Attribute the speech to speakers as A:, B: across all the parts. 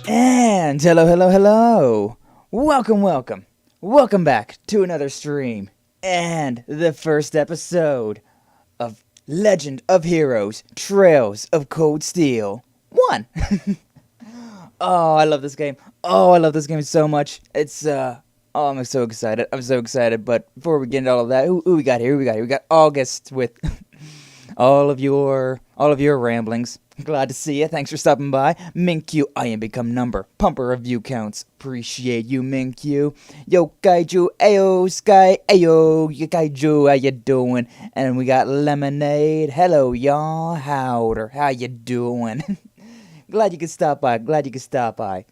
A: And hello. Welcome back to another stream and the first episode of Legend of Heroes: Trails of Cold Steel 1. Oh, I love this game. Oh, I love this game so much. It's I'm so excited. But before we get into all of that, who we got here? We got August with all of your ramblings. Glad to see you. Thanks for stopping by. Minkyu, I am become number. Pumper of view counts. Appreciate you, Minkyu. Yo, Kaiju, ayo, Sky, ayo, yo, Kaiju, how you doing? And we got Lemonade. Hello, y'all. Howder, how you doing? Glad you could stop by.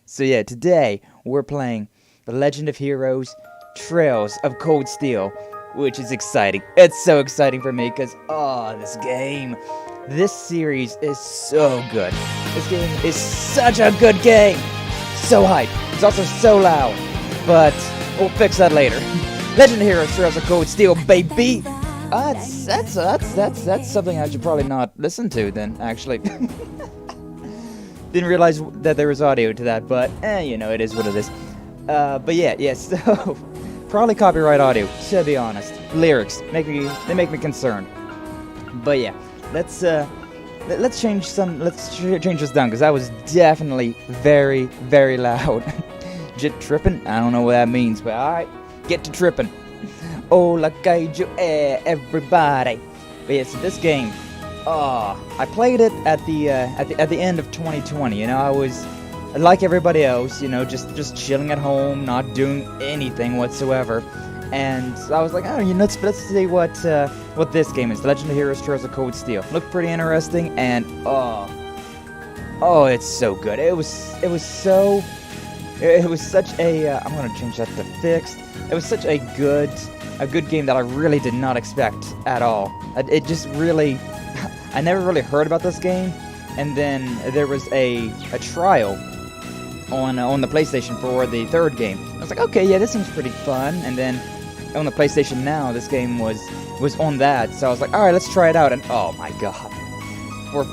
A: So yeah, today we're playing The Legend of Heroes: Trails of Cold Steel, which is exciting. It's so exciting for me because, this series is so good. This game is such a good game. So hype. It's also so loud. But we'll fix that later. Legend of Heroes: Trails of Cold Steel, baby. That's something I should probably not listen to then, actually. Didn't realize that there was audio to that, but it is what it is. But yeah, so probably copyright audio, to be honest. Lyrics make me concerned. But yeah. Let's change this down, because that was definitely very, very loud. Jit tripping? I don't know what that means, but alright, get to tripping. Oh, la kaiju, everybody. But yeah, so this game, I played it at the end of 2020. I was like everybody else, just chilling at home, not doing anything whatsoever. And I was like, let's see what this game is. The Legend of Heroes: Trails of Cold Steel. Looked pretty interesting, and it's so good. It was such a. I'm gonna change that to fixed. It was such a good game that I really did not expect at all. It just really, I never really heard about this game, and then there was a trial on the PlayStation for the third game. I was like, okay, yeah, this seems pretty fun, and then on the PlayStation Now, this game was on that, so I was like, alright, let's try it out, and oh my god. For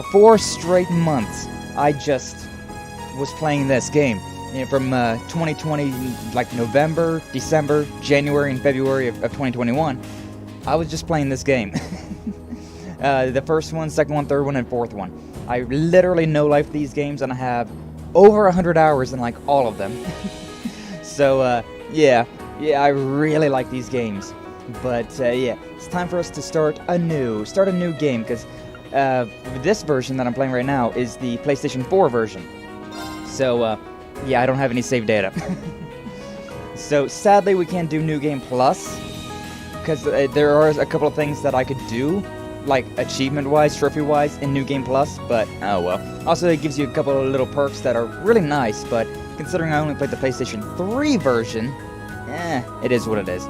A: 4 straight months, I just was playing this game. From 2020, like November, December, January, and February of 2021, I was just playing this game. The first one, second one, third one, and fourth one. I literally no-life these games, and I have over 100 hours in, like, all of them. So, yeah, I really like these games. But, yeah, it's time for us to start a new game, because this version that I'm playing right now is the PlayStation 4 version. So, yeah, I don't have any save data. So, sadly, we can't do New Game Plus, because there are a couple of things that I could do, like achievement-wise, trophy-wise, in New Game Plus, but oh well. Also, it gives you a couple of little perks that are really nice, but considering I only played the PlayStation 3 version, it is what it is.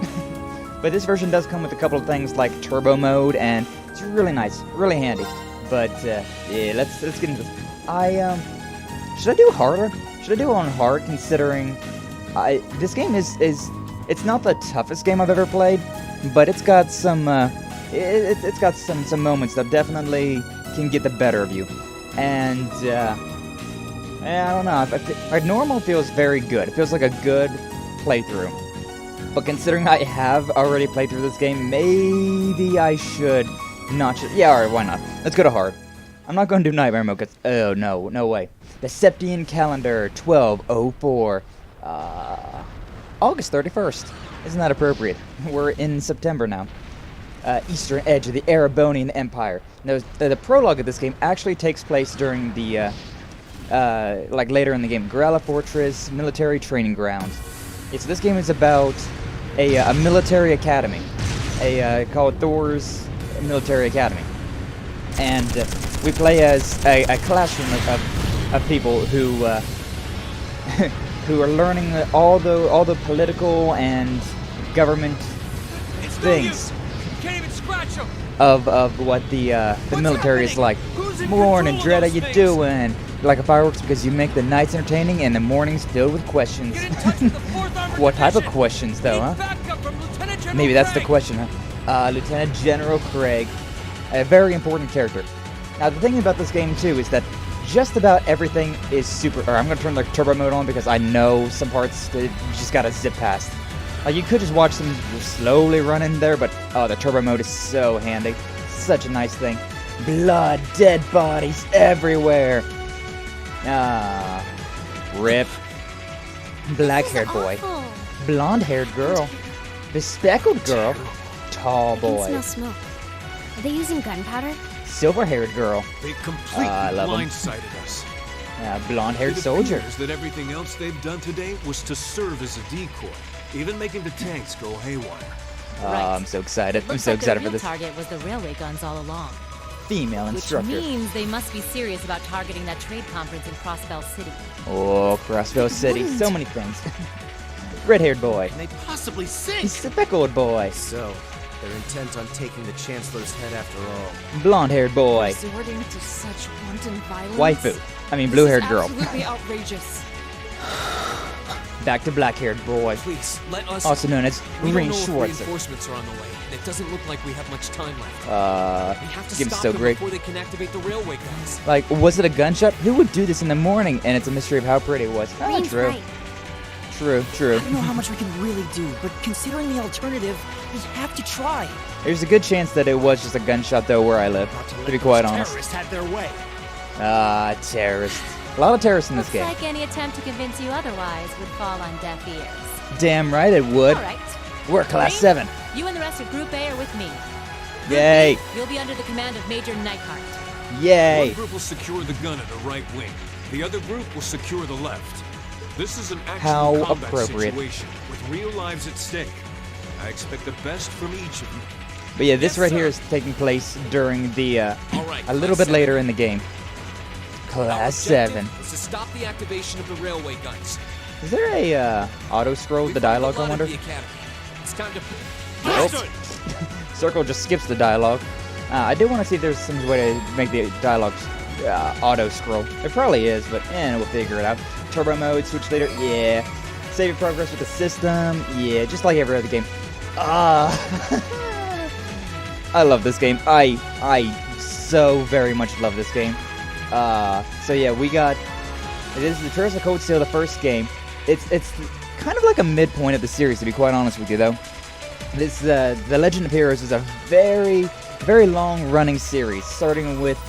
A: But this version does come with a couple of things like turbo mode, and it's really nice, really handy. But yeah, let's get into this. Should I do harder? Should I do on hard, considering this game is it's not the toughest game I've ever played, but it's got some it's got some moments that definitely can get the better of you. And I don't know. Normal feels very good. It feels like a good playthrough. But considering I have already played through this game, maybe I should not. Yeah, alright, why not? Let's go to hard. I'm not going to do Nightmare Mode, because, oh no, no way. The Septian calendar, 1204, August 31st. Isn't that appropriate? We're in September now. Eastern edge of the Erebonian Empire. Now, the prologue of this game actually takes place during the, like later in the game, Grala Fortress military training grounds. So this game is about a military academy, called Thors Military Academy, and we play as a classroom of people who who are learning all the political and government things of what the military is like. Morning, Dread, how you doing? Like a fireworks because you make the nights entertaining and the mornings filled with questions. What type of questions, though, huh? Maybe that's the question, huh? Lieutenant General Craig, a very important character. Now, the thing about this game, too, is that just about everything is super... Or I'm going to turn the turbo mode on because I know some parts that you just got to zip past. Like, you could just watch them slowly run in there, but, oh, the turbo mode is so handy. Such a nice thing. Blood, dead bodies everywhere. Ah, rip. Black-haired boy. Blonde-haired girl. Bespeckled girl. Tall boy.
B: I can smell smoke. Are they using gunpowder?
A: Silver-haired girl.
C: They completely blindsided us.
A: Blonde-haired soldier.
C: It appears that everything else they've done today was to serve as a decoy, even making the tanks go haywire.
A: Right. I'm so excited. I'm so excited for this.
D: The target was the railway guns all along.
A: Female instructor.
D: Which means they must be serious about targeting that trade conference in Crossbell City.
A: Oh, Crossbell City. So many things. Red-haired boy.
E: Can they possibly sing?
A: Speckled boy.
E: So, they're intent on taking the Chancellor's head after all.
A: Blonde-haired boy.
F: Resorting to such wanton violence.
A: Waifu. I mean, blue-haired girl.
F: Absolutely outrageous.
A: Back to black-haired boy.
E: Please, let us...
A: Also known as Rean
E: Schwartz. Reinforcements are on the way. It doesn't look like we have much time left. We have to
A: game's
E: stop
A: so
E: them
A: great.
E: before they can activate the railway guns.
A: Like, was it a gunshot? Who would do this in the morning? And it's a mystery of how pretty it was. Ah,
B: Rean's
A: true.
B: right.
A: True.
G: I don't know how much we can really do, but considering the alternative, we have to try.
A: There's a good chance that it was just a gunshot, though, where I live, to be quite honest.
G: Terrorists had their way.
A: Ah, terrorists. A lot of terrorists in this game.
D: Looks like any attempt to convince you otherwise would fall on deaf ears.
A: Damn right it would.
D: All right.
A: We're Class
D: Rean,
A: 7.
D: You and the rest of Group A are with me.
A: Yay.
D: Group B, you'll be under the command of Major Neidhart.
A: Yay.
C: One group will secure the gun at the right wing. The other group will secure the left. This is an actual combat situation with real lives at stake. I expect the best from each of you.
A: But yeah, this right here is taking place during the, a little bit later in the game. Class 7.
E: Is to stop the activation of the railway guns.
A: Is there a, auto-scroll with the dialogue, I wonder?
E: It's time to...
A: Circle just skips the dialogue. I do want to see if there's some way to make the dialogue auto-scroll. There probably is, but we'll figure it out. Turbo mode, switch later, yeah. Save your progress with the system, yeah, just like every other game. I love this game. I so very much love this game. So yeah, we got... It is the Trails of Cold Steel, the first game. It's kind of like a midpoint of the series, to be quite honest with you, though. This, The Legend of Heroes is a very, very long-running series, starting with,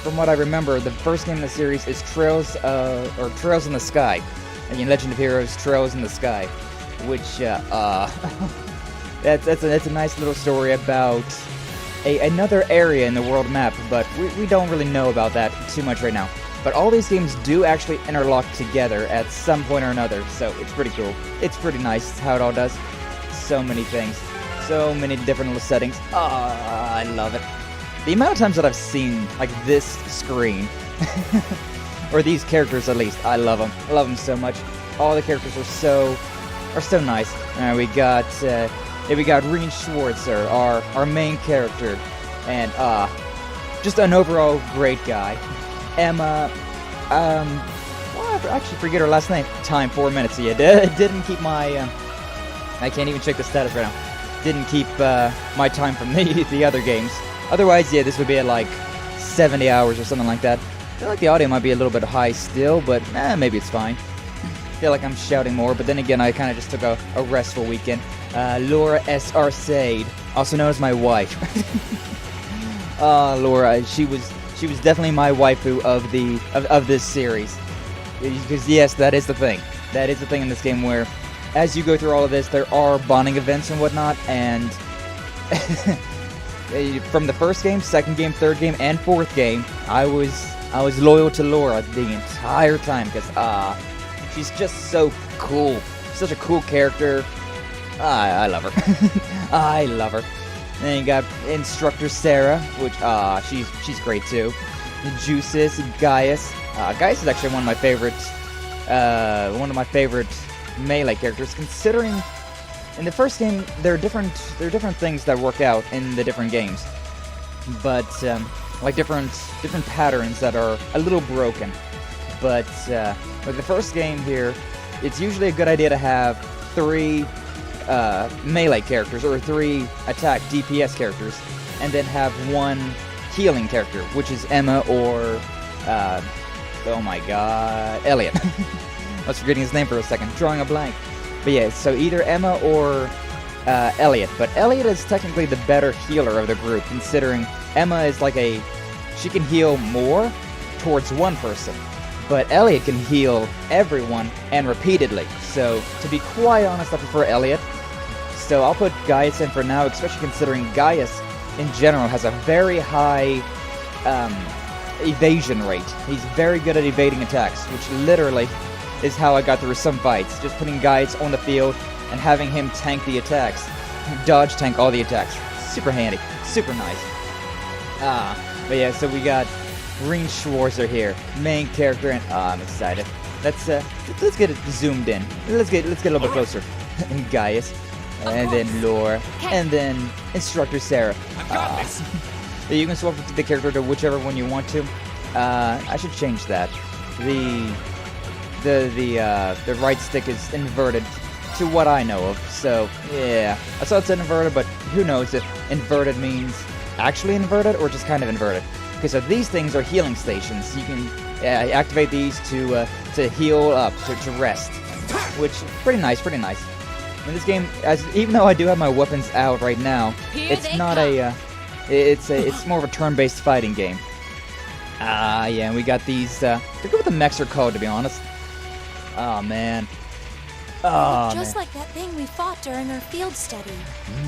A: from what I remember, the first game in the series is Trails in the Sky. And in Legend of Heroes, Trails in the Sky, which, that's a nice little story about another area in the world map, but we don't really know about that too much right now. But all these games do actually interlock together at some point or another, so it's pretty cool. It's pretty nice how it all does. So many things. So many different little settings. I love it. The amount of times that I've seen, like, this screen, or these characters at least, I love them. I love them so much. All the characters are so nice. We got Rean Schwartz, our main character, and just an overall great guy. Emma, well, I actually forget her last name. Time 4 minutes. Yeah, didn't keep my. I can't even check the status right now. Didn't keep my time from the other games. Otherwise, yeah, this would be at like 70 hours or something like that. I feel like the audio might be a little bit high still, but maybe it's fine. I feel like I'm shouting more, but then again, I kind of just took a restful weekend. Laura S. Arcade, also known as my wife. Laura, she was definitely my waifu of this series. Because yes, that is the thing. That is the thing in this game where, as you go through all of this, there are bonding events and whatnot, and from the first game, second game, third game, and fourth game, I was loyal to Laura the entire time because she's just so cool. Such a cool character. I love her. I love her. Then you got Instructor Sarah, which she's great too. Juices, Gaius. Gaius is actually one of my favorite melee characters, considering in the first game there are different things that work out in the different games, but like different patterns that are a little broken. But with the first game here, it's usually a good idea to have 3 melee characters or 3 attack DPS characters, and then have 1 healing character, which is Emma or oh my god, Elliot. I was forgetting his name for a second, drawing a blank. But yeah, so either Emma or Elliot. But Elliot is technically the better healer of the group, considering Emma is like she can heal more towards one person, but Elliot can heal everyone and repeatedly. So to be quite honest, I prefer Elliot. So I'll put Gaius in for now, especially considering Gaius in general has a very high evasion rate. He's very good at evading attacks, which literally is how I got through some fights. Just putting Gaius on the field and having him tank the attacks. Dodge tank all the attacks. Super handy. Super nice. But yeah, so we got Rean Schwarzer here. Main character, and I'm excited. Let's get it zoomed in. Let's get a little bit closer. And Gaius. And then Laura. And then Instructor Sarah. You can swap the character to whichever one you want to. I should change that. The right stick is inverted to what I know of. So yeah, I saw it said inverted, but who knows if inverted means actually inverted or just kind of inverted. Okay, so these things are healing stations. You can activate these to heal up, to rest, which pretty nice, pretty nice. In this game, even though I do have my weapons out right now, it's not it's more of a turn-based fighting game. Yeah, and we got these, I forget what the mechs are called, to be honest. Oh, man. Oh,
B: just like that thing we fought during our field study.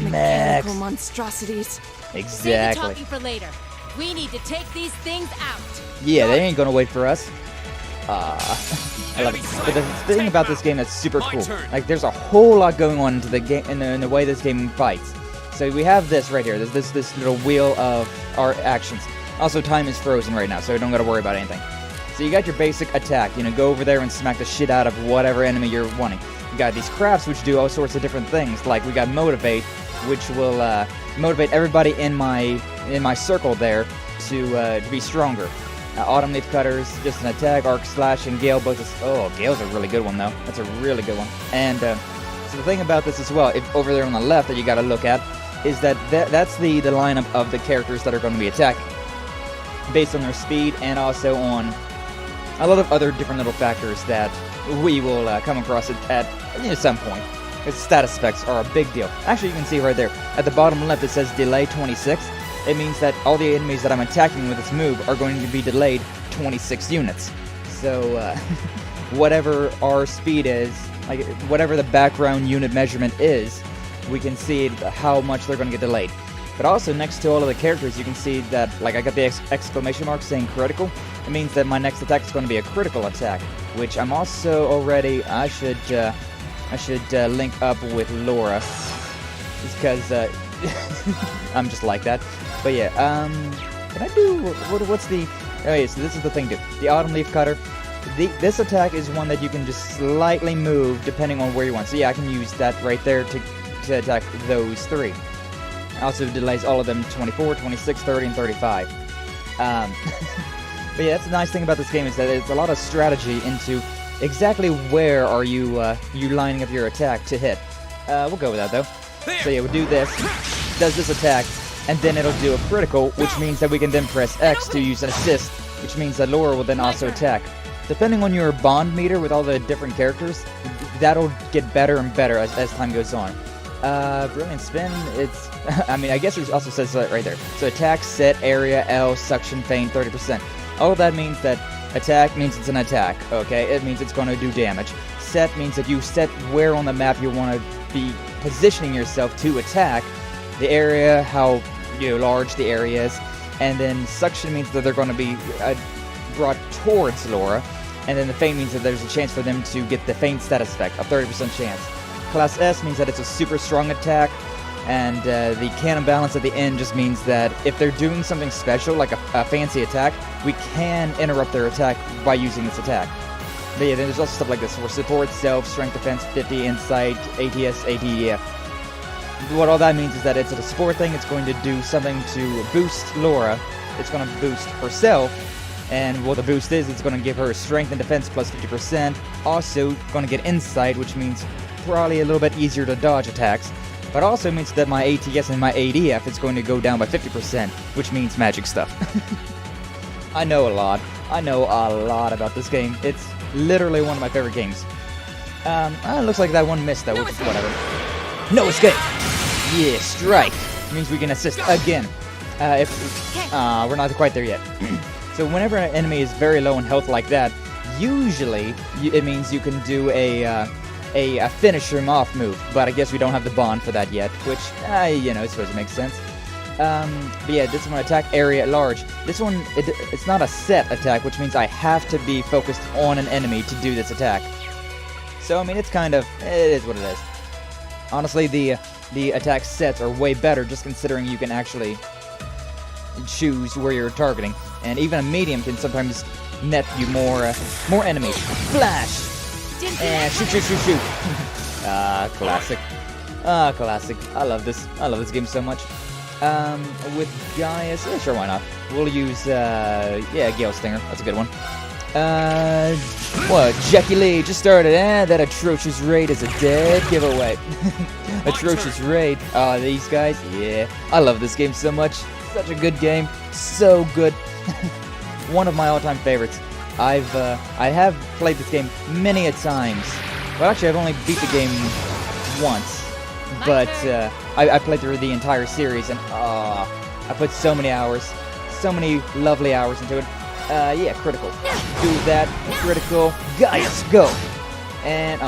F: Mechanical monstrosities.
A: Exactly.
D: Save the talking for later. We need to take these things out.
A: Yeah, they ain't gonna wait for us. I love it. But the thing about this game that's super cool, like there's a whole lot going on into the game in the way this game fights. So we have this right here. There's this little wheel of our actions. Also, time is frozen right now, so we don't gotta worry about anything. So you got your basic attack. Go over there and smack the shit out of whatever enemy you're wanting. You got these crafts which do all sorts of different things. Like we got motivate, which will motivate everybody in my circle there to be stronger. Autumn leaf cutters, just an attack, arc slash, and gale both. Oh, gale's a really good one though. That's a really good one. And so the thing about this as well, if over there on the left that you got to look at, is that's the lineup of the characters that are going to be attacking, based on their speed and also on a lot of other different little factors that we will come across at some point. Because status effects are a big deal. Actually, you can see right there at the bottom left it says delay 26. It means that all the enemies that I'm attacking with this move are going to be delayed 26 units. So whatever our speed is, like whatever the background unit measurement is, we can see how much they're going to get delayed. But also next to all of the characters, you can see that, like, I got the exclamation mark saying critical. It means that my next attack is going to be a critical attack, which I'm also already. I should link up with Laura, just because I'm just like that. But yeah, can I do what's the? Oh yeah, so this is the thing, dude. The autumn leaf cutter. This attack is one that you can just slightly move depending on where you want. So yeah, I can use that right there to attack those 3. Also delays all of them 24, 26, 30, and 35. But yeah, that's the nice thing about this game is that it's a lot of strategy into exactly where are you lining up your attack to hit. We'll go with that though. So yeah, we'll do this, does this attack, and then it'll do a critical, which means that we can then press X to use an assist, which means that Laura will then also attack. Depending on your bond meter with all the different characters, that'll get better and better as time goes on. Brilliant spin, it's, I mean, I guess it also says that right there. So attack, set, area, L, suction, feint, 30%. All of that means that attack means it's an attack, okay? It means it's going to do damage. Set means that you set where on the map you want to be positioning yourself to attack, the area, how large the area is, and then suction means that they're going to be brought towards Laura, and then the feint means that there's a chance for them to get the feint status effect, a 30% chance. Class S means that it's a super strong attack, and the cannon balance at the end just means that if they're doing something special, like a fancy attack, we can interrupt their attack by using this attack. But yeah, then there's also stuff like this, for support, self, strength defense, 50, insight, ATS, ATEF. What all that means is that it's a support thing, it's going to do something to boost Laura, it's going to boost herself, and what the boost is, it's going to give her strength and defense plus 50%, also going to get insight, which means probably a little bit easier to dodge attacks, but also means that my ATS and my ADF is going to go down by 50%, which means magic stuff. I know a lot about this game. It's literally one of my favorite games. It looks like that one missed though, which is whatever. No escape! Yeah, strike! Means we can assist again. We're not quite there yet. So whenever an enemy is very low in health like that, usually it means you can do a finish him off move, but I guess we don't have the bond for that yet, which, it's supposed to make sense. But yeah, this one attack area at large. This one, it's not a set attack, which means I have to be focused on an enemy to do this attack. So, I mean, it is what it is. Honestly, the attack sets are way better, just considering you can actually choose where you're targeting. And even a medium can sometimes net you more enemies. Flash! And shoot. Classic. Classic. I love this game so much. With Gaius, sure, why not? We'll use, Gale Stinger. That's a good one. Jackie Lee just started. That atrocious raid is a dead giveaway. Atrocious raid. These guys, yeah. I love this game so much. Such a good game. So good. One of my all-time favorites. I have played this game many a times. Well, actually, I've only beat the game once, but I played through the entire series, and I put so many hours, so many lovely hours into it. Yeah, critical. Do that, critical. Gaius, go! And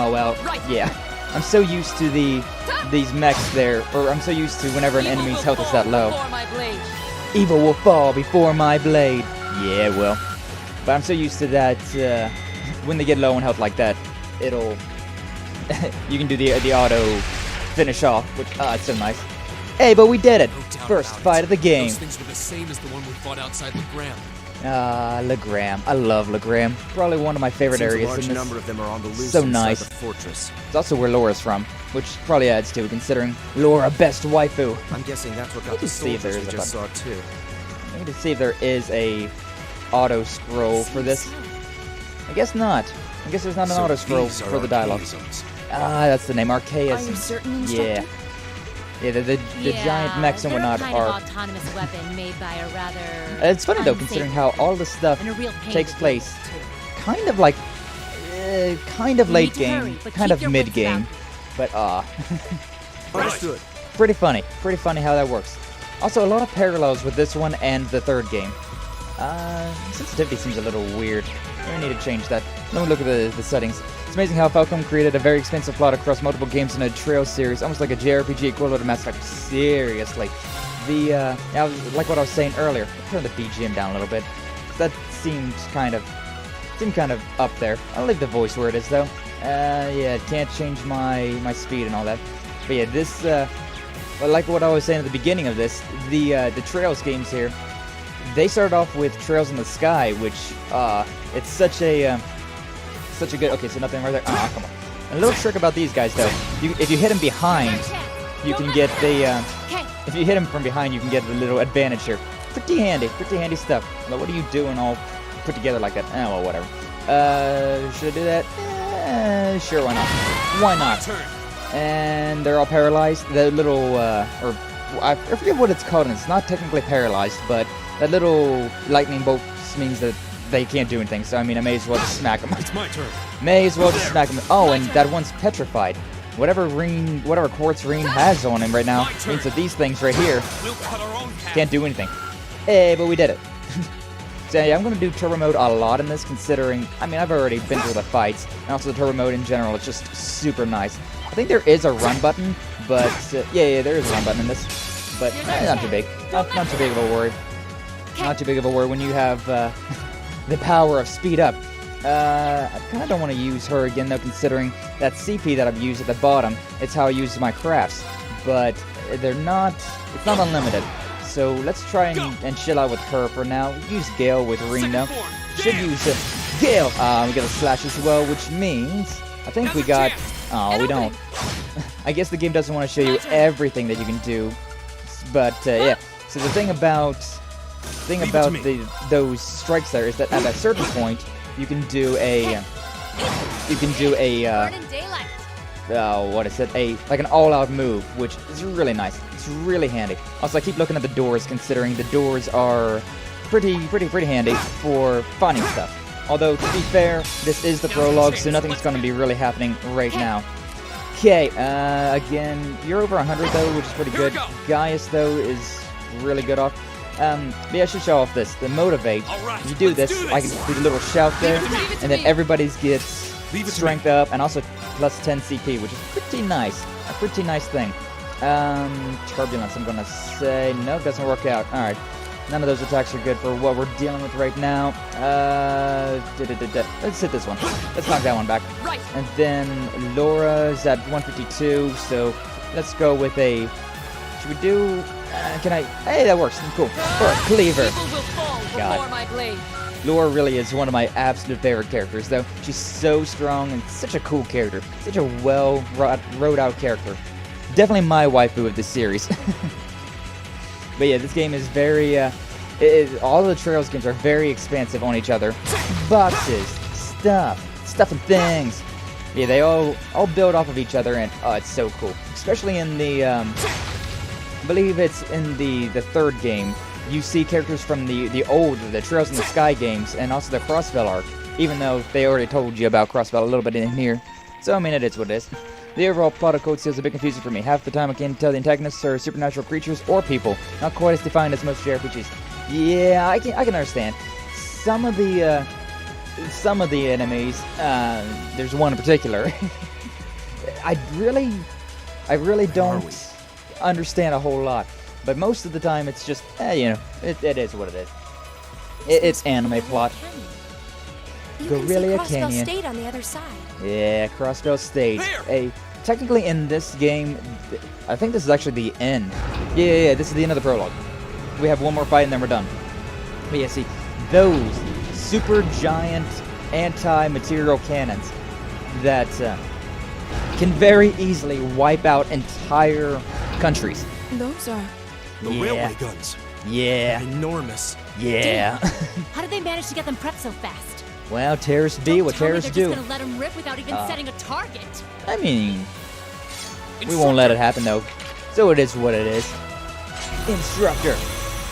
A: yeah. I'm so used to these mechs there, or I'm so used to whenever an enemy's health is that low. Evil will fall before my blade. Yeah, well. But I'm so used to that, when they get low on health like that, it'll... you can do the auto finish off, which, it's so nice. Hey, but we did it! First fight of the game.
E: Those things were the same as the one we fought outside Legram.
A: Legram. I love Legram. Probably one of my favorite areas in this.
H: Number of them are on the loose
A: so nice.
H: The fortress.
A: It's also where Laura's from, which probably adds to it, considering Laura best waifu.
H: I'm guessing that's what got the soldiers we just saw too.
A: I need to see if there is a auto scroll for this. I guess not. I guess there's not an auto scroll for the dialogue. That's the name, Archaeism.
F: Are you certain, Instructor?
A: Yeah. Yeah, the giant mechs and whatnot
D: kind
A: are...
D: of autonomous weapon made by a rather...
A: It's funny though, considering how all this stuff takes place kind of like... kind of late game, kind of mid game, but
H: Understood.
A: pretty funny how that works. Also, a lot of parallels with this one and the third game. Sensitivity seems a little weird. I need to change that. Let me look at the settings. It's amazing how Falcom created a very expensive plot across multiple games in a trail series, almost like a JRPG equivalent of Mass Effect. Seriously. Like what I was saying earlier, turn the BGM down a little bit. That seemed kind of up there. I'll leave the voice where it is though. Yeah, can't change my speed and all that. But yeah, this, like what I was saying at the beginning of this, the Trails games here, they started off with Trails in the Sky, which, it's such a good... Okay, so nothing right there. Come on. And a little trick about these guys, though. If you hit them behind, you can get the... if you hit them from behind, you can get the little advantage here. pretty handy stuff. But what are you doing all put together like that? Oh, well, whatever. Should I do that? Sure, why not? Why not? And they're all paralyzed. The little, or I forget what it's called, and it's not technically paralyzed, but that little lightning bolt means that they can't do anything. So I mean, I may as well just smack them.
C: It's my turn.
A: May as well just smack them. Oh, and that one's petrified. Whatever quartz Rean has on him right now means that these things right here can't do anything. Hey, but we did it. So yeah, I'm going to do turbo mode a lot in this, considering, I mean, I've already been through the fights, and also the turbo mode in general, it's just super nice. I think there is a run button, but, yeah, there is a run button in this, but not too big. Not too big of a worry. Not too big of a worry when you have the power of speed up. I kind of don't want to use her again, though, considering that CP that I've used at the bottom, it's how I use my crafts, but it's not unlimited. So let's try and chill out with her for now. Use Gale with Rean now. Should use Gale. We got a slash as well, which means I think we got. Oh, we don't. I guess the game doesn't want to show you everything that you can do, but yeah. So the thing about those strikes there is that at a certain point you can do a what is it? Like an all-out move, which is really nice. It's really handy. Also, I keep looking at the doors, considering the doors are pretty handy for finding stuff. Although, to be fair, this is the prologue, so nothing's going to be really happening right now. Okay, again, you're over 100 though, which is pretty good. Gaius, though, is really good off. But yeah, I should show off this. The motivate. You do this, I can do the little shout there, and then everybody's gets strength up, and also plus 10 CP, which is pretty nice. A pretty nice thing. Turbulence, I'm gonna say. Nope, doesn't work out. Alright. None of those attacks are good for what we're dealing with right now. Let's hit this one. Let's knock that one back. And then Laura's at 152, so let's go with a... Should we do... can I... Hey, that works. Cool. For a cleaver. God. Laura really is one of my absolute favorite characters, though. She's so strong and such a cool character. Such a well-wrote-out character. Definitely my waifu of this series. But yeah, this game is very... all of the Trails games are very expansive on each other. Boxes, stuff and things. Yeah, they all build off of each other, and oh, it's so cool. Especially in the... I believe it's in the third game. You see characters from the Trails in the Sky games, and also the Crossbell arc, even though they already told you about Crossbell a little bit in here. So, I mean, it is what it is. The overall plot of Code Seal is a bit confusing for me. Half the time I can't tell the antagonists are supernatural creatures or people. Not quite as defined as most JRPGs. Yeah, I can understand. Some of the enemies, there's one in particular. I really don't understand a whole lot. But most of the time, it's just, you know, it is what it is. It's anime plot.
B: Gorilla Canyon. State on the other side.
A: Yeah, Crossbell State. Technically, in this game, I think this is actually the end. Yeah, this is the end of the prologue. We have one more fight and then we're done. But yeah, see, those super giant anti-material cannons that can very easily wipe out entire countries.
F: Those are...
H: The railway guns.
A: Yeah.
H: They're enormous.
A: Yeah.
D: How did they manage to get them prepped so fast?
A: Well, terrorists be what terrorists do.
D: They're just gonna let them rip without even setting a target.
A: I mean, we won't let it happen though. So it is what it is. Instructor.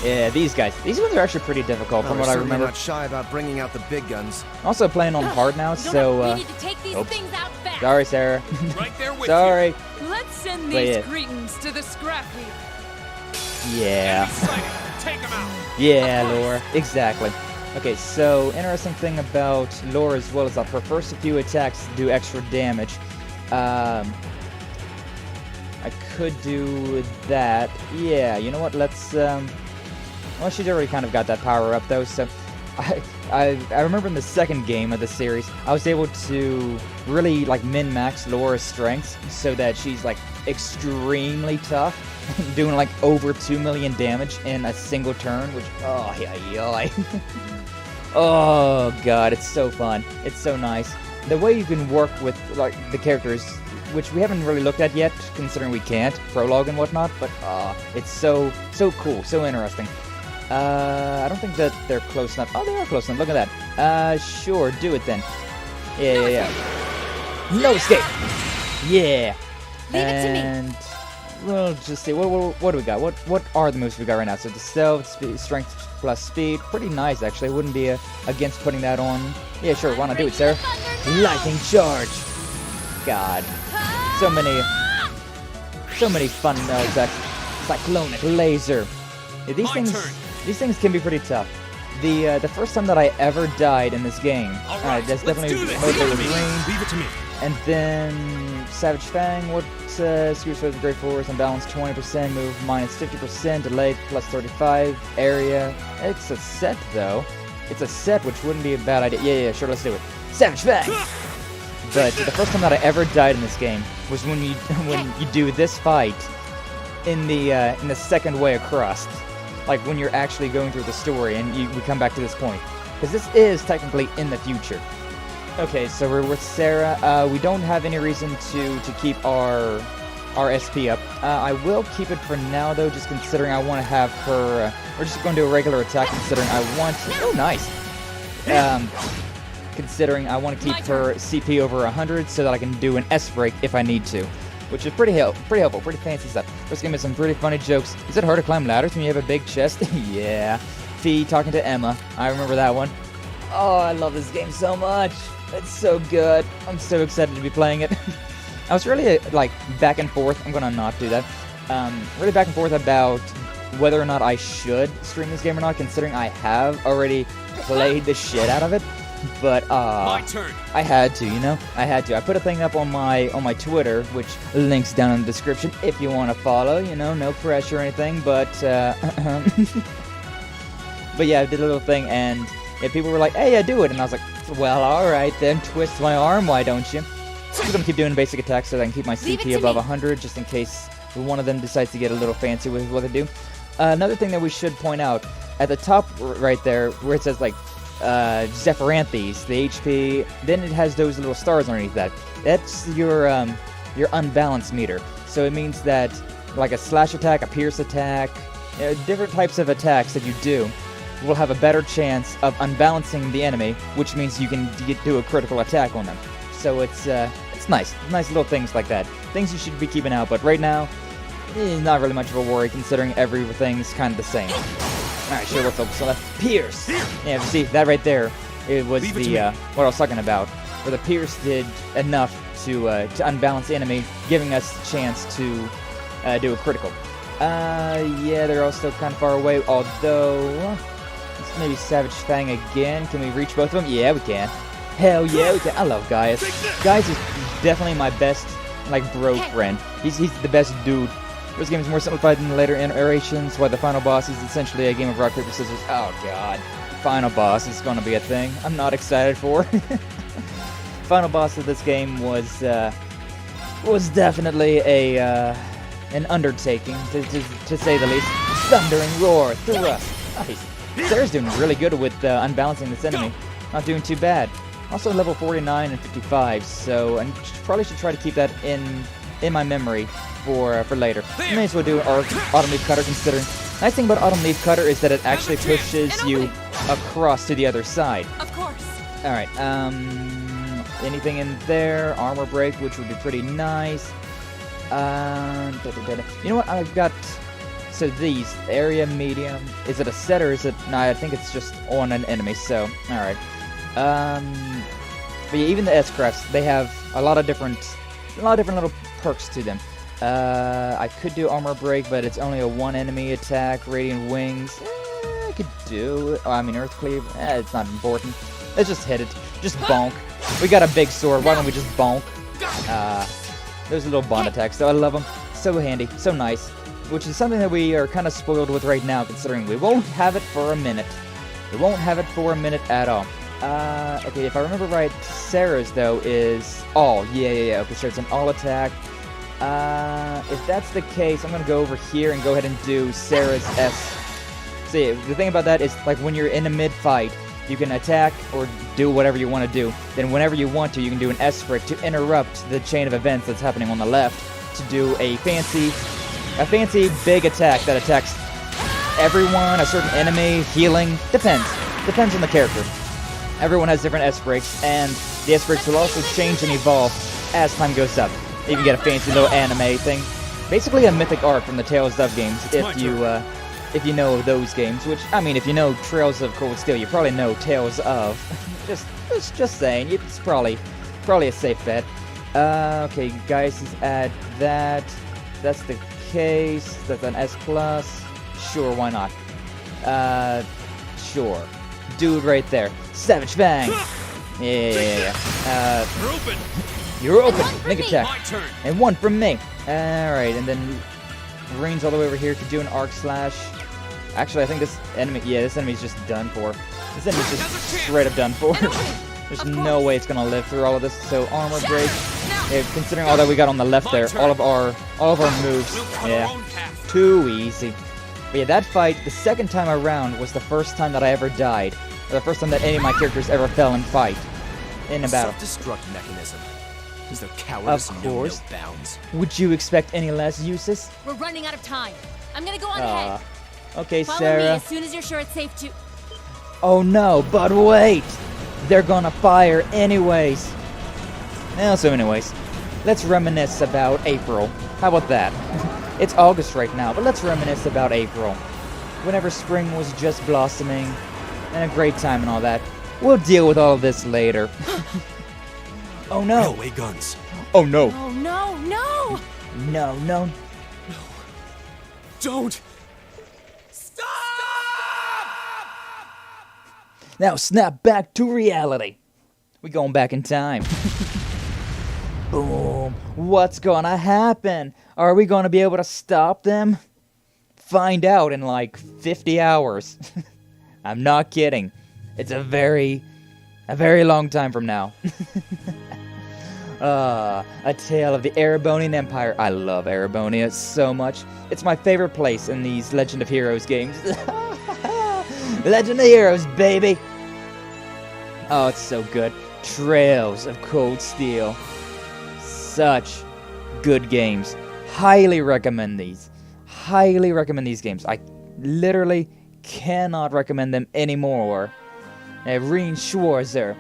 A: Yeah, these guys. These ones are actually pretty difficult from what I remember.
H: Not shy about bringing out the big guns.
A: Also playing on hard now, so
D: we need to take these things out fast.
A: Sorry, Sarah.
C: Right there with
A: Sorry.
F: Let's send these cretins to the scrap heap.
A: Yeah.
C: Take them out.
A: Yeah, Laura. Exactly. Okay, so interesting thing about Laura as well is that her first few attacks do extra damage. I could do that. Yeah, you know what? Let's well, she's already kind of got that power up though, so I remember in the second game of the series, I was able to really like min-max Laura's strengths so that she's like extremely tough, doing like over 2 million damage in a single turn, which oh god, it's so fun. It's so nice. The way you can work with like the characters, which we haven't really looked at yet, considering we can't, prologue and whatnot, but it's so cool, so interesting. I don't think that they're close enough. Oh, they are close enough. Look at that. Sure, do it then. Yeah. No escape. Yeah.
B: Leave it to me.
A: And we'll just see. What do we got? What are the moves we got right now? So the stealth, speed, strength plus speed. Pretty nice, actually. I wouldn't be against putting that on. Yeah, sure. Why not do it, Sarah? Lightning charge. God. So many fun attacks. Cyclonic laser. Yeah, these things can be pretty tough. The first time that I ever died in this game, that's definitely mostly with Rean.
H: Leave it to me.
A: And then Savage Fang, what Screws with Great Force, Unbalance 20%, move minus 50%, delay plus 35, area. It's a set though. It's a set, which wouldn't be a bad idea. Yeah, sure, let's do it. Savage Fang! But the first time that I ever died in this game was when you do this fight in the second way across. Like when you're actually going through the story and we come back to this point. Because this is technically in the future. Okay, so we're with Sarah. We don't have any reason to keep our SP up. I will keep it for now though, just considering I want to have her... we're just going to do a regular attack considering I want to... Oh, nice! Considering I want to keep her CP over 100 so that I can do an S break if I need to. Which is pretty helpful, pretty fancy stuff. There's gonna be some pretty funny jokes. Is it hard to climb ladders when you have a big chest? Yeah. Fee talking to Emma. I remember that one. Oh, I love this game so much. It's so good. I'm so excited to be playing it. I was really, like, back and forth. I'm gonna not do that. Really back and forth about whether or not I should stream this game or not, considering I have already played the shit out of it. But
E: My turn.
A: I had to, you know? I had to. I put a thing up on my Twitter, which links down in the description if you want to follow, you know, no pressure or anything, but but yeah, I did a little thing and people were like, "Hey, yeah, do it." And I was like, "Well, all right, then twist my arm, why don't you?" So I'm going to keep doing basic attacks so that I can keep my CP above 100 just in case one of them decides to get a little fancy with what they do. Another thing that we should point out, at the top right there where it says like Zephyranthes, the HP, then it has those little stars underneath that. That's your unbalance meter. So it means that like a slash attack, a pierce attack, different types of attacks that you do will have a better chance of unbalancing the enemy, which means you can do a critical attack on them. So it's nice little things like that. Things you should be keeping out, but right now, not really much of a worry considering everything's kind of the same. Alright, sure, we'll focus on that. Pierce! Yeah, see, that right there, it was what I was talking about. Where the Pierce did enough to unbalance the enemy, giving us the chance to do a critical. Yeah, they're all still kind of far away, although... Let's maybe Savage Fang again. Can we reach both of them? Yeah, we can. Hell yeah, we can. I love Gaius. Gaius is definitely my best, like, bro friend. He's the best dude. This game is more simplified than the later iterations, while the final boss is essentially a game of rock, paper, scissors. Oh, God. Final boss is going to be a thing I'm not excited for. Final boss of this game was definitely an undertaking, to say the least. Thundering Roar, Thrust. Nice. Sarah's doing really good with unbalancing this enemy. Not doing too bad. Also level 49 and 55, so I probably should try to keep that in my memory for later. I may as well do our Autumn Leaf Cutter, considering... Nice thing about Autumn Leaf Cutter is that it actually pushes you across to the other side.
F: Of course.
A: Alright, anything in there? Armor Break, which would be pretty nice. You know what? I've got... So these, area, medium, is it a set or is it... No, I think it's just on an enemy, so... Alright. But yeah, even the S-Crafts, they have a lot of different little perks to them. I could do Armor Break, but it's only a one enemy attack. Radiant Wings, I could do it. Oh, I mean, Earth Cleave, it's not important. Let's just hit it. Just bonk. We got a big sword, why don't we just bonk? Those little bond attacks, though, I love them. So handy, so nice. Which is something that we are kind of spoiled with right now, considering we won't have it for a minute. We won't have it for a minute at all. Okay, if I remember right, Sarah's, though, is all. Yeah. Okay, so it's an all attack. If that's the case, I'm going to go over here and go ahead and do Sarah's S. See, the thing about that is, like, when you're in a mid-fight, you can attack or do whatever you want to do. Then whenever you want to, you can do an S frick to interrupt the chain of events that's happening on the left to do a fancy big attack that attacks everyone, a certain enemy, healing, depends on the character. Everyone has different S-breaks, and the S-breaks will also change and evolve as time goes up. You can get a fancy little anime thing. Basically a mythic arc from the Tales of games, if you know those games, which, I mean, if you know Trails of Cold Steel, you probably know Tales of. just saying, it's probably a safe bet. Okay, guys, let's add that. That's the case. That's an S+. Sure, why not? Sure. Dude right there. Savage Fang! Yeah.
C: You're open!
A: You're open! Make a
D: me.
A: check.
C: My turn!
A: And one from me. Alright, and then Rean's all the way over here to do an arc slash. Actually, I think this enemy's just done for. This enemy's just straight up done for. There's no way it's gonna live through all of this. So armor break. Yeah, considering all that we got on the left there, all of our moves. Yeah, too easy. But yeah, that fight, the second time around, was the first time that I ever died. Or the first time that any of my characters ever fell in fight. In a battle.
H: Self-destruct mechanism. Is there cowardice
A: Of
H: no
A: course.
H: bounds?
A: Would you expect any less uses?
D: We're running out of time. I'm gonna go on ahead.
A: Okay,
D: Follow me
A: Sarah.
D: as soon as you're sure it's safe to...
A: Oh no, but wait! They're gonna fire anyways. Well, so anyways, let's reminisce about April. How about that? It's August right now, but let's reminisce about April. Whenever spring was just blossoming, and a great time and all that. We'll deal with all of this later. Oh no!
H: Railway guns.
A: Oh no!
B: Oh no, no!
A: No.
H: Don't!
A: Now snap back to reality. We're going back in time. Boom. What's gonna happen? Are we gonna be able to stop them? Find out in like 50 hours. I'm not kidding. It's a very long time from now. A tale of the Erebonian Empire. I love Erebonia so much. It's my favorite place in these Legend of Heroes games. Legend of Heroes, baby! Oh, it's so good. Trails of Cold Steel. Such good games. Highly recommend these. Highly recommend these games. I literally cannot recommend them anymore. Rean Schwarzer.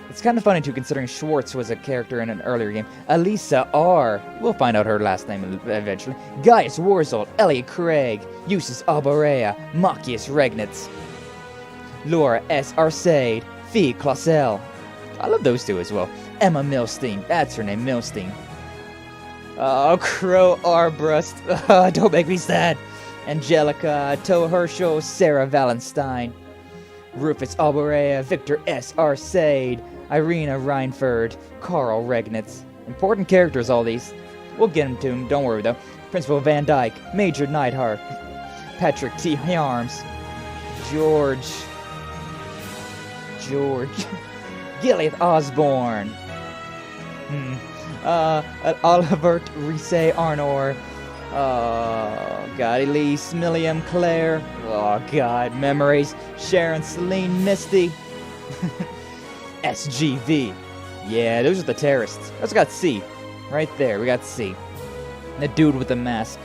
A: It's kind of funny too, considering Schwartz was a character in an earlier game. Elisa R. We'll find out her last name eventually. Gaius Warzold, Elliot Craig, Eustace Alborea, Machias Regnitz, Laura S. Arcade, Fee Clausel. I love those two as well. Emma Milstein. That's her name, Milstein. Oh, Crow Arbrust. Don't make me sad. Angelica, Toe Herschel, Sarah Valenstein, Rufus Alborea, Victor S. Arcade, Irina Reinford, Carl Regnitz. Important characters, all these. We'll get them to them, don't worry though. Principal Van Dyke, Major Neidhart, Patrick T. Harms, George, Gilead Osborne, Olivert Risse Arnor, oh god, Elise, Milliam, Claire, oh god, memories, Sharon, Celine, Misty, SGV, yeah, those are the terrorists. Let's got C, right there, we got C. The dude with the mask,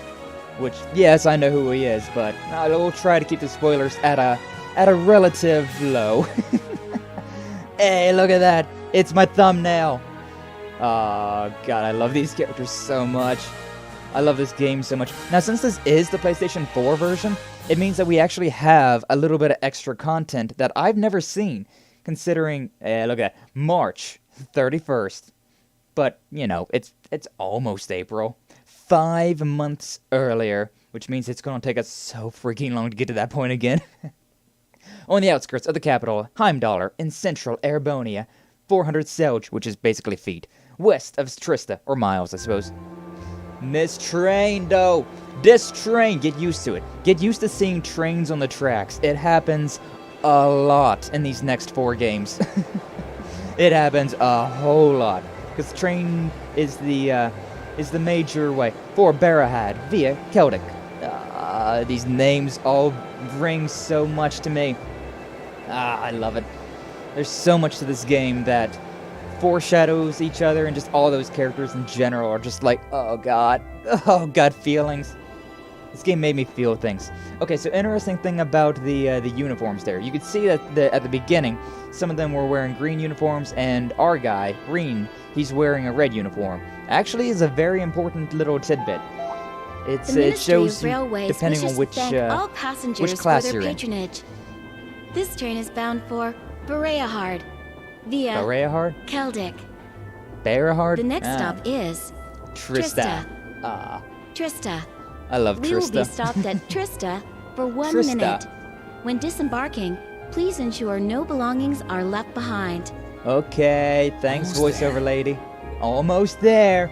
A: which, yes, I know who he is, but we'll try to keep the spoilers at a relative low. Hey, look at that, it's my thumbnail. Oh god, I love these characters so much. I love this game so much. Now, since this is the PlayStation 4 version, it means that we actually have a little bit of extra content that I've never seen, considering, look at that, March 31st. But, you know, it's almost April. 5 months earlier, which means it's going to take us so freaking long to get to that point again. On the outskirts of the capital, Heimdallr, in central Erebonia, 400 Selj, which is basically feet, west of Trista, or miles, I suppose. This train, though. This train, get used to it. Get used to seeing trains on the tracks. It happens a lot in these next 4 games. It happens a whole lot. Because train is the major way for Barahad via Celtic. These names all ring so much to me. I love it. There's so much to this game that foreshadows each other, and just all those characters in general are just like, oh god feelings. This game made me feel things. Okay, so interesting thing about the uniforms there. You could see that at the beginning, some of them were wearing green uniforms, and our guy, Rean, he's wearing a red uniform. Actually, is a very important little tidbit. It shows you, depending on which class you're in.
B: This train is bound for Bereahard via Keldic.
A: Bereahard?
B: The next stop is
A: Trista.
B: Trista.
A: I love Trista.
B: We will be stopped at Trista for 1 minute. When disembarking, please ensure no belongings are left behind.
A: Okay, thanks, voiceover lady. Almost there.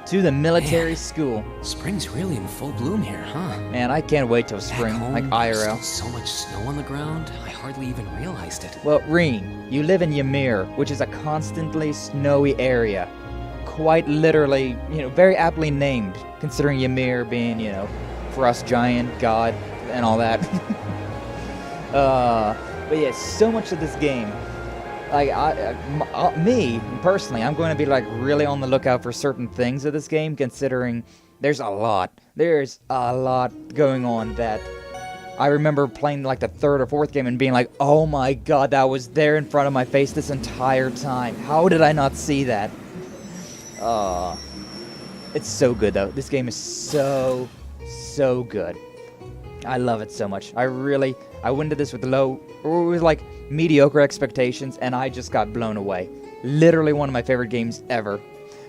A: To the military school.
E: Spring's really in full bloom here, huh?
A: Man, I can't wait till spring, like IRL.
E: There's still so much snow on the ground, I hardly even realized it.
A: Well, Rean, you live in Ymir, which is a constantly snowy area. Quite literally, very aptly named, considering Ymir being, frost giant, god, and all that. But yeah, so much of this game. Like, me, personally, I'm going to be, like, really on the lookout for certain things of this game, considering there's a lot. There's a lot going on that I remember playing, like, the third or fourth game and being like, oh my god, that was there in front of my face this entire time. How did I not see that? It's so good, though. This game is so good. I love it so much. I went into this with mediocre expectations, and I just got blown away. Literally one of my favorite games ever.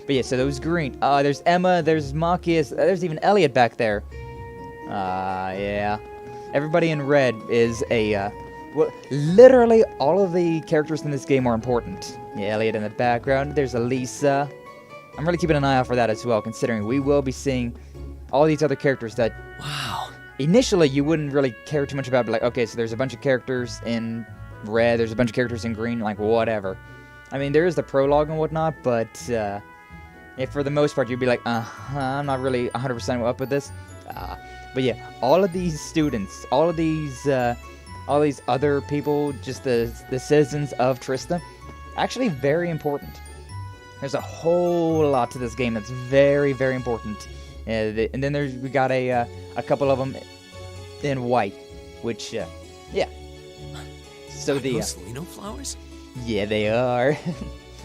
A: But yeah, so those green. There's Emma, there's Machias, there's even Elliot back there. Yeah. Everybody in red is literally all of the characters in this game are important. Yeah, Elliot in the background. There's Elisa. I'm really keeping an eye out for that as well, considering we will be seeing all these other characters that...
E: Wow.
A: Initially, you wouldn't really care too much about, but like, okay, so there's a bunch of characters in red, there's a bunch of characters in green, like, whatever. I mean, there is the prologue and whatnot, but, for the most part, you'd be like, I'm not really 100% up with this. But yeah, all of these students, all these other people, just the citizens of Trista, actually very important. There's a whole lot to this game that's very, very important. And then we got a couple of them in white, which, yeah. So
E: the Lino flowers?
A: Yeah, they are.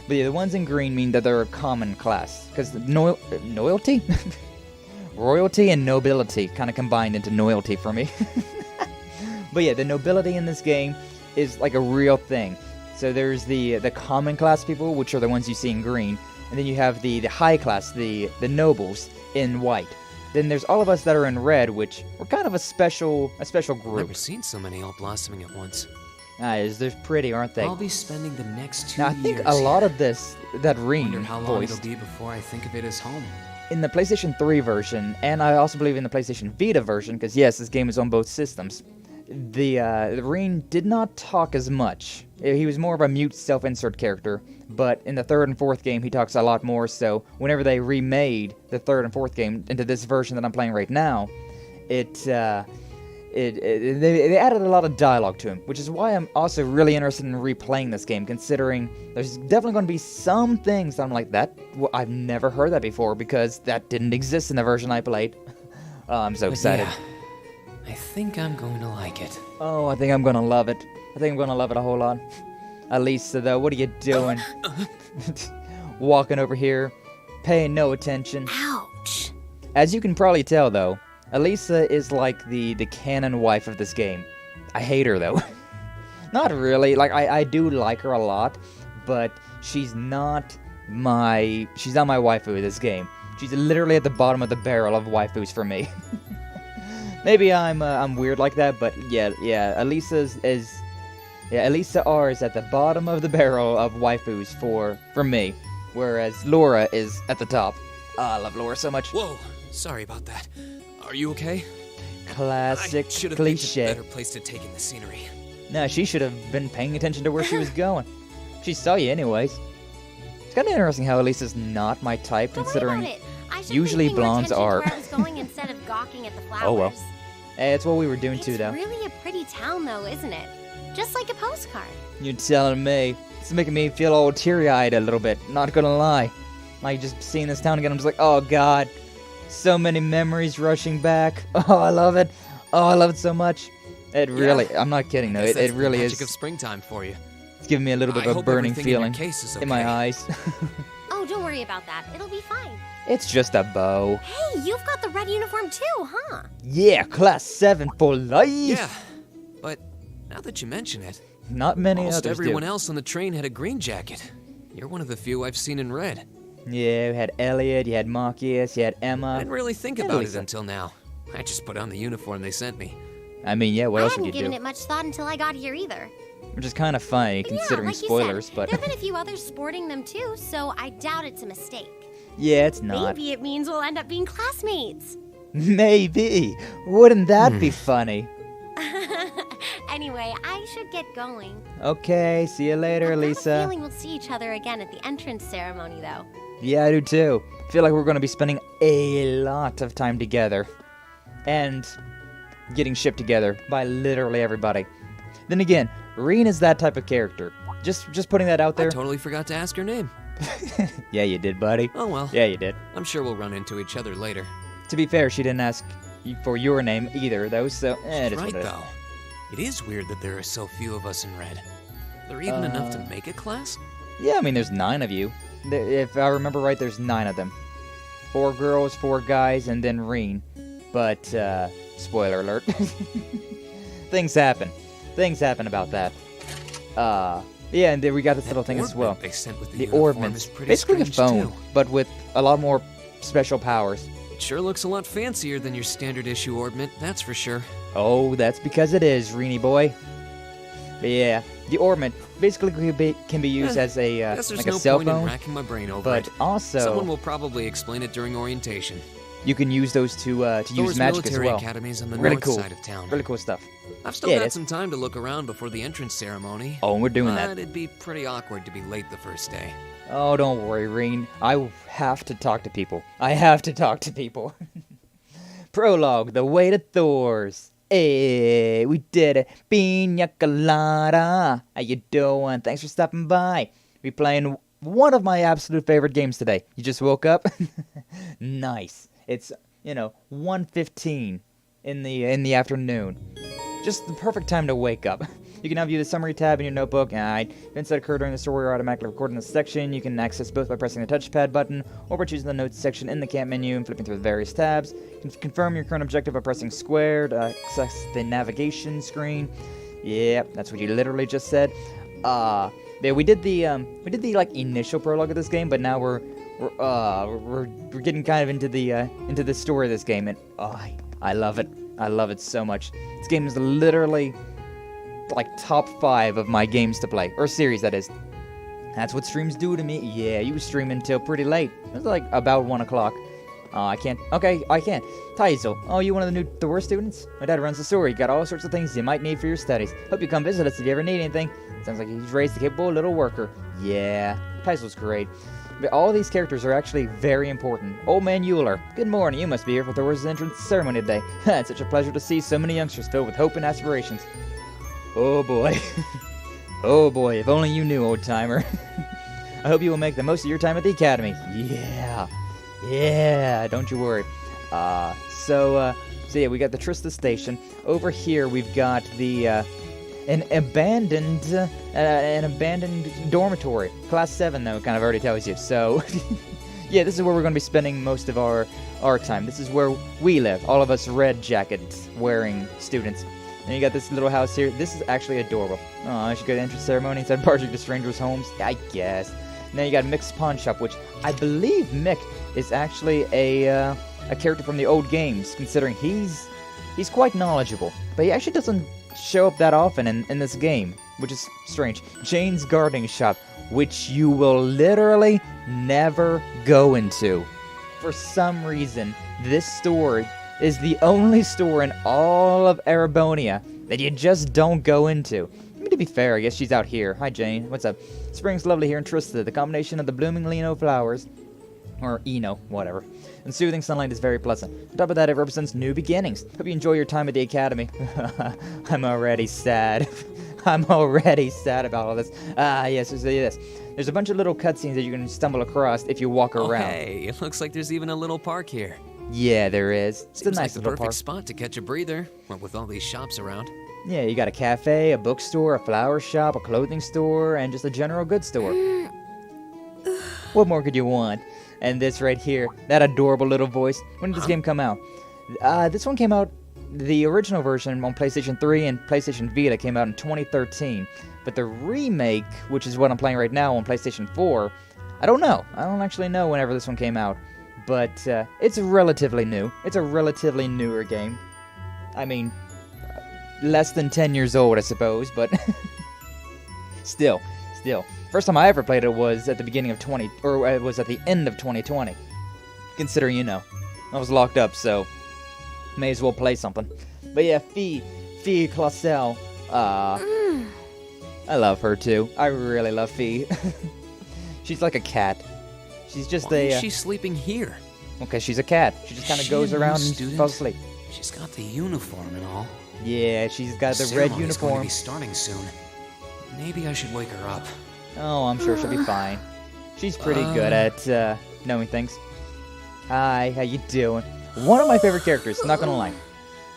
A: But yeah, the ones in green mean that they're a common class, because loyalty, royalty, and nobility kind of combined into loyalty for me. But yeah, the nobility in this game is like a real thing. So there's the common class people, which are the ones you see in green, and then you have the high class, the nobles in white. Then there's all of us that are in red, which we're kind of a special group.
E: Never seen so many all blossoming at once.
A: They're pretty, aren't they?
E: I'll be spending the next 2
A: now,
E: years.
A: I think a lot of this that Rean
E: wonder how long
A: voiced
E: it'll be before I think of it as home.
A: in the PlayStation 3 version, and I also believe in the PlayStation Vita version, because yes, this game is on both systems. The Rean did not talk as much. He was more of a mute self-insert character, but in the third and fourth game he talks a lot more, so whenever they remade the third and fourth game into this version that I'm playing right now, they added a lot of dialogue to him, which is why I'm also really interested in replaying this game, considering there's definitely going to be some things that I'm like, I've never heard that before, because that didn't exist in the version I played. I'm so excited.
E: Yeah. I think I'm going to like it.
A: Oh, I think I'm going to love it. I think I'm going to love it a whole lot. Elisa, though, what are you doing? Walking over here, paying no attention.
B: Ouch.
A: As you can probably tell, though, Elisa is like the canon wife of this game. I hate her, though. Not really. Like, I do like her a lot, but she's not my waifu of this game. She's literally at the bottom of the barrel of waifus for me. Maybe I'm weird like that, but yeah, Elisa R is at the bottom of the barrel of waifus for me, whereas Laura is at the top. I love Laura so much.
E: Whoa, sorry about that. Are you okay?
A: Classic
E: I should have
A: cliche.
E: picked a better place to take in the scenery.
A: Nah, she should have been paying attention to where she was going. She saw you anyways. It's kind of interesting how Elisa's not my type, considering usually blondes are.
I: Where I was going instead of gawking at the flowers.
A: Oh well. Hey, it's what we were doing too, though.
I: It's really a pretty town, though, isn't it? Just like a postcard.
A: You're telling me. It's making me feel all teary-eyed a little bit, not gonna lie. Like, just seeing this town again, I'm just like, oh god. So many memories rushing back. Oh, I love it. Oh, I love it so much. It really, I'm not kidding though, it really is.
E: Magic of springtime for you.
A: It's giving me a little bit of a burning feeling in my eyes.
I: Oh, don't worry about that. It'll be fine.
A: It's just a bow.
I: Hey, you've got the red uniform too, huh?
A: Yeah, class 7 for life.
E: Yeah, but now that you mention it,
A: not many
E: almost
A: others
E: everyone
A: do.
E: else on the train had a green jacket. You're one of the few I've seen in red.
A: Yeah, you had Elliot, you had Marcus, you had Emma.
E: I didn't really think about it until now. I just put on the uniform they sent me.
A: I mean, yeah, what else would you do?
I: I hadn't given it much thought until I got here either.
A: Which is kind of funny, considering
I: like
A: spoilers,
I: you said,
A: but...
I: There have been a few others sporting them too, so I doubt it's a mistake.
A: Yeah, it's not.
I: Maybe it means we'll end up being classmates.
A: Maybe. Wouldn't that be funny?
I: Anyway, I should get going.
A: Okay, see you later, Lisa.
I: I have a feeling we'll see each other again at the entrance ceremony, though.
A: Yeah, I do too. Feel like we're going to be spending a lot of time together. And getting shipped together by literally everybody. Then again, Rean is that type of character. Just putting that out there.
E: I totally forgot to ask her name.
A: Yeah, you did, buddy.
E: Oh well.
A: Yeah, you did.
E: I'm sure we'll run into each other later.
A: To be fair, she didn't ask for your name either, though, so it is
E: right,
A: what it is.
E: though. It is weird that there are so few of us in red. There even enough to make a class?
A: Yeah, I mean, there's 9 of you. If I remember right, there's 9 of them. 4 girls, 4 guys, and then Rean. But, spoiler alert. Things happen. Things happen about that. Yeah, and then we got this little thing as well.
E: They sent with
A: the orbment. Basically the phone, but with a lot more special powers.
E: It sure looks a lot fancier than your standard issue orbment, that's for sure.
A: Oh, that's because it is, Reanie boy. But yeah, the orbment basically can be used as a like a cell phone.
E: Racking my brain over
A: but
E: it.
A: also,
E: someone will probably explain it during orientation.
A: You can use those to use magic as well.
E: Academies on the
A: really
E: north
A: cool.
E: side of town.
A: Really cool stuff.
E: I've still got some time to look around before the entrance ceremony.
A: Oh, and we're doing
E: but
A: that.
E: It'd be pretty awkward to be late the first day.
A: Oh, don't worry, Rean. I have to talk to people. I have to talk to people. Prologue, the way to Thors. Hey, we did it. Pina colada. How you doing? Thanks for stopping by. We're playing one of my absolute favorite games today. You just woke up? Nice. It's, 1:15 in the afternoon. Just the perfect time to wake up. You can now view the summary tab in your notebook. Events that occur during the story are automatically recorded in this section. You can access both by pressing the touchpad button or by choosing the notes section in the camp menu and flipping through the various tabs. You can confirm your current objective by pressing square to access the navigation screen. Yeah, that's what you literally just said. Yeah, we did the initial prologue of this game, but now we're getting kind of into the story of this game, and I love it. I love it so much. This game is literally like top 5 of my games to play, or series that is. That's what streams do to me. Yeah, you stream until pretty late. It was like about 1 o'clock. I can't. Okay, I can. Taizo, oh, you one of the new Thors students? My dad runs the store. He got all sorts of things you might need for your studies. Hope you come visit us if you ever need anything. Sounds like he's raised a capable little worker. Yeah, Taizo's great. But all these characters are actually very important. Old Man Euler, good morning. You must be here for Thors' entrance ceremony today. It's such a pleasure to see so many youngsters filled with hope and aspirations. Oh boy. Oh boy, if only you knew, old-timer. I hope you will make the most of your time at the academy. Yeah, don't you worry. So yeah, we got the Trista station. Over here, we've got the, an abandoned dormitory. Class 7, though, kind of already tells you. So, yeah, this is where we're going to be spending most of our time. This is where we live, all of us red jacket-wearing students. And you got this little house here. This is actually adorable. Oh, I should go to the entrance ceremony instead of barging to strangers' homes. I guess. And then you got Mick's Pawn Shop, which I believe Mick is actually a character from the old games, considering he's quite knowledgeable. But he actually doesn't show up that often in this game, which is strange. Jane's Gardening Shop, which you will literally never go into. For some reason, this store is the only store in all of Erebonia that you just don't go into. I mean, to be fair, I guess she's out here. Hi, Jane. What's up? Spring's lovely here in Trista. The combination of the blooming Lino flowers, or Eno, whatever, and soothing sunlight is very pleasant. On top of that, it represents new beginnings. Hope you enjoy your time at the academy. I'm already sad. I'm already sad about all this. Yes, this. There's a bunch of little cutscenes that you can stumble across if you walk around.
E: Hey, it looks like there's even a little park here.
A: Yeah, there is. It's
E: Seems
A: a nice
E: like the
A: little
E: perfect
A: park.
E: spot to catch a breather, what with all these shops around.
A: Yeah, you got a cafe, a bookstore, a flower shop, a clothing store, and just a general goods store. What more could you want? And this right here, that adorable little voice. When did this game come out? This one came out, the original version on PlayStation 3 and PlayStation Vita came out in 2013. But the remake, which is what I'm playing right now on PlayStation 4, I don't know. I don't actually know whenever this one came out. But it's relatively new. It's a relatively newer game. I mean, less than 10 years old, I suppose, but still. First time I ever played it was at the beginning of it was at the end of 2020. Considering, I was locked up, so may as well play something. But yeah, Fie Clausel, I love her too. I really love Fie. She's like a cat. She's just
E: Why is she sleeping here?
A: Okay, she's a cat. She just kind of goes around and falls asleep.
E: She's got the uniform and all.
A: Yeah, she's got the red
E: Ceremony's going to
A: uniform.
E: be starting soon. Maybe I should wake her up.
A: Oh, I'm sure she'll be fine. She's pretty good at knowing things. Hi, how you doing? One of my favorite characters, not gonna lie.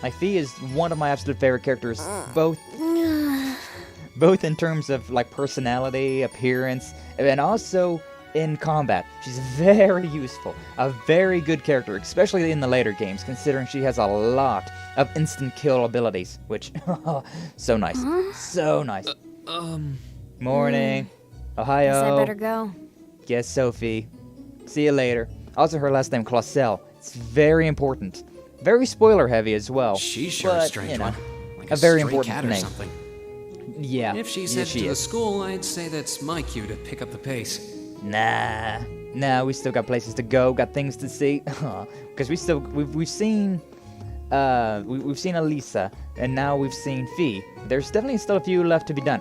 A: Like, Fie is one of my absolute favorite characters, both in terms of like personality, appearance, and also in combat. She's very useful, a very good character, especially in the later games, considering she has a lot of instant kill abilities, which, so nice, so nice. Morning. Ohio.
I: Guess I better go.
A: Guess Sophie. See you later. Also, her last name, Clausel. It's very important. Very spoiler heavy as well.
E: She's sure a strange one. Like
A: a very
E: stray
A: important
E: cat or
A: name.
E: something.
A: Yeah.
E: If she's
A: yeah,
E: headed
A: she
E: to the
A: is.
E: school, I'd say that's my cue to pick up the pace.
A: Nah, we still got places to go, got things to see. Because we've seen Elisa, and now we've seen Fie. There's definitely still a few left to be done.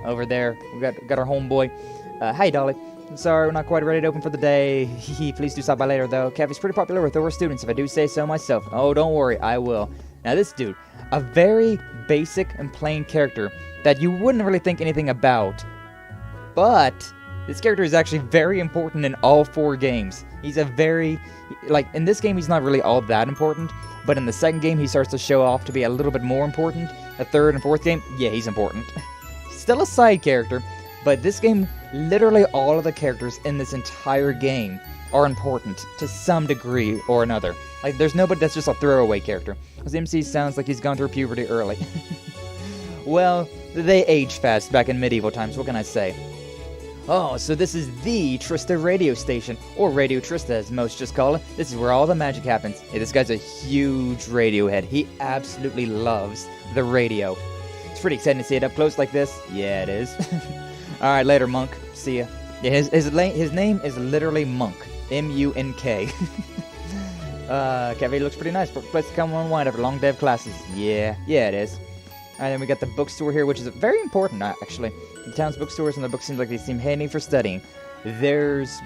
A: Over there, we got our homeboy. Hi, Dolly. Sorry, we're not quite ready to open for the day. Please do stop by later, though. Cafe's pretty popular with Thors students, if I do say so myself. Oh, don't worry, I will. Now, this dude, a very basic and plain character that you wouldn't really think anything about, but this character is actually very important in all 4 games. He's in this game, he's not really all that important, but in the second game, he starts to show off to be a little bit more important. The third and fourth game, yeah, he's important. Still a side character, but this game, literally all of the characters in this entire game are important to some degree or another. Like, there's nobody that's just a throwaway character. Because MC sounds like he's gone through puberty early. Well, they age fast back in medieval times, what can I say? Oh, so this is the Trista radio station, or Radio Trista as most just call it. This is where all the magic happens. Hey, this guy's a huge radio head. He absolutely loves the radio. It's pretty exciting to see it up close like this. Yeah, it is. Alright, later, Monk. See ya. Yeah, his name is literally Monk. M-U-N-K. Cafe looks pretty nice. Place to come unwind after a long day of classes. Yeah, it is. Alright, then we got the bookstore here, which is very important, actually. The town's bookstores and the books seem like they seem handy for studying. There's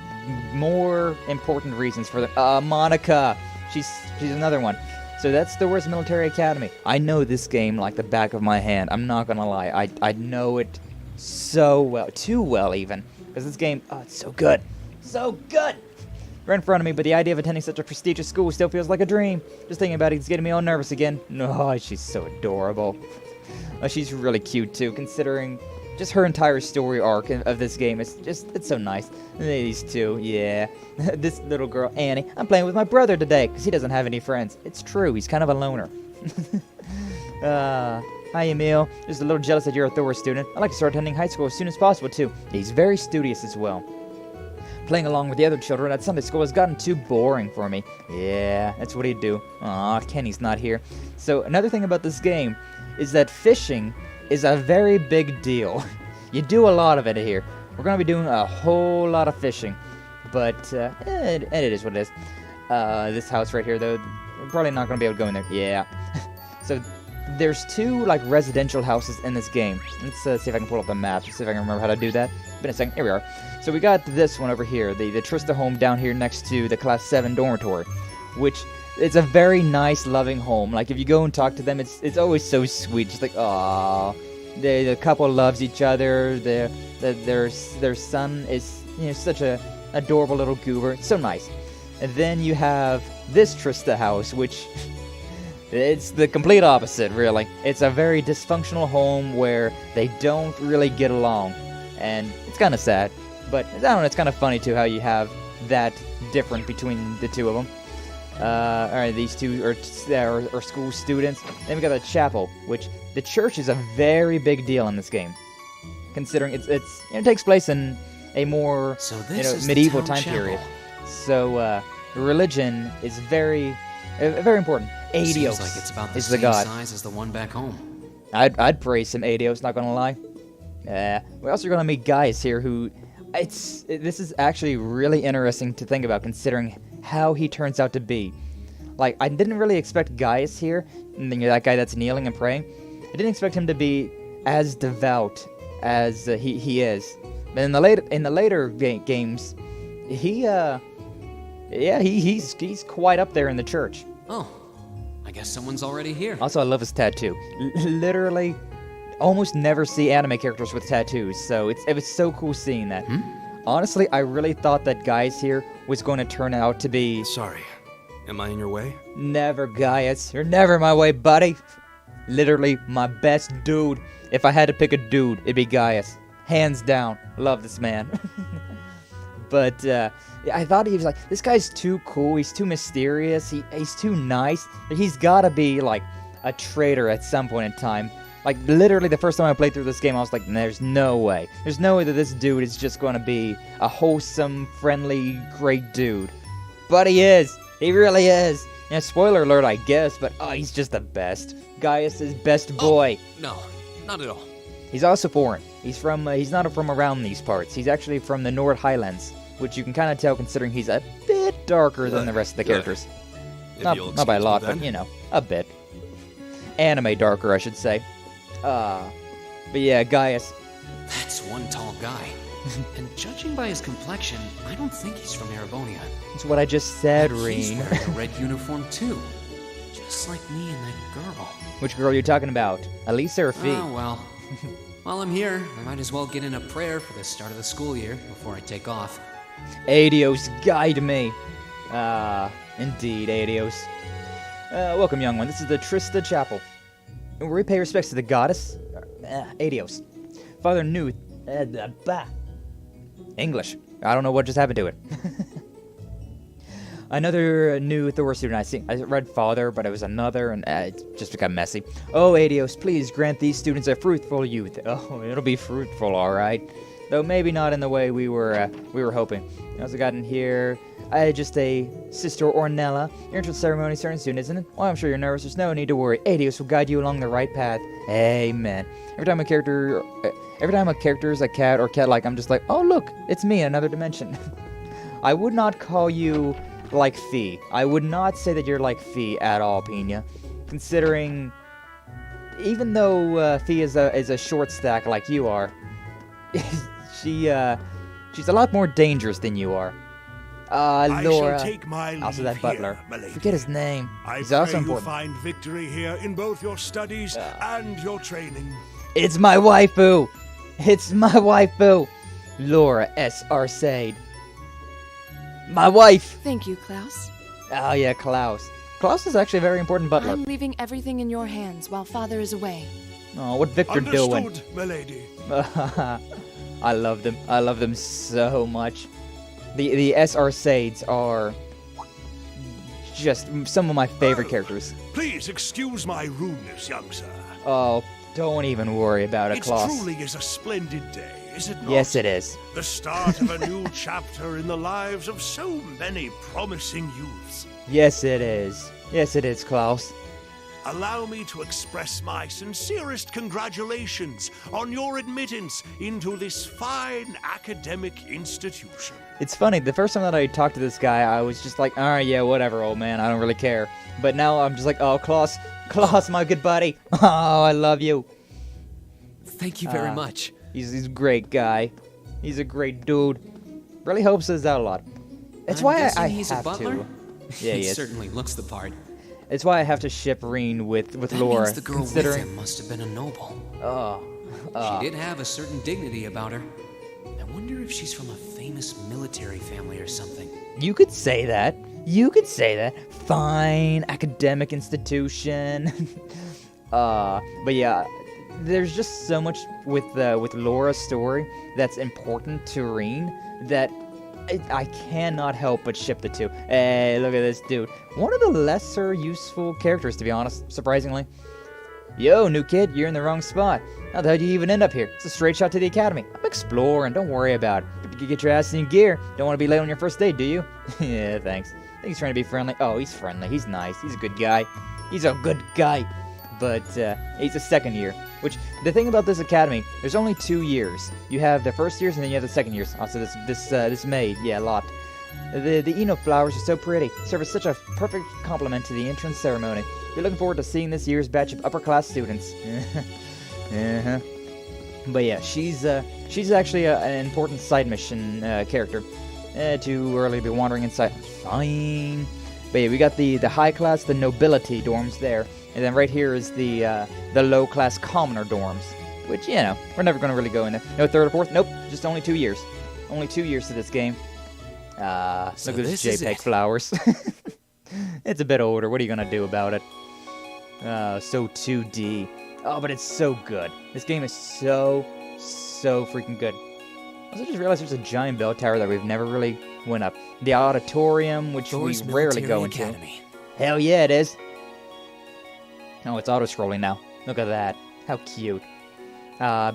A: more important reasons for the... Monica! She's another one. So that's Thors Military Academy. I know this game like the back of my hand. I'm not gonna lie. I know it so well. Too well, even. Because this game... Oh, it's so good. So good! Right in front of me, but the idea of attending such a prestigious school still feels like a dream. Just thinking about it's getting me all nervous again. No, she's so adorable. Oh, she's really cute, too, considering... Just her entire story arc of this game, it's so nice. These two, yeah. This little girl, Annie, I'm playing with my brother today, because he doesn't have any friends. It's true, he's kind of a loner. Hi, Emil. Just a little jealous that you're a Thor student. I'd like to start attending high school as soon as possible, too. He's very studious as well. Playing along with the other children at Sunday school has gotten too boring for me. Yeah, that's what he'd do. Aw, Kenny's not here. So, another thing about this game is that fishing is a very big deal. You do a lot of it here. We're going to be doing a whole lot of fishing. But, it is what it is. This house right here, though, I'm probably not going to be able to go in there. Yeah. So, there's 2, like, residential houses in this game. Let's see if I can pull up the map, see if I can remember how to do that. Been a second. Here we are. So, we got this one over here, the Trista home down here next to the Class 7 dormitory, which... It's a very nice, loving home. Like, if you go and talk to them, it's always so sweet. Just like, aww. The couple loves each other. Their son is, such a adorable little goober. It's so nice. And then you have this Trista house, which it's the complete opposite, really. It's a very dysfunctional home where they don't really get along, and it's kind of sad. But I don't know, it's kind of funny too how you have that different between the two of them. Alright, these two are school students. Then we got the chapel, which the church is a very big deal in this game, considering it takes place in a more medieval time period. So religion is very important. Adios
E: like it's about
A: is the god.
E: Size as the one back home.
A: I'd praise some Adios, not gonna lie. We're also gonna meet guys here who. This is actually really interesting to think about, considering how he turns out to be. Like, I didn't really expect Gaius here, that guy that's kneeling and praying. I didn't expect him to be as devout as he is. But in the later games, he's quite up there in the church.
E: Oh, I guess someone's already here.
A: Also, I love his tattoo. Literally. Almost never see anime characters with tattoos, so it was so cool seeing that. Honestly, I really thought that Gaius here was going to turn out to be...
H: Sorry, am I in your way?
A: Never, Gaius. You're never in my way, buddy. Literally, my best dude. If I had to pick a dude, it'd be Gaius. Hands down. Love this man. But, I thought he was like, this guy's too cool, he's too mysterious, he's too nice. He's gotta be, like, a traitor at some point in time. Like, literally, the first time I played through this game, I was like, there's no way. There's no way that this dude is just going to be a wholesome, friendly, great dude. But he is. He really is. Yeah, spoiler alert, I guess, but he's just the best. Gaius is best boy.
E: No, not at all.
A: He's also foreign. He's not from around these parts. He's actually from the Nord Highlands, which you can kind of tell considering he's a bit darker than the rest of the characters. Not by a lot, but, a bit. Anime darker, I should say. But yeah, Gaius.
E: That's one tall guy. And judging by his complexion, I don't think he's from Erebonia.
A: That's what I just said, Rean.
E: He's wearing a red uniform too. Just like me and that girl.
A: Which girl are you talking about? Elisa or Fee?
E: Oh, well. While I'm here, I might as well get in a prayer for the start of the school year before I take off.
A: Adios, guide me. Indeed, Adios. Welcome, young one. This is the Trista Chapel. We pay respects to the goddess. Adios. Father Nuth. English. I don't know what just happened to it. Another new Thors student. I read father, but it was another, and it just got messy. Oh, Adios, please grant these students a fruitful youth. Oh, it'll be fruitful, all right. Though maybe not in the way we were hoping. I also got in here. Just a Sister Ornella. Your entrance ceremony starting soon, isn't it? Well, I'm sure you're nervous. There's no need to worry. Adios will guide you along the right path. Amen. Every time a character is a cat or cat-like, I'm just like, oh look, it's me in another dimension. I would not call you like Fee. I would not say that you're like Fee at all, Pina. Considering, even though Fee is a short stack like you are, she's a lot more dangerous than you are. Laura. Also that butler. Forget his name. He's also important.
J: I pray you find victory here in both your studies and your training.
A: It's my waifu! It's my waifu! Laura S. Arcade. My wife!
F: Thank you, Klaus.
A: Oh yeah, Klaus. Klaus is actually a very important butler.
F: I'm leaving everything in your hands while Father is away.
A: Oh, what Victor doing?
J: Understood, milady.
A: I love them. I love them so much. The SR Sades are just some of my favorite characters.
J: Please excuse my rudeness, young sir.
A: Oh, don't even worry about it, Klaus.
J: It truly is a splendid day, is it not?
A: Yes, it is.
J: The start of a new chapter in the lives of so many promising youths.
A: Yes, it is. Yes, it is, Klaus.
J: Allow me to express my sincerest congratulations on your admittance into this fine academic institution.
A: It's funny, the first time that I talked to this guy, I was just like, alright, yeah, whatever, old man, I don't really care. But now I'm just like, oh, Klaus, my good buddy. Oh, I love you.
E: Thank you very much.
A: He's a great guy. He's a great dude. Really helps us out a lot. It's why I
E: he's
A: have
E: a butler?
A: to. Yeah, he is.
E: Certainly looks the part.
A: It's why I have to ship Rean with Laura.
E: Means the girl with him must have been a noble. She did have a certain dignity about her. I wonder if she's from a famous military family or something.
A: You could say that. You could say that. Fine academic institution. But yeah, there's just so much with Laura's story that's important to Rean that I cannot help but ship the two. Hey, look at this dude. One of the lesser useful characters, to be honest, surprisingly. Yo, new kid, you're in the wrong spot. How the hell did you even end up here? It's a straight shot to the academy. I'm exploring, don't worry about it. But you get your ass in gear. Don't want to be late on your first date, do you? Yeah, thanks. I think he's trying to be friendly. Oh, he's friendly. He's nice. He's a good guy. He's a good guy. But he's a second year. Which, the thing about this academy, there's only 2 years. You have the first years and then you have the second years. Also, this maid, yeah, a lot. The Eno flowers are so pretty. Serve as such a perfect complement to the entrance ceremony. We're looking forward to seeing this year's batch of upper-class students. Uh-huh. But yeah, she's actually an important side mission character. Too early to be wandering inside. Fine. But yeah, we got the high class, the nobility dorms there, and then right here is the low class commoner dorms, which we're never gonna really go in there. No third or fourth. Nope. Just only 2 years. Only 2 years to this game. Look at this JPEG flowers. It's a bit older. What are you gonna do about it? So 2D. Oh, but it's so good. This game is so freaking good. I also just realized there's a giant bell tower that we've never really went up. The auditorium, which
E: Thors
A: we rarely go into.
E: Academy.
A: Hell yeah, it is. Oh, it's auto-scrolling now. Look at that. How cute.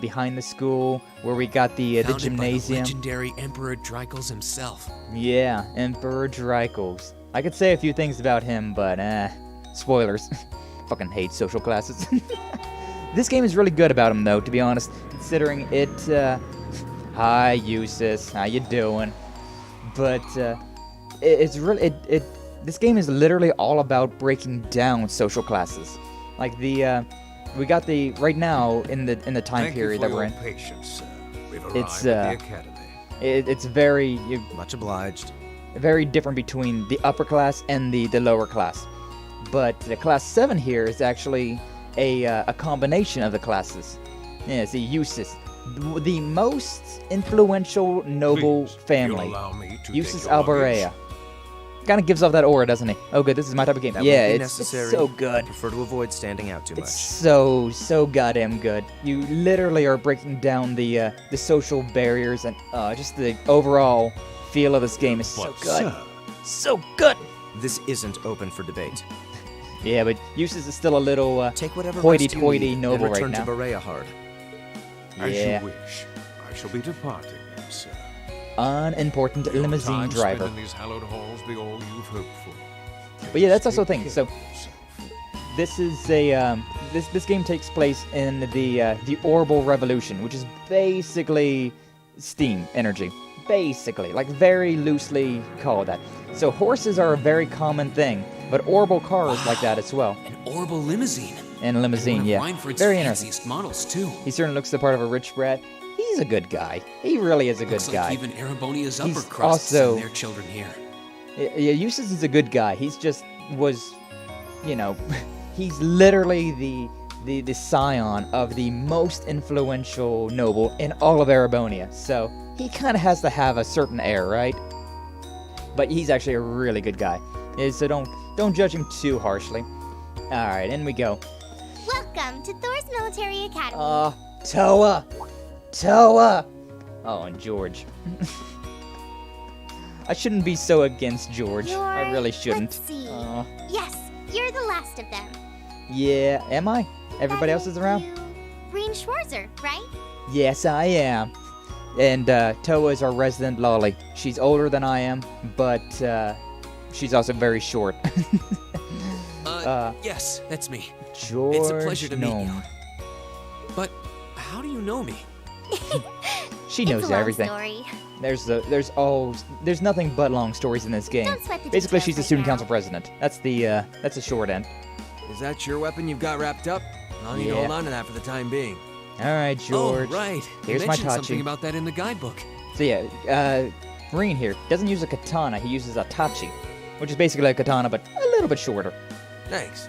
A: Behind the school, where we got the gymnasium.
E: By the legendary Emperor Drycles himself.
A: Yeah, Emperor Drycles. I could say a few things about him, but spoilers. Fucking hate social classes. This game is really good about him, though, to be honest, considering it. Hi, Eustace. How you doing? But it's really this game is literally all about breaking down social classes. Like we got the right now in the time period that we're in.
J: Patience, sir. We've
A: It's
J: arrived at the academy.
A: It's very
H: Much obliged.
A: very different between the upper class and the lower class. But the class 7 here is actually a combination of the classes. Yeah, see, Eustace, the most influential noble
J: Please,
A: family.
J: you'll allow me to
A: Eustace
J: take your luggage?
A: Alborea. Kind of gives off that aura, doesn't he? Oh, good, this is my type of game.
H: That
A: Yeah,
H: won't be
A: it's
H: necessary.
A: so
H: I
A: good.
H: prefer to avoid standing out too much.
A: It's so goddamn good. You literally are breaking down the social barriers and just the overall feel of this game is so
J: But,
A: good.
J: sir,
A: So good.
H: This isn't open for debate.
A: Yeah, but Eustace is still a little
H: Take whatever
A: hoity-toity
H: rest you need
A: noble
H: and
A: right
H: return
A: now.
H: to Berea Hard.
J: as
A: Yeah.
J: you wish. I shall be departing then, sir.
A: Unimportant
J: Your
A: limousine
J: time
A: driver.
J: spent in these hallowed halls be all you've hoped for.
A: But yeah, that's also the
J: Take
A: thing.
J: care
A: So
J: of yourself.
A: this is a this game takes place in the Orbital Revolution, which is basically steam energy. Basically, like very loosely called that. So horses are a very common thing, but orbital cars like that as well.
E: An orbital limousine.
A: And limousine,
E: One of
A: yeah.
E: Reinford's
A: Very interesting.
E: fanciest models too.
A: He certainly looks the part of a rich brat. He's a good guy. He really is a good
E: Looks
A: guy.
E: like even Erebonia's
A: He's
E: upper crusts
A: also-
E: and their children here.
A: Yeah, Eustace is a good guy. He's just he's literally the scion of the most influential noble in all of Erebonia. So he kind of has to have a certain air, right? But he's actually a really good guy. So don't judge him too harshly. All right, in we go.
I: Welcome to Thors Military Academy.
A: Toa. Oh, and George. I shouldn't be so against George. I really shouldn't.
I: Let's see. Yes, you're the last of them.
A: Yeah, am I? Everybody else is around?
I: Rean Schwarzer, right?
A: Yes, I am. And Toa is our resident lolly. She's older than I am, but she's also very short.
E: Yes, that's me.
A: George
E: It's a pleasure to meet you.
A: Gnome.
E: But how do you know me?
A: She
I: It's
A: knows
I: a long
A: everything.
I: story.
A: There's nothing but long stories in this game.
I: Don't sweat the
A: Basically,
I: details
A: she's the
I: right
A: student
I: now.
A: council president. That's the short end.
H: Is that your weapon you've got wrapped up? I'll need to
A: Yeah.
H: hold on to that for the time being.
A: All right, George.
E: Oh, right.
A: Here's
E: you
A: my
E: mentioned something
A: Tachi.
E: about that in the guidebook.
A: So yeah, Rean here doesn't use a katana. He uses a tachi, which is basically a katana, but a little bit shorter.
H: Thanks.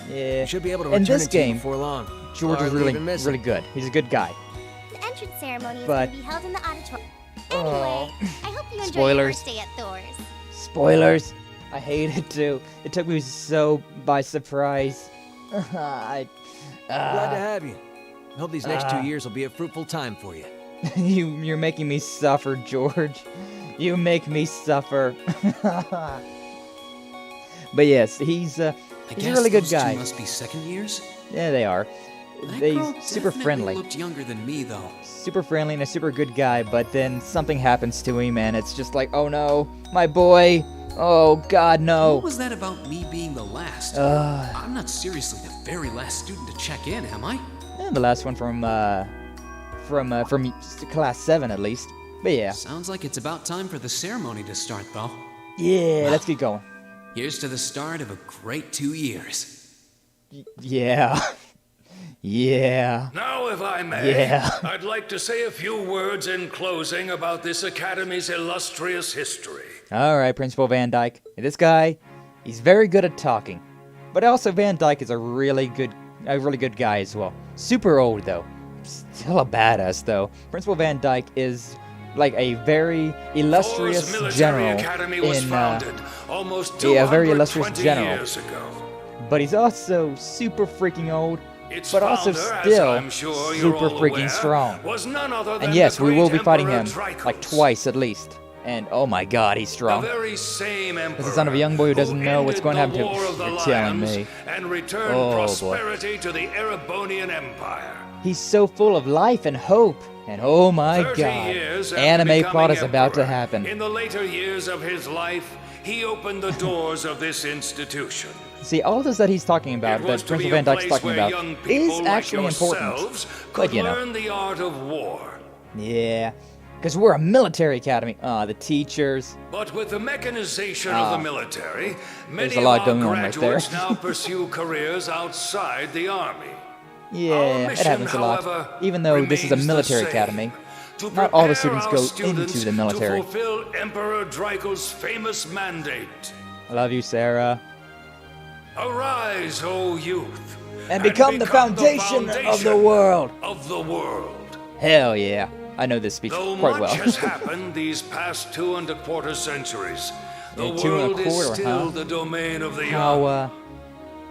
A: Yeah.
H: You should be able to
A: In
H: return
A: this
H: it to you
A: game,
H: before long.
A: George is
H: Hardly
A: really
H: even miss
A: really
H: it.
A: good. He's a good guy.
I: The entrance ceremony is
A: But-
I: going to be held in the auditorium.
A: Oh.
I: Anyway, I hope you enjoy your
A: Spoilers.
I: first day at Thors.
A: Spoilers. I hate it too. It took me so by surprise.
H: Glad to have you. I hope these next 2 years will be a fruitful time for you.
A: You're making me suffer, George. You make me suffer. But yes, he's a really good guy.
E: Two must be second years.
A: Yeah, they are. They're super friendly.
E: Looked younger than me though.
A: Super friendly and a super good guy, but then something happens to him and it's just like, oh no, my boy. Oh God, no.
E: What was that about me being the last? I'm not seriously the very last student to check in, am I?
A: Yeah, the last one from class 7 at least. But yeah.
E: Sounds like it's about time for the ceremony to start though.
A: Yeah, let's get going.
E: Here's to the start of a great 2 years.
A: Yeah. Yeah.
K: Now, if I may, I'd like to say a few words in closing about this Academy's illustrious history.
A: Alright, Principal Van Dyke. This guy, he's very good at talking. But also Van Dyke is a really good guy as well. Super old though. Still a badass though. Principal Van Dyke is like a very illustrious general in a very illustrious general.
K: Years ago.
A: But he's also super freaking old.
K: Its
A: But also
K: founder,
A: still
K: as I'm sure you're
A: super
K: all
A: freaking
K: aware,
A: strong.
K: was none other than
A: And yes,
K: the
A: we will
K: great
A: be fighting him
K: Emperor
A: like
K: Dracos.
A: twice at least. And oh my God, he's strong.
K: The very same
A: This
K: emperor
A: is the son of a young boy who doesn't know what's going to happen to
K: ended the War of
A: him.
K: the
A: You're telling
K: Lions
A: me.
K: and returned
A: Oh, boy.
K: prosperity to the Erebonian Empire.
A: He's so full of life and hope. And oh my
K: 30
A: God,
K: years after
A: anime plot
K: becoming
A: is about to
K: emperor,
A: happen.
K: In the later years of his life, he opened the doors of this institution.
A: See, all this that he's talking about,
K: It was
A: that
K: to be
A: Principal
K: a
A: Van Dyke's
K: place
A: talking
K: where
A: about,
K: young people
A: is
K: like
A: actually important.
K: yourselves
A: But
K: could
A: you know.
K: learn the art of war.
A: Yeah, because we're a military academy. The teachers.
K: But with the mechanization of the military, many
A: a lot
K: of
A: going
K: our
A: on right there.
K: graduates now pursue careers outside the army.
A: Yeah,
K: Our
A: it
K: mission,
A: happens a lot.
K: however,
A: Even though this is a
K: remains the
A: military
K: same.
A: academy,
K: To
A: not all the
K: prepare
A: students
K: our
A: go
K: students
A: into the military.
K: To fulfill Emperor Draco's famous mandate.
A: I love you, Sarah.
K: Arise, O youth,
A: And become the foundation of the world.
K: Of the world.
A: Hell yeah. I know this speech
K: Though
A: quite
K: much
A: well.
K: has happened these past 2 1/4 centuries, the
A: Yeah, 2
K: world is
A: 1/4,
K: still
A: huh?
K: the domain of the young.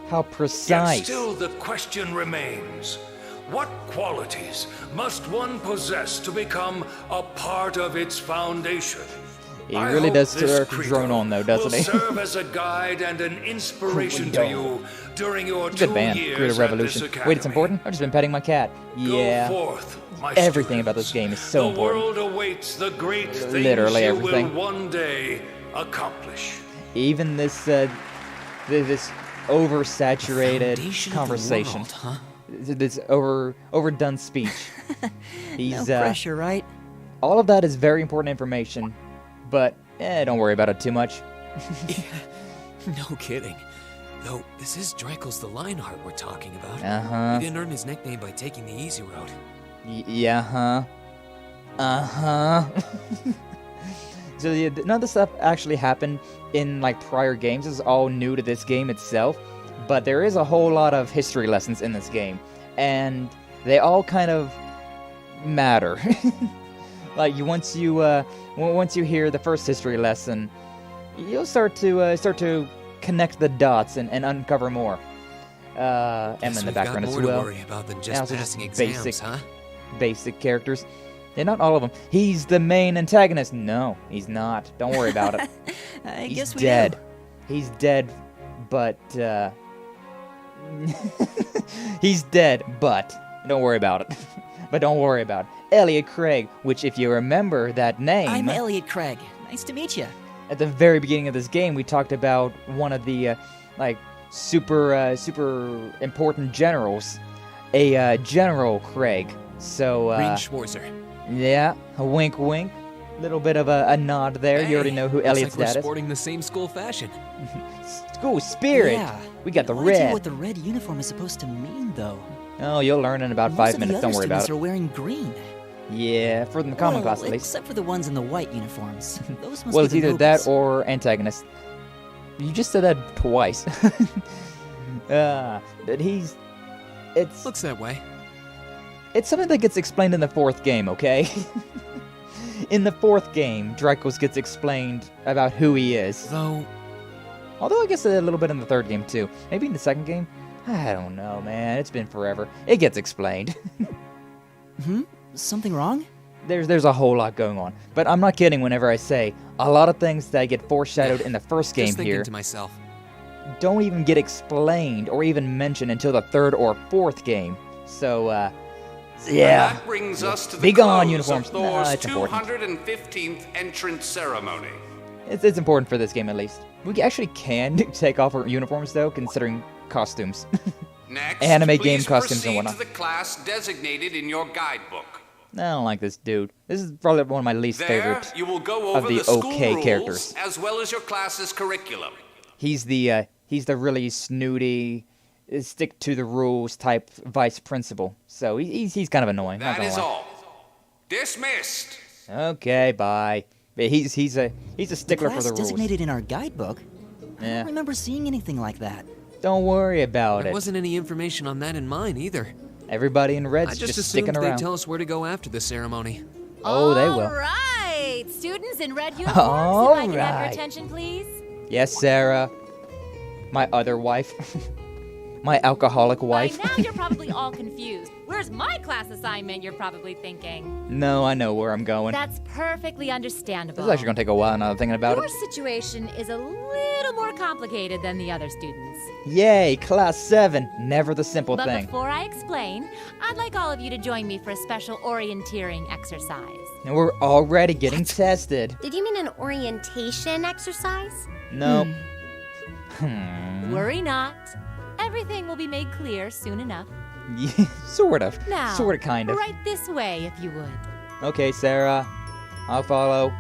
A: How
K: Yet
A: precise.
K: still the question remains, what qualities must one possess to become a part of its foundation?
A: He
K: I
A: really
K: hope
A: does
K: this
A: start to
K: credo
A: drone on though, doesn't
K: will
A: he?
K: serve as a guide and an inspiration to you during your 2
A: Good band,
K: years
A: Creative
K: at
A: Revolution.
K: this
A: Wait, it's
K: academy.
A: important? I've just been petting my cat. Yeah.
K: Go forth, my
A: Everything about this game is so
K: the
A: important.
K: world awaits the great things
A: Literally
K: you
A: everything.
K: will one day accomplish.
A: Even this this oversaturated conversation. This overdone speach. He's
G: No pressure, right?
A: all of that is very important information, but don't worry about it too much.
E: No kidding. Though, this is Draco's the Lionheart we're talking about.
A: Uh-huh.
E: He didn't earn his nickname by taking the easy road.
A: Yeah, huh? Uh-huh. So yeah, none of this stuff actually happened in like prior games. This is all new to this game itself. But there is a whole lot of history lessons in this game. And they all kind of matter. Like once you hear the first history lesson, you'll start to connect the dots and uncover more. Emma in the background as well.
E: Got more to worry about than just
A: also
E: passing
A: just
E: exams, huh?
A: Basic characters. Yeah, not all of them. He's the main antagonist. No, he's not. Don't worry about it.
G: I
A: He's
G: guess we
A: dead.
G: do.
A: He's dead, but he's dead, but don't worry about it. But don't worry about it. Elliot Craig, which if you remember that name,
G: I'm Elliot Craig. Nice to meet you.
A: at the very beginning of this game, we talked about one of the like super important generals, a General Craig. So
E: Rean Schwarzer.
A: yeah, a wink, wink. Little bit of a nod there.
E: Hey,
A: You already know who Elliot's
E: looks like
A: dad
E: we're
A: is.
E: sporting the same school fashion.
A: School spirit.
G: Yeah.
A: We got the
G: I wanna tell you
A: red.
G: what the red uniform is supposed to mean, though.
A: Oh, you'll learn in about 5 minutes. Don't worry about
G: Most of
A: it.
G: the other students are wearing green.
A: Yeah, for the common
G: Well,
A: class at least.
G: except for the ones in the white uniforms. Those must
A: Well,
G: be
A: it's
G: the
A: either that
G: nobles.
A: or antagonist. You just said that twice. But he's... It's...
E: Looks that way.
A: It's something that gets explained in the 4th game, okay? In the 4th game, Dracos gets explained about who he is.
E: Though,
A: Although I guess a little bit in the third game too. Maybe in the second game? I don't know, man. It's been forever. It gets explained.
G: Something wrong?
A: There's a whole lot going on. But I'm not kidding whenever I say a lot of things that get foreshadowed in the first game
E: Just thinking
A: here
E: to myself.
A: don't even get explained or even mentioned until the third or fourth game. So, yeah.
L: That brings us to the
A: Be gone,
L: close
A: uniforms.
L: of Thor's
A: It's important.
L: 215th entrance ceremony.
A: It's important for this game, at least. We actually can take off our uniforms, though, considering costumes.
L: Next,
A: Anime game
L: please
A: costumes and
L: proceed
A: whatnot.
L: to the class designated in your guidebook.
A: I don't like this dude. This is probably one of my least
L: There,
A: favorite
L: you will go
A: of
L: over
A: the
L: school
A: okay
L: rules
A: characters.
L: as well as your class's curriculum.
A: He's the really snooty, stick to the rules type vice principal. So he's kind of annoying. Not
L: That
A: gonna
L: is
A: lie.
L: all. Dismissed.
A: Okay, bye. But he's a stickler for
G: class
A: the rules.
G: designated in our guidebook? I
A: Yeah.
G: don't remember seeing anything like that.
A: Don't worry about
E: There
A: it.
E: wasn't any information on that in mine either.
A: Everybody in
E: I
A: red's
E: just
A: just
E: assumed
A: sticking
E: they'd
A: around.
E: tell us where to go after the ceremony.
A: Oh, they will.
D: All right, students in red uniforms,
A: All
D: if I can have your
A: right.
D: attention, please.
A: Yes, Sarah. My other wife. My alcoholic wife.
D: By now, you're probably all confused. Where's my class assignment, you're probably thinking.
A: No, I know where I'm going.
D: That's perfectly understandable.
A: This is actually gonna take a while now thinking about
D: Your
A: it.
D: situation is a little more complicated than the other students.
A: Yay, class 7. Never the simple
D: But
A: thing.
D: before I explain, I'd like all of you to join me for a special orienteering exercise.
A: And we're already getting tested.
I: Did you mean an orientation exercise?
A: Nope.
D: Worry not. Everything will be made clear soon enough.
A: Yeah, sort of.
D: Now,
A: Sort of, kind of.
D: right this way, if you would.
A: Okay, Sarah. I'll follow.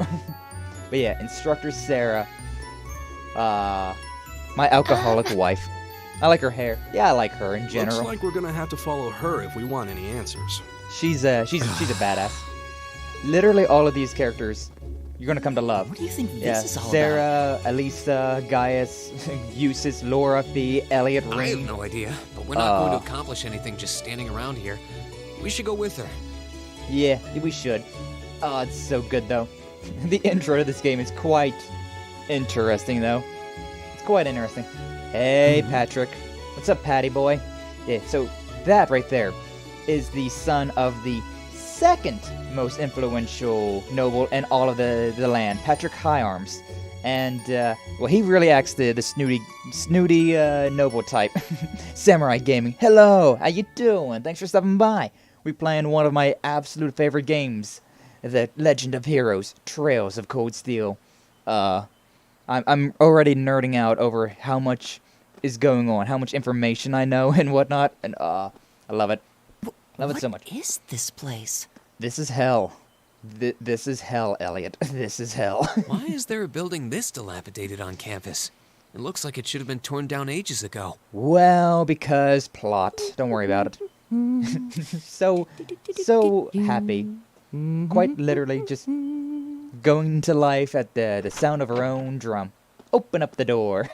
A: But yeah, instructor Sarah. My alcoholic wife. I like her hair. Yeah, I like her in general.
M: Looks like we're gonna have to follow her if we want any answers.
A: She's a badass. Literally all of these characters you're gonna come to love.
G: What do you think this
A: Yeah,
G: is all
A: Sarah, Elisa, Gaius, Eustace, Laura, Fee, Elliot,
E: I have
A: Rean.
E: no idea, but we're not going to accomplish anything just standing around here. We should go with her.
A: Yeah, we should. Oh, it's so good though. The intro to this game is quite interesting though. It's quite interesting. Hey, Patrick. What's up, Patty boy? Yeah, so that right there is the son of the second most influential noble in all of the land, Patrick Higharms. And, well, he really acts the snooty noble type. Samurai Gaming. Hello, how you doing? Thanks for stopping by. We playing one of my absolute favorite games, The Legend of Heroes, Trails of Cold Steel. I'm already nerding out over how much is going on, how much information I know and whatnot, and I love it. Love it so much.
G: What is this place?
A: This is hell. This is hell, Elliot. This is hell.
E: Why is there a building this dilapidated on campus? It looks like it should have been torn down ages ago.
A: Well, because plot. Don't worry about it. so happy. Quite literally just going to life at the sound of her own drum. Open up the door.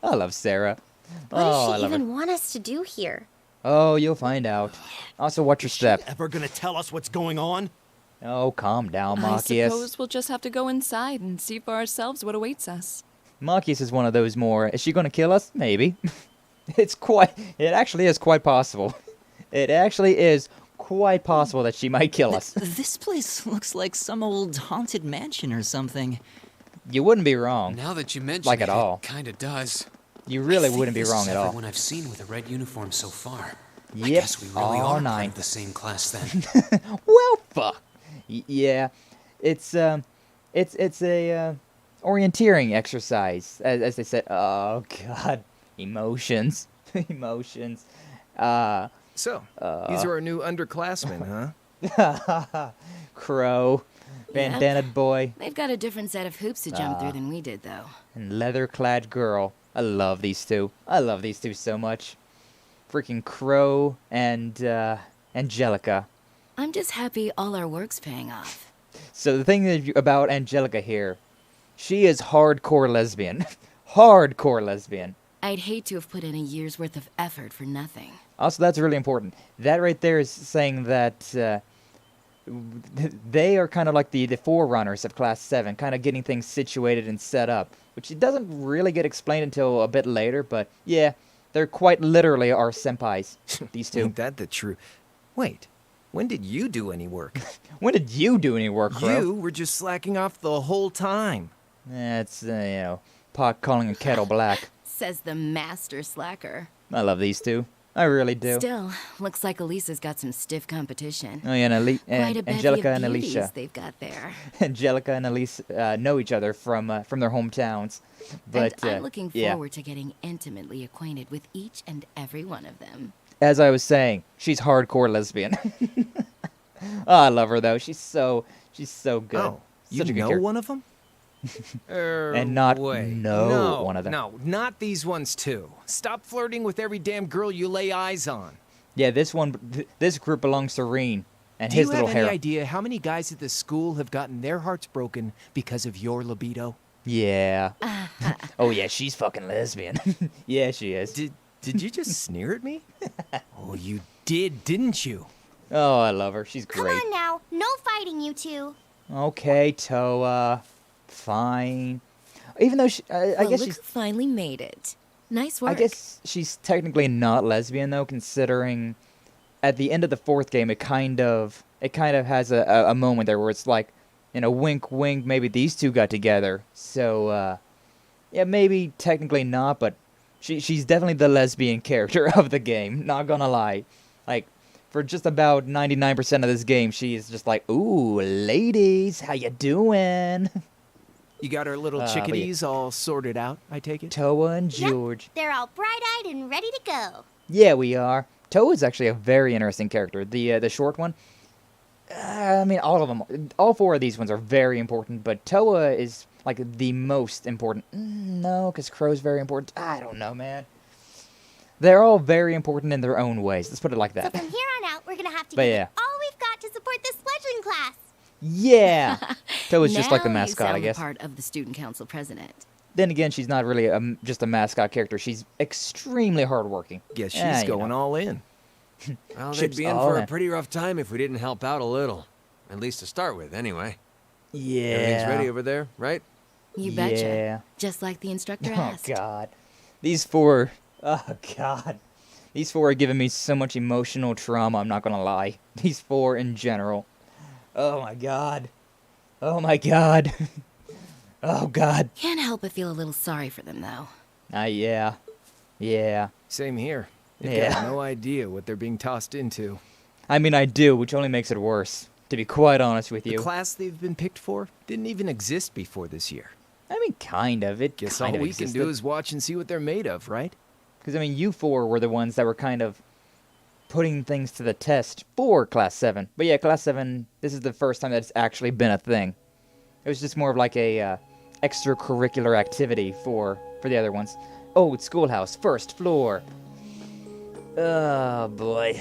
A: I love Sarah.
I: What
A: I
I: does she
A: love her.
I: even want us to do here?
A: Oh, you'll find out. Also, watch your step.
N: Ever gonna tell us what's going on?
A: Oh, calm down,
F: I
A: Machias.
F: suppose we'll just have to go inside and see for ourselves what awaits us.
A: Machias is one of those more, is she gonna kill us? Maybe. It actually is quite possible. It actually is quite possible that she might kill us.
G: This place looks like some old haunted mansion or something.
A: You wouldn't be wrong.
E: Now that you mention
A: Like
E: it,
A: at all.
E: it kinda does.
A: You really wouldn't be wrong at all.
E: Everyone I've seen with a red uniform so far.
A: Yep,
E: I guess we really
A: all
E: are part
A: nine.
E: of the same class then.
A: Well, fuck. Yeah, it's a orienteering exercise, as they said. Oh God, emotions, emotions.
O: So, these are our new underclassmen, huh?
A: Crow, bandana boy,
P: They've got a different set of hoops to jump through than we did, though.
A: and leather-clad girl. I love these two. I love these two so much. Freaking Crow and Angelica.
P: I'm just happy all our work's paying off.
A: So the thing about Angelica here, she is hardcore lesbian. Hardcore lesbian.
P: I'd hate to have put in a year's worth of effort for nothing.
A: Also, that's really important. That right there is saying that they are kind of like the forerunners of Class 7, kind of getting things situated and set up, which it doesn't really get explained until a bit later, but yeah, they're quite literally our senpais, these two.
O: Ain't that the truth? Wait, when did you do any work?
A: When did you do any work, Crow?
O: You were just slacking off the whole time.
A: That's, pot calling a kettle black.
P: Says the master slacker.
A: I love these two. I really do.
P: Still, looks like Elisa's got some stiff competition.
A: Oh yeah, and Angelica and Alicia.
P: They've got there.
A: Angelica and Alicia know each other from their hometowns. But
P: and I'm looking forward to getting intimately acquainted with each and every one of them.
A: As I was saying, she's hardcore lesbian. Oh, I love her though. She's so good.
O: Oh,
A: Such
O: you
A: a good
O: know
A: character.
O: one of them?
A: And not
O: no,
A: one of them.
O: No, not these ones too. Stop flirting with every damn girl you lay eyes on.
A: Yeah, this group belongs to Rean and his little hair.
O: Do you have any idea how many guys at this school have gotten their hearts broken because of your libido?
A: Yeah. Oh yeah, she's fucking lesbian. Yeah, she is.
O: Did you just sneer at me? Oh, you did, didn't you?
A: Oh, I love her. She's great.
I: Come on now, no fighting, you two.
A: Okay, Toa. Fine. Even though I guess she's
P: finally made it. Nice work.
A: I guess she's technically not lesbian though, considering at the end of the fourth game it kind of has a moment there where it's like, wink wink, maybe these two got together. So yeah, maybe technically not, but she's definitely the lesbian character of the game, not gonna lie. Like, for just about 99% of this game, she is just like, ooh, ladies, how you doing?
O: You got our little chickadees all sorted out, I take it?
A: Toa and George.
I: Yep, they're all bright-eyed and ready to go.
A: Yeah, we are. Toa's actually a very interesting character. The short one. I mean, all of them. All four of these ones are very important, but Toa is like the most important. No, because Crow's very important. I don't know, man. They're all very important in their own ways. Let's put it like that.
I: So from here on out, we're gonna have to
A: But
I: give
A: yeah.
I: it all we've got to support this fledgling class.
A: Yeah. Toa's just like the
P: Now you
A: mascot,
P: sound
A: I guess.
P: part of the student council president.
A: Then again, she's not really just a mascot character. She's extremely hardworking.
O: Guess she's going all in.
H: Well, they'd
A: Ship's
H: be in
A: all
H: for
A: in.
H: a pretty rough time if we didn't help out a little. At least to start with, anyway.
A: Yeah.
H: Everything's ready over there, right?
P: You betcha.
A: Yeah.
P: Just like the instructor
A: Oh,
P: asked.
A: God. These four... Oh, God. These four are giving me so much emotional trauma, I'm not gonna lie. These four in general. Oh, my God. Oh, my God. Oh, God.
P: Can't help but feel a little sorry for them, though.
A: Yeah. Yeah.
O: Same here. They've
A: Yeah.
O: got no idea what they're being tossed into.
A: I mean, I do, which only makes it worse, to be quite honest with
O: The
A: you.
O: class they've been picked for didn't even exist before this year.
A: I mean, kind of. It
O: Guess
A: kind
O: all
A: of
O: we can do is watch and see what they're made of, right?
A: Because, I mean, you four were the ones that were kind of putting things to the test for Class 7. But yeah, Class 7, this is the first time that it's actually been a thing. It was just more of like a extracurricular activity for the other ones. Oh, it's schoolhouse, first floor. Oh, boy.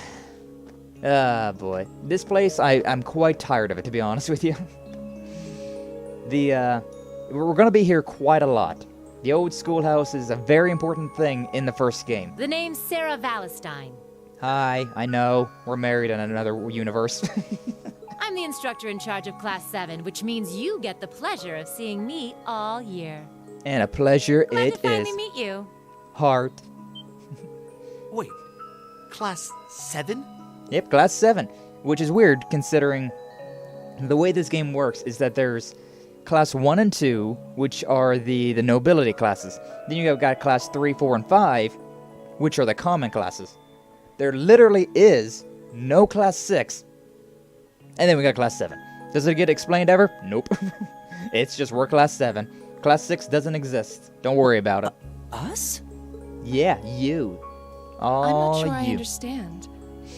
A: Oh, boy. This place, I'm quite tired of it, to be honest with you. We're going to be here quite a lot. The old schoolhouse is a very important thing in the first game.
D: The name's Sarah Valestine.
A: Hi, I know. We're married in another universe.
D: I'm the instructor in charge of Class 7, which means you get the pleasure of seeing me all year.
A: And a pleasure
D: Glad
A: it
D: to finally
A: is.
D: meet you.
A: Heart.
N: Wait, Class 7?
A: Yep, Class 7. Which is weird, considering the way this game works is that there's Class 1 and 2, which are the nobility classes. Then you have got Class 3, 4, and 5, which are the common classes. There literally is no Class 6. And then we got Class 7. Does it get explained ever? Nope. It's just we're Class 7. Class 6 doesn't exist. Don't worry about it.
F: Us?
A: Yeah, you. All
F: I'm not sure
A: you.
F: I understand.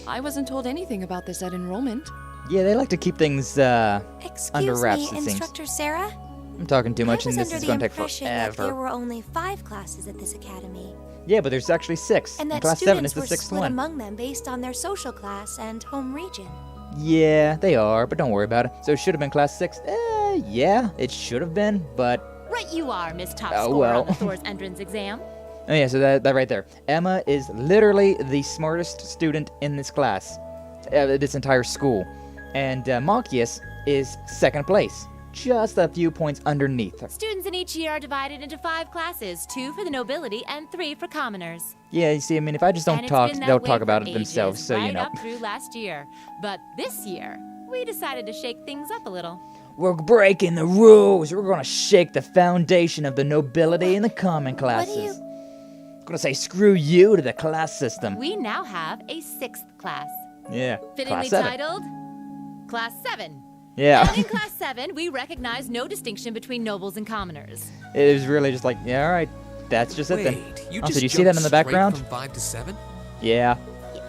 F: I wasn't told anything about this at enrollment.
A: Yeah, they like to keep things under
Q: Excuse
A: wraps,
Q: me,
A: it seems.
Q: Instructor Sarah?
A: I'm talking too much,
Q: I was
A: and this
Q: under
A: is
Q: the
A: going to take
Q: impression that there
A: forever.
Q: were only 5 classes at this academy,
A: Yeah, but there's actually 6.
Q: and that
A: Class 7 is
Q: students
A: the
Q: were
A: 6th
Q: split
A: one.
Q: among them based on their social class and home region.
A: Yeah, they are, but don't worry about it. So it should have been Class 6. Yeah, it should have been, but...
D: Right you are, Miss Top
A: Oh,
D: Scorer
A: well.
D: on the Thors entrance exam.
A: Oh yeah, so that right there. Emma is literally the smartest student in this class. This entire school. And Malchius is second place, just a few points underneath her.
D: Students in each year are divided into 5 classes, 2 for the nobility and 3 for commoners.
A: Yeah, you see, I mean, if I just don't talk, they'll talk about it themselves, so
D: right
A: you know.
D: Up through last year. But this year, we decided to shake things up a little.
A: We're breaking the rules. We're gonna shake the foundation of the nobility and the common classes. I'm gonna say screw you to the class system.
D: We now have a 6th class.
A: Yeah,
D: Fittingly
A: class 7.
D: titled Class 7.
A: Yeah.
D: And in Class 7, we recognize no distinction between nobles and commoners.
A: It was really just like, yeah, all right, that's just it then.
E: You
A: Also,
E: just
A: do you see that in the background?
E: From 5 to 7?
A: Yeah.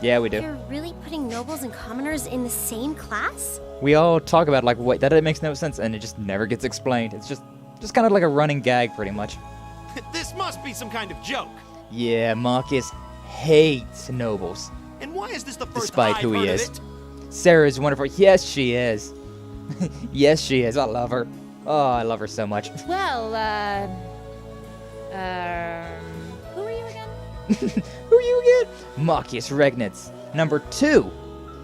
A: Yeah, we do.
I: You're really putting nobles and commoners in the same class?
A: We all talk about like, wait, that makes no sense, and it just never gets explained. It's just kind of like a running gag, pretty much.
N: This must be some kind of joke.
A: Yeah, Marcus hates nobles.
N: And why is this the first
A: Despite
N: I've
A: who he
N: heard of
A: is.
N: it?
A: Sarah is wonderful. Yes, she is. Yes, she is. I love her. Oh, I love her so much.
D: Well, who are you again?
A: Who are you again? Marcus Regnitz, number 2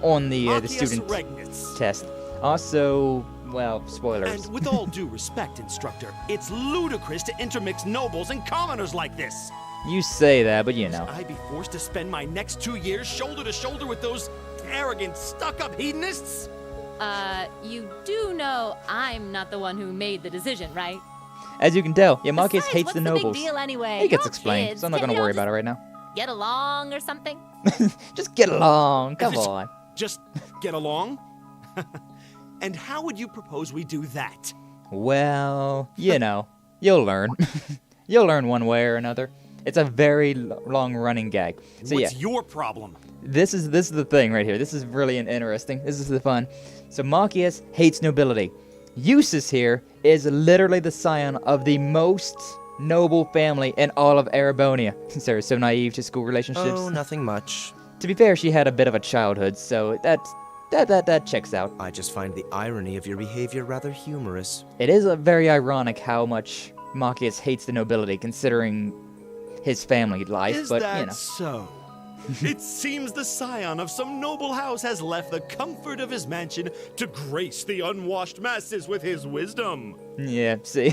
A: on the student
N: Regnitz.
A: test. Also, well, spoilers.
N: And with all due respect, instructor, it's ludicrous to intermix nobles and commoners like this.
A: You say that, but you know.
N: Should I be forced to spend my next 2 years shoulder to shoulder with those arrogant, stuck-up hedonists?
D: You do know I'm not the one who made the decision, right?
A: As you can tell, yeah, Marcus
D: Besides,
A: hates
D: what's
A: the
D: the
A: nobles.
D: big deal anyway?
A: It gets
D: You're
A: explained,
D: kids.
A: so I'm not
D: Can't
A: going
D: we
A: to
D: all
A: worry
D: just
A: about it right now.
D: Get along or something?
A: Just get along, come on.
N: Just get along? And how would you propose we do that?
A: Well, you know, you'll learn. You'll learn one way or another. It's a very long running gag. So
N: What's
A: yeah,
N: your problem?
A: this is the thing right here. This is really interesting. This is the fun. So Marcius hates nobility. Eustace here is literally the scion of the most noble family in all of Arabonia. Sarah's so naive to school relationships.
R: Oh, nothing much.
A: To be fair, she had a bit of a childhood, so that checks out.
R: I just find the irony of your behavior rather humorous.
A: It is very ironic how much Marcius hates the nobility, considering his family life,
N: Is
A: but
N: that
A: you know.
N: so? It seems the scion of some noble house has left the comfort of his mansion to grace the unwashed masses with his wisdom.
A: Yeah, see,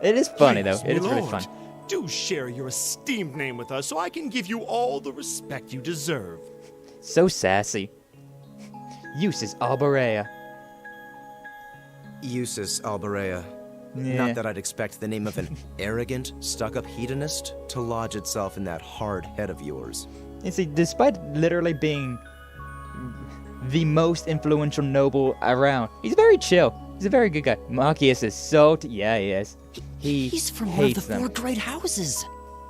A: it is funny though.
N: Please,
A: It is really
N: milord,
A: fun.
N: Do share your esteemed name with us so I can give you all the respect you deserve.
A: So sassy. Eustace Alborea.
R: Eustace Alborea.
A: Yeah.
R: Not that I'd expect the name of an arrogant, stuck-up hedonist to lodge itself in that hard head of yours.
A: You see, despite literally being the most influential noble around, he's very chill. He's a very good guy. Marcius is so... yeah, he is.
G: He's from one of the
A: hates them.
G: 4 great houses.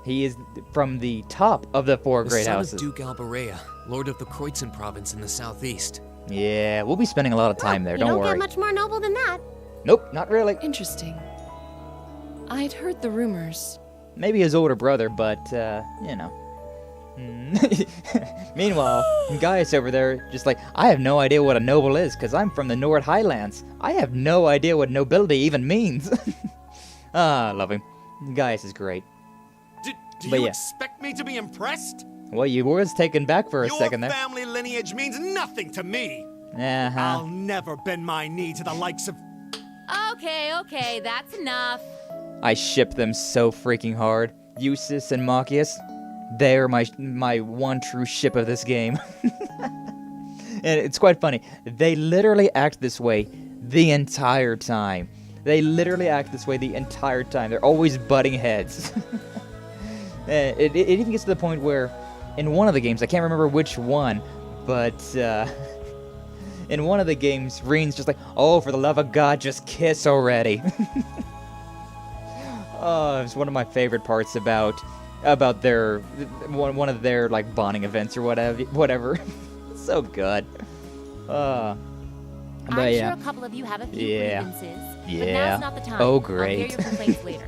A: He is from the top of the 4
E: The
A: great
E: son
A: houses.
E: of Duke Alborea, Lord of the Kreutzen province in the southeast.
A: Yeah, we'll be spending a lot of time there,
I: You
A: don't
I: don't
A: worry.
I: get much more noble than that.
A: Nope, not really.
F: Interesting. I'd heard the rumors.
A: Maybe his older brother, but, you know. Meanwhile, Gaius over there, just like, I have no idea what a noble is, because I'm from the Nord Highlands. I have no idea what nobility even means. Ah, I love him. Gaius is great.
N: Do
A: But
N: you
A: yeah.
N: expect me to be impressed?
A: Well, you was taken back for a
N: Your
A: second there.
N: family lineage means nothing to me.
A: Uh-huh.
N: I'll never bend my knee to the likes of...
D: Okay, that's enough.
A: I ship them so freaking hard. Eustace and Marcius, they're my one true ship of this game. And it's quite funny. They literally act this way the entire time. They literally act this way the entire time. They're always butting heads. It even gets to the point where, in one of the games, I can't remember which one, but in one of the games, Rean's just like, oh, for the love of God, just kiss already. Oh, it's one of my favorite parts about their one of their like bonding events or whatever. It's so good. But
D: I'm
A: yeah.
D: sure a couple of you have a few
A: Yeah.
D: grievances, but
A: Yeah.
D: now's not the time.
A: Oh,
D: I'll
A: great.
D: hear your complaints later.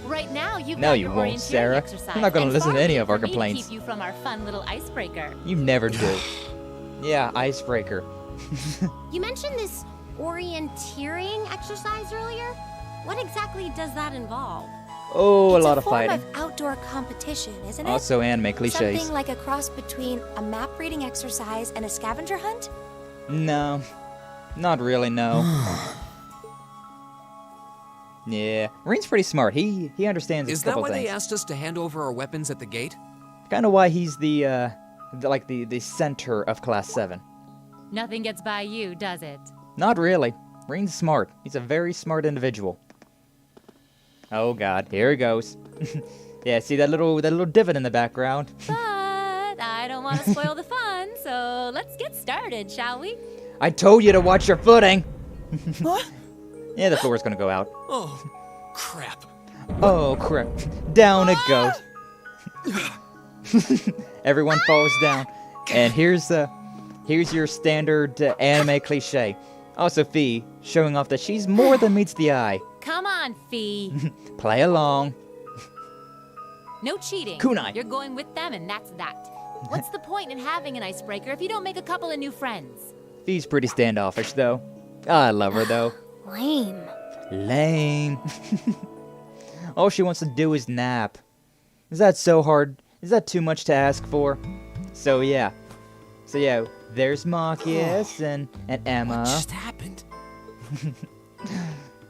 D: Right now, you've
A: No,
D: got
A: you
D: your
A: won't,
D: orienteering
A: Sarah.
D: exercise,
A: You're not gonna
D: and
A: listen to
D: far
A: any
D: be it
A: of our
D: for me to
A: complaints.
D: keep you from our fun little icebreaker.
A: You never do. Yeah, icebreaker.
I: You mentioned this orienteering exercise earlier. What exactly does that involve?
A: Oh,
Q: It's
A: a lot of
Q: form
A: fighting.
Q: of outdoor competition, isn't it?
A: Also anime cliches.
Q: Something like a cross between a map reading exercise and a scavenger hunt?
A: No. Not really, no. Yeah, Rean's pretty smart. He understands a
E: Is that
A: couple
E: why
A: things.
E: they asked us to hand over our weapons at the gate?
A: Kind of why he's the center of Class 7.
D: Nothing gets by you, does it?
A: Not really. Rean's smart. He's a very smart individual. Oh God, here he goes. Yeah, see that little divot in the background.
D: But I don't want to spoil the fun, so let's get started, shall we?
A: I told you to watch your footing. What? Yeah, the floor's gonna go out.
E: Oh, crap.
A: Oh crap! Down it goes. Everyone falls down, and here's your standard anime cliche. Also, Fee showing off that she's more than meets the eye.
D: Come on, Fee.
A: Play along.
D: No cheating.
A: Kunai.
D: You're going with them, and that's that. What's the point in having an icebreaker if you don't make a couple of new friends?
A: Fee's pretty standoffish, though. I love her, though.
Q: Lame.
A: Lame. All she wants to do is nap. Is that so hard? Is that too much to ask for? So yeah, there's Marcus and Emma.
E: What just happened?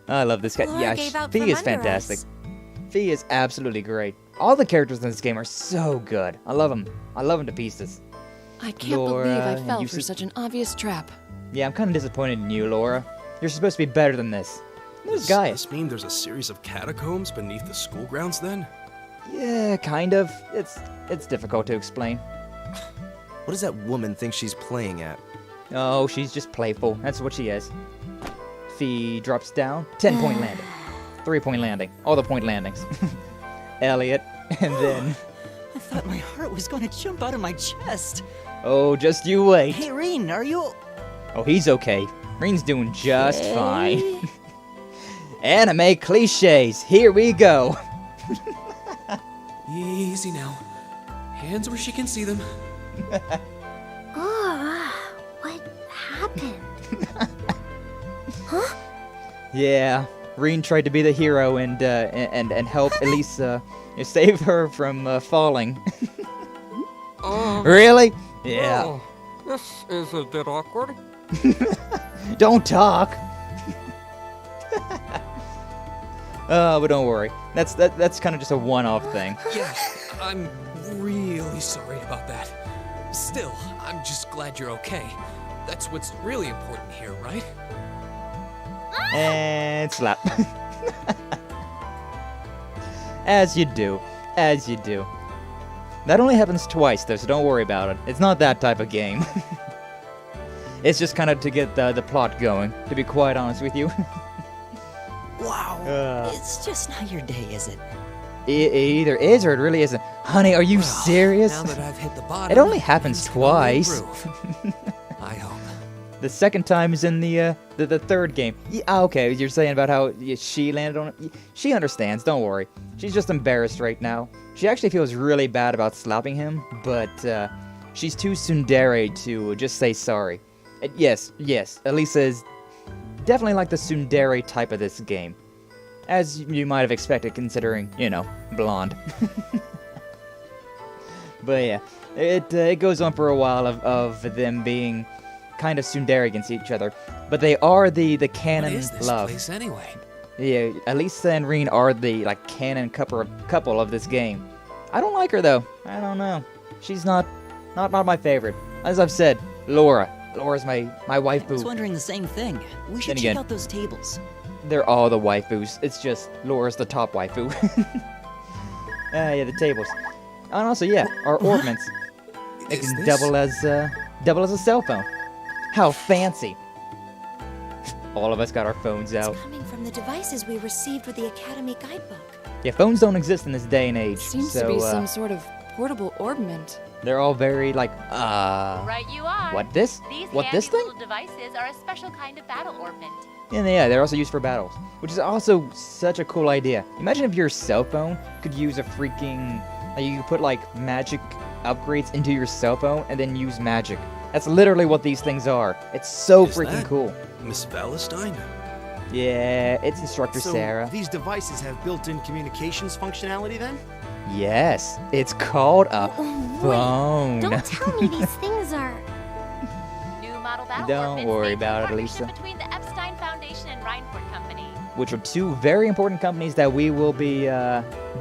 A: I love this guy.
Q: Laura
A: Yeah,
Q: gave out
A: Fee
Q: from
A: is
Q: under
A: fantastic.
Q: us.
A: Fee is absolutely great. All the characters in this game are so good. I love them. I love them to pieces.
F: I can't
A: Laura
F: believe I
A: and
F: fell
A: you
F: for
A: should-
F: such an obvious trap.
A: Yeah, I'm kind of disappointed in you, Laura. You're supposed to be better than this. Who's
M: Does
A: Gaius?
M: this mean there's a series of catacombs beneath the school grounds then?
A: Yeah, kind of. It's difficult to explain.
R: What does that woman think she's playing at?
A: Oh, she's just playful. That's what she is. Fee drops down. 10-point landing. 3-point landing. All the point landings. Elliot, and then...
G: I thought my heart was gonna jump out of my chest.
A: Oh, just you wait.
G: Hey, Rean, are you...
A: Oh, he's okay. Rean's doing just fine. Anime cliches. Here we go.
E: Easy now. Hands where she can see them.
Q: Oh, what happened? Huh?
A: Yeah, Rean tried to be the hero and help Elisa save her from falling. Really? Yeah.
S: Oh, this is a bit awkward.
A: Don't talk. But don't worry. That's kind of just a one-off thing.
E: Yeah, I'm really sorry about that. Still, I'm just glad you're okay. That's what's really important here, right?
A: And slap. As you do. As you do. That only happens twice, though, so don't worry about it. It's not that type of game. It's just kind of to get the plot going, to be quite honest with you.
G: Wow. It's just not your day, is it?
A: It either is or it really isn't. Honey, are you serious?
E: Now that I've hit the bottom,
A: It only happens twice.
E: I hope.
A: The second time is in the third game. Yeah, okay, you're saying about how she landed on it. She understands, don't worry. She's just embarrassed right now. She actually feels really bad about slapping him, but she's too tsundere to just say sorry. Yes, Elisa is definitely like the tsundere type of this game. As you might have expected considering, blonde. But yeah, it goes on for a while of them being kind of tsundere against each other. But they are the canon
E: What is this
A: love.
E: place anyway?
A: Yeah, Elisa and Rean are the canon couple of this game. I don't like her though. I don't know. She's not my favorite. As I've said, Laura's my waifu.
G: I was wondering the same thing. We should
A: Then
G: check
A: again-
G: out those tables.
A: They're all the waifus. It's just Laura's the top waifu. Yeah, the tables. And also, yeah, our ornaments. It
E: Is
A: can
E: this-
A: double as a cell phone. How fancy! All of us got our phones out.
Q: Coming from the devices we received with the Academy guidebook.
A: Yeah, phones don't exist in this day and age.
F: Seems
A: so,
F: to be some sort of portable orbment.
A: They're all very
D: Right you are.
A: What this?
D: These
A: What
D: handy
A: this thing?
D: little devices are a special kind of battle ornament.
A: And yeah, they're also used for battles, which is also such a cool idea. Imagine if your cell phone could use a freaking... you could put, magic upgrades into your cell phone and then use magic. That's literally what these things are. It's so
M: Is
A: freaking
M: that
A: cool.
M: Miss Valestine?
A: Yeah, it's Instructor
N: So
A: Sarah.
N: these devices have built-in communications functionality then?
A: Yes, it's called a phone.
Q: Don't tell me these things are...
D: New model battle
A: Don't
D: orbits
A: worry
D: made through
A: about it,
D: partnership
A: Lisa.
D: between the Epstein Foundation and Reinford Company.
A: Which are two very important companies that we will be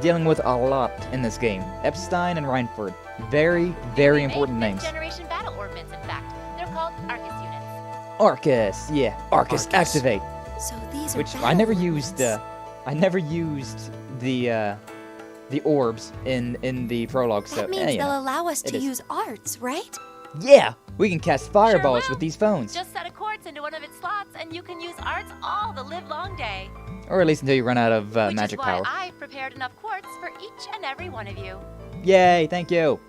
A: dealing with a lot in this game. Epstein and Reinford. Very, very important names.
D: Generation battle orbits, in fact. They're called Arcus units.
A: Arcus, yeah. Arcus, activate.
Q: So these are
A: Which
Q: battle
A: I never
Q: orbits.
A: used. I never used the orbs in the prologue. So
Q: That means
A: you
Q: they'll
A: know,
Q: allow us
A: it
Q: to
A: is.
Q: use arts, right?
A: Yeah, we can cast fireballs with these phones,
D: Just set a quartz into one of its slots, and you can use arts all the live-long day.
A: or at least until you run out of
D: Which
A: magic
D: is why
A: power.
D: I've prepared enough quartz for each and every one of you.
A: Yay! Thank you.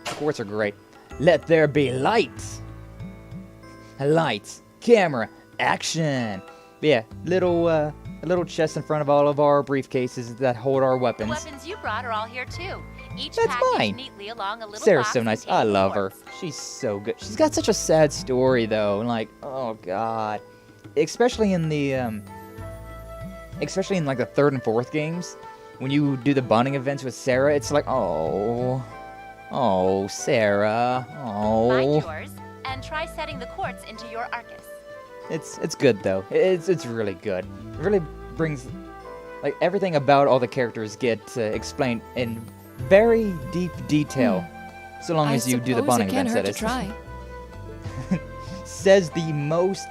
A: Quartz are great. Let there be lights. Lights, camera, action. Yeah, a little chest in front of all of our briefcases that hold our
D: The
A: weapons.
D: weapons you brought are all here too. Each
A: That's
D: packaged
A: mine.
D: neatly along a little
A: Sarah's
D: box
A: so nice. I
D: containing
A: love
D: quartz.
A: her. She's so good. She's got such a sad story though. Like, oh god. Especially in like the third and fourth games, when you do the bonding events with Sarah, it's like, oh, Sarah,
D: Find
A: oh.
D: yours and try setting the quartz into your Arcus.
A: It's good though. It's really good. It really brings, like, everything about all the characters get explained in very deep detail. So long as you do the bonding events, that is.
F: Try.
A: Says the most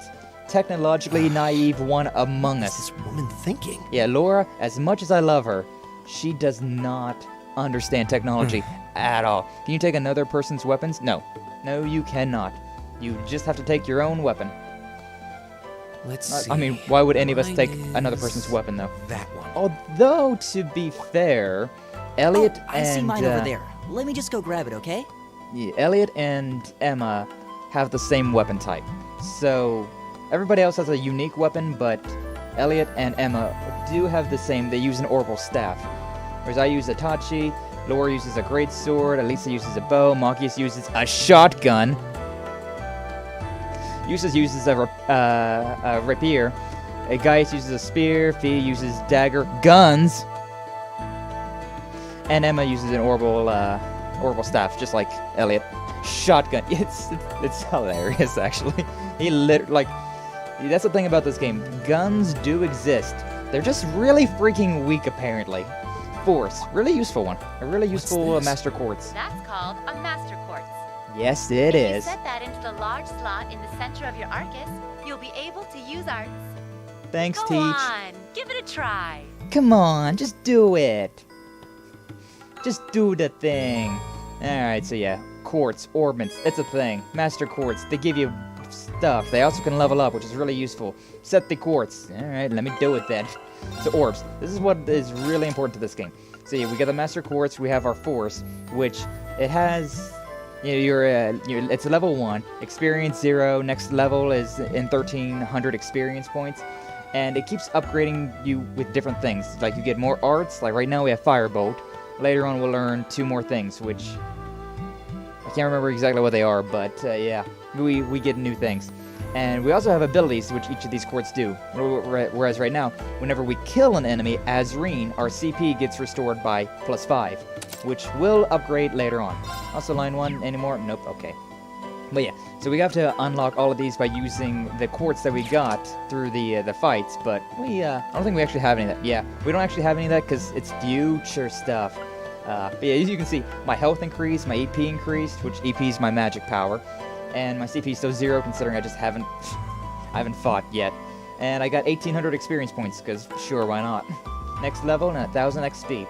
A: technologically naive one among us.
H: What's this woman thinking?
A: Yeah, Laura, as much as I love her, she does not understand technology at all. Can you take another person's weapons? No. No, you cannot. You just have to take your own weapon.
H: Let's see.
A: I mean, why would any of us
H: Mine
A: take
H: is
A: another person's weapon, though?
H: That one.
A: Although, to be fair, Elliot
G: Oh, I
A: and...
G: see mine over there. Let me just go grab it, okay?
A: Yeah, Elliot and Emma have the same weapon type. So, everybody else has a unique weapon, but Elliot and Emma do have the same. They use an orbital staff. Whereas I use a Tachi, Laura uses a great sword, Elisa uses a bow, Machias uses a shotgun. Eustace uses a rapier. Gaius uses a spear. Fee uses dagger. Guns. And Emma uses an orbital staff, just like Elliot. Shotgun. It's hilarious, actually. That's the thing about this game. Guns do exist. They're just really freaking weak, apparently. Force. Really useful one. A really useful Master Quartz.
D: That's called a Master Quartz.
A: Yes, it
D: If
A: is.
D: you set that into the large slot in the center of your Arcus, you'll be able to use arts.
A: Thanks,
D: Go
A: Teach.
D: on, give it a try.
A: Come on, just do it. Just do the thing. Alright, so yeah. Quartz, orbits, it's a thing. Master Quartz, they give you stuff. They also can level up, which is really useful. Set the quartz. Alright, let me do it then. So orbs. This is what is really important to this game. So yeah, we got the Master Quartz, we have our Force, which it has... it's a level 1, experience 0, next level is in 1300 experience points, and it keeps upgrading you with different things. Like you get more arts, like right now we have Firebolt. Later on we'll learn 2 more things, which I can't remember exactly what they are, but yeah, we get new things. And we also have abilities, which each of these quartz do. Whereas right now, whenever we kill an enemy as Rean, our CP gets restored by +5, which will upgrade later on. Also line 1 anymore? Nope, okay. But yeah, so we have to unlock all of these by using the quartz that we got through the fights, but I don't think we actually have any of that. Yeah, we don't actually have any of that because it's future stuff. But yeah, as you can see, my health increased, my EP increased, which EP is my magic power, and my CP is still 0 considering I just haven't fought yet. And I got 1800 experience points because sure, why not? Next level and 1000 XP.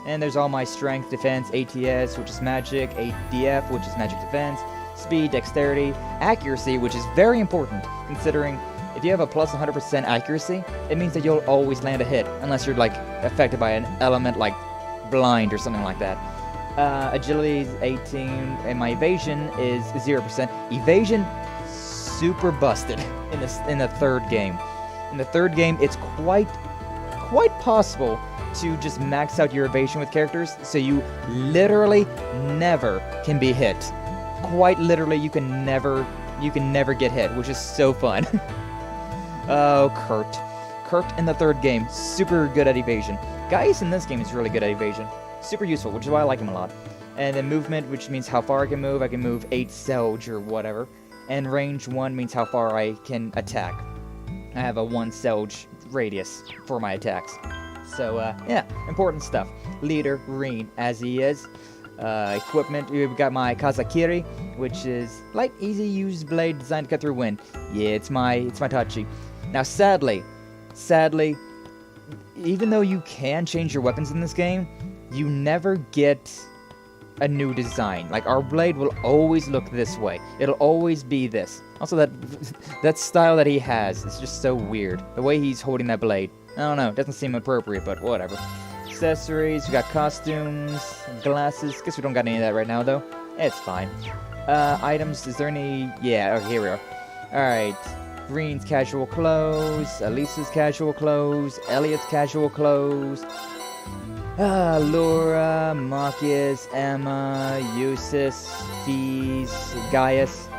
A: And there's all my strength, defense, ATS, which is magic, ADF, which is magic defense, speed, dexterity, accuracy, which is very important considering if you have a plus 100% accuracy, it means that you'll always land a hit unless you're like affected by an element like blind or something like that. Agility is 18, and my evasion is 0%. Evasion, super busted in the third game. In the third game, it's quite possible to just max out your evasion with characters, so you literally never can be hit. Quite literally, you can never get hit, which is so fun. Oh, Kurt in the third game, super good at evasion. Gaius in this game is really good at evasion. Super useful, which is why I like him a lot. And then movement, which means how far I can move. I can move 8 Selge or whatever. and range 1 means how far I can attack. I have a 1 Selge radius for my attacks. So, yeah, important stuff. Leader, Rean, as he is. Equipment, we've got my Kazakiri, which is light, easy-use blade designed to cut through wind. Yeah, it's my Tachi. Now, sadly, even though you can change your weapons in this game, you never get a new design. Like, our blade will always look this way. It'll always be this. Also, that style that he has is just so weird. The way he's holding that blade. I don't know, it doesn't seem appropriate, but whatever. Accessories, we got costumes, glasses. Guess we don't got any of that right now, though. It's fine. Items, is there any... Yeah, okay, here we are. Alright. Green's casual clothes, Elisa's casual clothes, Elliot's casual clothes. Laura, Marcus, Emma, Eustace, Fees, Gaius,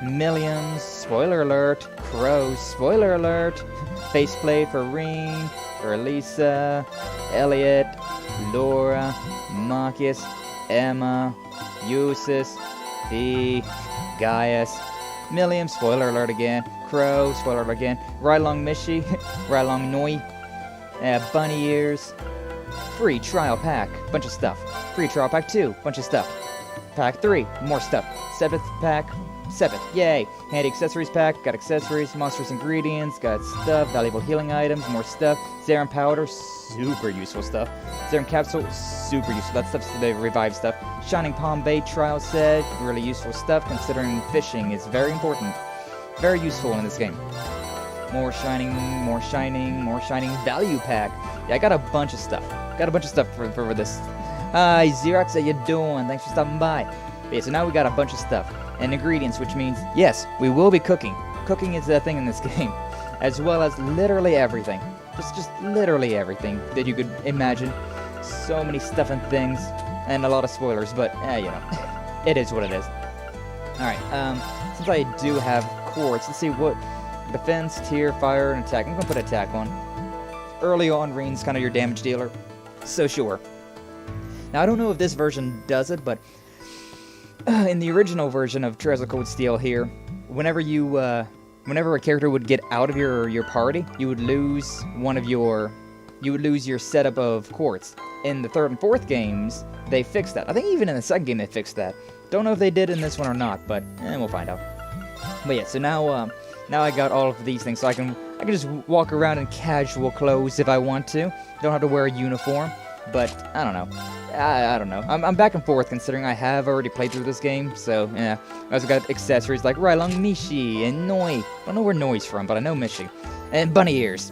A: Milliams, spoiler alert, Crows, spoiler alert, faceplate for Rean, for Elisa, Elliot, Laura, Marcus, Emma, Eustace, Fee, Gaius, Milliam, spoiler alert again, Crow, spoiler alert again, Right Along Mishi, Right Along Noi, Bunny Ears, free trial pack, bunch of stuff, free trial pack 2, bunch of stuff, pack 3, more stuff, 7th pack, 7th, yay, handy accessories pack, got accessories, monstrous ingredients, got stuff, valuable healing items, more stuff, serum powder, super useful stuff, serum capsule, super useful, that stuff's the revive stuff, shining palm bait trial set, really useful stuff considering fishing is very important, very useful in this game. More shining value pack. Yeah, I got a bunch of stuff. For this. Hi, Xerox, how you doing? Thanks for stopping by. Okay, so now we got a bunch of stuff. And ingredients, which means, yes, we will be cooking. Cooking is a thing in this game. As well as literally everything. Just literally everything that you could imagine. So many stuff and things. And a lot of spoilers, but, you know. It is what it is. Alright, since I do have quartz, let's see what... Defense, tier, fire, and attack. I'm gonna put attack on. Early on, Rean's kind of your damage dealer. So sure. Now, I don't know if this version does it, but... in the original version of Treasure Code Steel here, whenever a character would get out of your party, you would lose your setup of quartz. In the 3rd and 4th games, they fixed that. I think even in the 2nd game they fixed that. Don't know if they did in this one or not, but we'll find out. But yeah, so now I got all of these things, so I can just walk around in casual clothes if I want to. Don't have to wear a uniform, but I don't know. I don't know. I'm back and forth considering I have already played through this game, so yeah. I also got accessories like Right Along Mishi and Noi. I don't know where Noi's from, but I know Mishi. And bunny ears.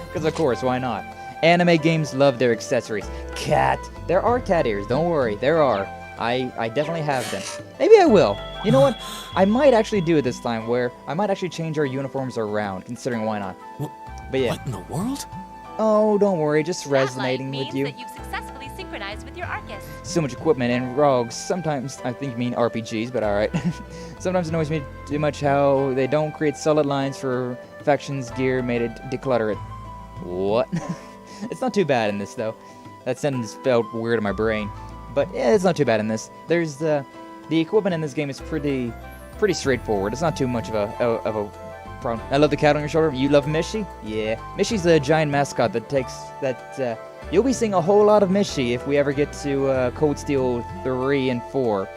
A: Because of course, why not? Anime games love their accessories. Cat. There are cat ears, don't worry, there are. I definitely have them. Maybe I will. You know what? I might actually do it this time, where I might actually change our uniforms around, considering why not. But yeah.
N: What in the world?
A: Oh, don't worry, just resonating with you.
D: That you've successfully synchronized with your Arcus.
A: So much equipment and rogues. Sometimes, I think you mean RPGs, but alright. Sometimes it annoys me too much how they don't create solid lines for factions gear made it declutter it. What? It's not too bad in this, though. That sentence felt weird in my brain. But yeah, it's not too bad in this. There's the equipment in this game is pretty straightforward. It's not too much of a problem. I love the cat on your shoulder. You love Mishi? Yeah. Mishi's a giant mascot that you'll be seeing a whole lot of Mishi if we ever get to Code Steel 3 and 4.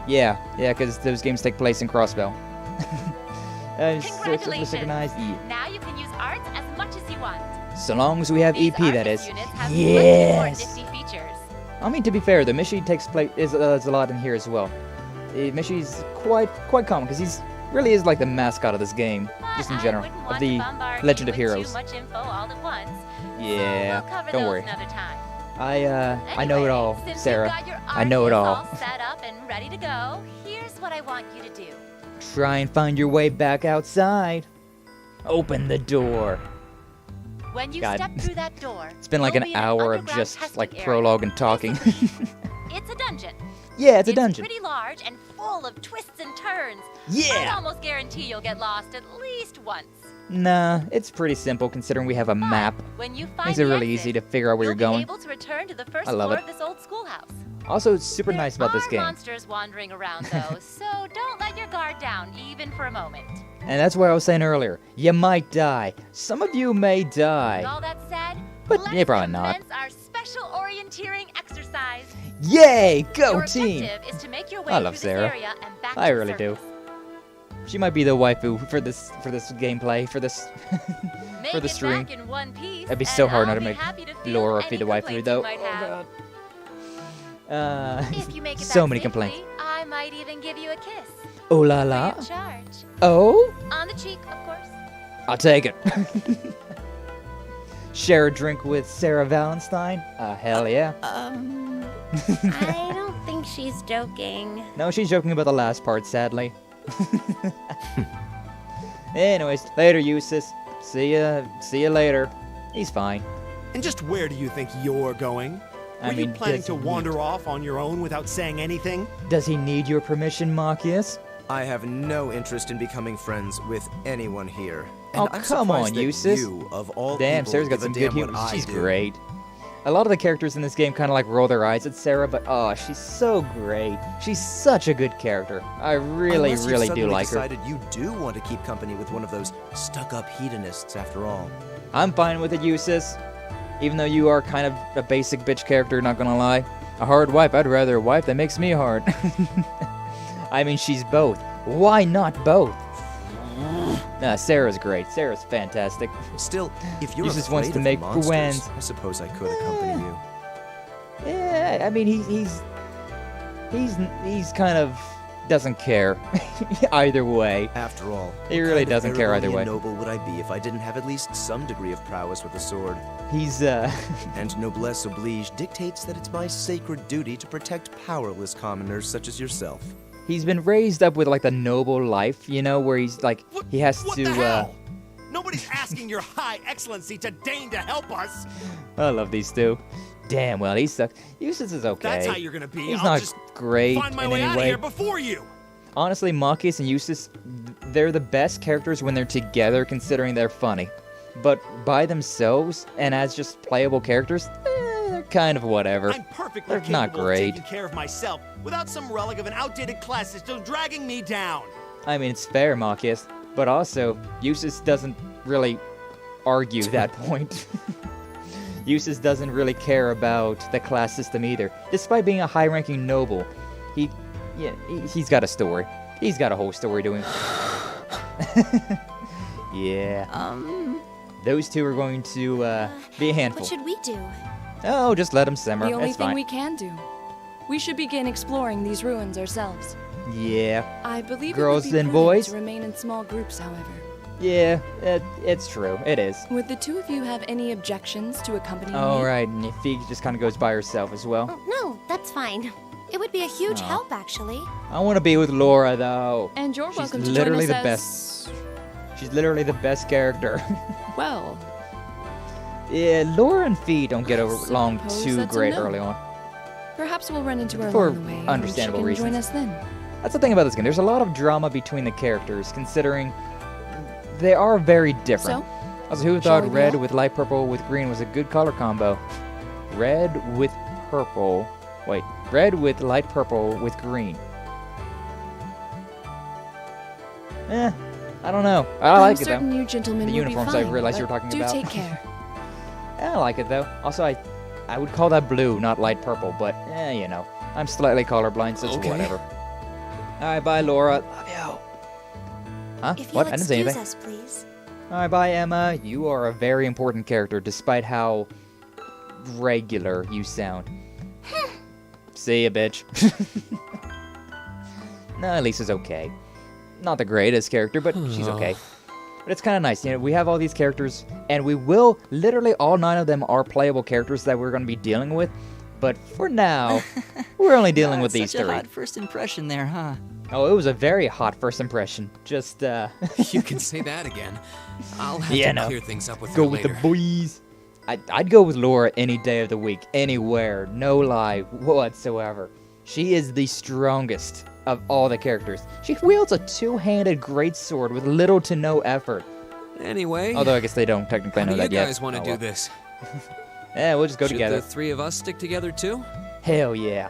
A: Yeah, because those games take place in Crossbell.
D: Congratulations!
A: Yeah.
D: Now you can use arts as much as you want.
A: So long as we have
D: These
A: EP, that
D: Arcus
A: is.
D: units have
A: Yes!
D: plenty more nifty features.
A: I mean, to be fair, the Mishi takes place is a lot in here as well. Mishi's quite common because he's really is like the mascot of this game, just in general, of the Legend of Heroes.
D: Too much info all at once.
A: Yeah,
D: So we'll cover
A: don't
D: those
A: worry.
D: another time.
A: I know it all,
D: Since
A: Sarah.
D: You've got your
A: I know it all.
D: Arcus all set up and ready to go, here's what I want you to do.
A: Try and find your way back outside. Open the door.
D: When you
A: God.
D: step through that door,
A: It's been like
D: you'll
A: an
D: be in
A: hour of
D: underground
A: just
D: testing
A: like
D: area.
A: prologue and talking.
D: It's a dungeon.
A: Yeah, it's a dungeon.
D: Pretty large and full of twists and turns.
A: Yeah.
D: I'd almost guarantee you'll get lost at least once.
A: Nah, it's pretty simple considering we have a map.
D: When you find
A: Makes it
D: the
A: really
D: exit,
A: easy to figure out where you're
D: you'll
A: going.
D: be able to return to the first
A: I love
D: floor
A: it.
D: of this old schoolhouse.
A: Also, it's super nice about this
D: There
A: game.
D: are monsters wandering around, though, so don't let your guard down, even for a moment.
A: And that's what I was saying earlier. You might die. Some of you may die.
D: With all that said,
A: But
D: let's
A: yeah, probably not.
D: commence our special orienteering exercise.
A: Yay! Go
D: Your
A: team!
D: objective is to make your way
A: I love
D: through this
A: Sarah.
D: area and back
A: I
D: to the
A: really do.
D: surface.
A: She might be the waifu for this gameplay, for this
D: Make
A: for the
D: it
A: stream.
D: back in one piece,
A: It'd be so
D: and
A: hard not
D: I'll
A: to
D: be
A: make
D: happy to field
A: Laura
D: any
A: be the waifu
D: complaints
A: though.
D: you might have. If you make it
A: So
D: back
A: many
D: safely,
A: complaints.
D: I might even give you a kiss.
A: Oh la la.
D: Free of charge.
A: Oh?
D: On the cheek, of course.
A: I'll take it. Share a drink with Sarah Valentine? Hell yeah.
I: I don't think she's joking.
A: No, she's joking about the last part, sadly. Anyways, later, Eustace. See ya later. He's fine.
N: And just where do you think you're going?
A: I
N: Were you
A: mean,
N: planning
A: does
N: to
A: he
N: wander off on your own without saying anything?
A: Does he need your permission, Marcus?
R: I have no interest in becoming friends with anyone here. And
A: Oh,
R: I'm
A: come on,
R: surprised that
A: Eustace.
R: you, of all
A: Damn,
R: people,
A: Sarah's got
R: give a
A: some good
R: damn
A: humor.
R: what I
A: She's
R: do.
A: great. A lot of the characters in this game kind of like roll their eyes at Sarah, but oh, she's so great. She's such a good character. I really,
R: Unless you've
A: really do
R: suddenly
A: like her.
R: decided you do want to keep company with one of those stuck-up hedonists after all.
A: I'm fine with it, Eustace. Even though you are kind of a basic bitch character, not gonna lie. A hard wife, I'd rather a wife that makes me hard. I mean, she's both. Why not both? Nah, Sarah's great. Sarah's fantastic.
R: Still, if you're
A: Eustace
R: afraid
A: wants to
R: of
A: make
R: monsters,
A: Gwen's.
R: I suppose I could accompany you.
A: Yeah, I mean, he's kind of doesn't care either way.
R: After all,
A: He
R: what
A: really
R: kind of
A: doesn't care either
R: Aragornian
A: way.
R: noble would I be if I didn't have at least some degree of prowess with a sword?
A: He's
R: And noblesse oblige dictates that it's my sacred duty to protect powerless commoners such as yourself.
A: he's been raised up with like the noble life, you know, where he's like he has
N: What
A: to.
N: the hell? Nobody's asking your high excellency to deign to help us.
A: I love these two. Damn, well, he sucks. Eustace is okay.
N: That's how you're gonna be.
A: He's
N: I'll
A: not
N: just
A: great
N: find my
A: in
N: way
A: any
N: out
A: way.
N: of here before you.
A: Honestly, Marcus and Eustace, they're the best characters when they're together, considering they're funny. But by themselves and as just playable characters, they're kind of whatever.
N: I'm perfectly
A: They're
N: capable
A: not
N: of
A: great.
N: taking care of myself without some relic of an outdated class system dragging me down.
A: I mean, it's fair, Marcus, but also Eustace doesn't really argue that point. Eustace doesn't really care about the class system either. Despite being a high-ranking noble, he's got a story. He's got a whole story to him. Yeah. Those two are going to be a handful.
Q: What should we do?
A: Oh, just let them simmer.
F: The only
A: That's
F: thing
A: fine.
F: we can do. We should begin exploring these ruins ourselves.
A: Yeah.
F: I believe
A: Girls
F: it would be
A: and
F: prudent
A: boys?
F: to remain in small groups, however.
A: Yeah, it's true. It is.
F: Would the two of you have any objections to accompanying
A: All
F: me?
A: right, and Fig just kind of goes by herself as well.
Q: Oh, no, that's fine. It would be a huge
A: Aw.
Q: help, actually.
A: I want to be with Laura, though.
F: And you're
A: She's
F: welcome to
A: literally
F: join us
A: the
F: as...
A: best. She's literally the best character.
F: Well,
A: Yeah, Laura and Fee don't get along
F: suppose
A: too
F: that's a
A: great
F: no.
A: early on.
F: perhaps we'll run into her
A: For
F: along the way.
A: understandable
F: and she can
A: reasons.
F: join us then.
A: That's the thing about this game. There's a lot of drama between the characters, considering they are very different.
F: So,
A: Also, who
F: shall
A: thought
F: we
A: red
F: go?
A: with light purple with green was a good color combo? Red with purple. Wait, red with light purple with green. I don't know. I
F: I'm
A: like it
F: certain
A: though.
F: you gentlemen
A: The
F: will be
A: uniforms I
F: fine,
A: realized you were
F: but
A: talking
F: do
A: about.
F: take care.
A: I like it though. Also, I would call that blue, not light purple, but you know, I'm slightly colorblind, so it's
N: Okay.
A: whatever. All right, bye, Laura. Love you. Huh?
Q: If
A: What?
Q: you'll
A: I didn't say
Q: excuse
A: anything.
Q: us, please.
A: All right, bye, Emma. You are a very important character, despite how regular you sound. See ya, bitch. No, Lisa's okay. Not the greatest character, but she's okay. But it's kind of nice, you know, we have all these characters, and we will, literally all 9 of them are playable characters that we're going to be dealing with, but for now, we're only dealing with these
G: Such a
A: 3.
G: hot first impression there, huh?
A: Oh, it was a very hot first impression. Just,
E: You can say that again. I'll have
A: Yeah,
E: to
A: no.
E: clear things up with
A: Go
E: her
A: with
E: later.
A: the boys. I'd go with Laura any day of the week, anywhere, no lie whatsoever. She is the strongest of all the characters. She wields a 2-handed greatsword with little to no effort.
E: Anyway...
A: Although I guess they don't technically know that yet.
E: How do you guys want to do this?
A: Yeah, we'll just go together.
E: Should the three of us stick together too?
A: Hell yeah.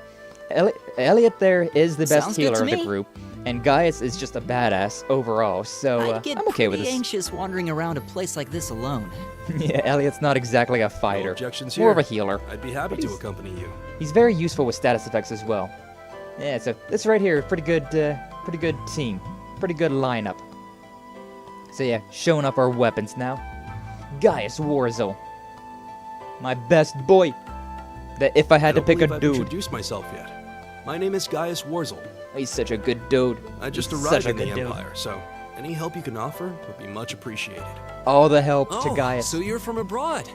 A: Elliot there is the best
G: Sounds good
A: healer
G: to
A: of the
G: me.
A: group, and Gaius is just a badass overall, so
G: I'd get
A: I'm okay with
G: pretty
A: this.
G: anxious wandering around a place like this alone.
A: Yeah, Elliot's not exactly a fighter.
M: No objections
A: More of
M: here.
A: a healer.
M: I'd be happy to accompany you.
A: He's very useful with status effects as well. Yeah, so this right here, pretty good team. Pretty good lineup. So yeah, showing up our weapons now. Gaius Warzel. My best boy. That if I had to pick a
M: I've
A: dude.
M: introduced myself yet. My name is Gaius Warzel.
A: He's such a good dude.
M: I just
A: He's
M: arrived
A: such a
M: in the
A: good dude.
M: Empire, so any help you can offer would be much appreciated.
A: All the help to Gaius.
E: So you're from abroad.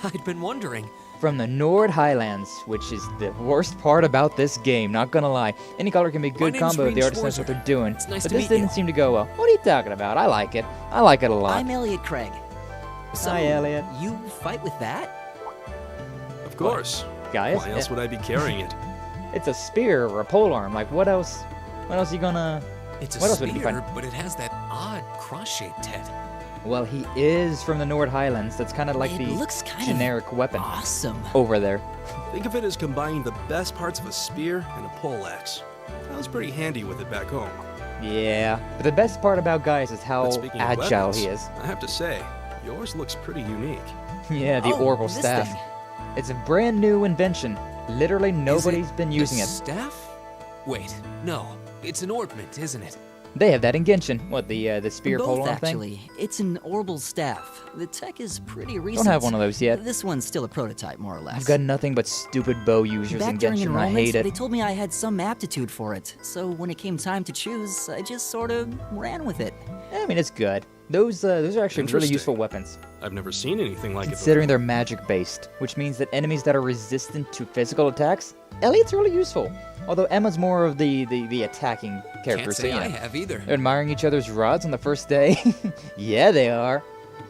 E: I'd been wondering.
A: From the Nord Highlands, which is the worst part about this game, not gonna lie. Any color can be a good
E: name's
A: combo if the
E: Rean
A: artist knows what they're doing.
E: nice
A: but
E: to
A: this
E: meet
A: didn't
E: you.
A: seem to go well. What are you talking about? I like it. I like it a lot.
G: I'm Elliot Craig. So,
A: Hi, Elliot.
G: You fight with that?
M: Of course.
A: Gaius?
M: Why else would I be carrying it?
A: It's a spear or a polearm. Like, what else? What else you gonna...
E: It's a
A: what else would you
E: spear,
A: find?
E: but it has that odd cross-shaped head.
A: Well, he is from the Nord Highlands. That's kind of like
G: It
A: the
G: looks kind of
A: generic weapon
G: awesome.
A: over there.
M: Think of it as combining the best parts of a spear and a poleaxe. I was pretty handy with it back home.
A: Yeah, but the best part about Gaius is how
M: But speaking of
A: agile
M: weapons,
A: he is.
M: I have to say, yours looks pretty unique.
A: Yeah, the orbital
G: this
A: staff.
G: thing.
A: It's a brand new invention. Literally nobody's been using
E: the
A: it.
E: Staff? Wait, no. It's an ornament, isn't it?
A: They have that in Genshin. What, the spear
G: Both,
A: polearm thing?
G: actually. It's an orbital staff. The tech is pretty recent.
A: Don't have one of those yet.
G: This one's still a prototype, more or less.
A: I've got nothing but stupid bow users
G: Back
A: in
G: during
A: Genshin. I
G: enrollments,
A: hate it.
G: they told me I had some aptitude for it. So when it came time to choose, I just sort of ran with it.
A: I mean, it's good. Those are actually really
M: Interesting.
A: useful weapons.
M: I've never seen anything like
A: Considering they're magic-based, which means that enemies that are resistant to physical attacks, Elliot's really useful. Although Emma's more of the attacking character.
E: Can't
A: so,
E: say
A: you know,
E: I have either.
A: They're admiring each other's rods on the first day. Yeah, they are.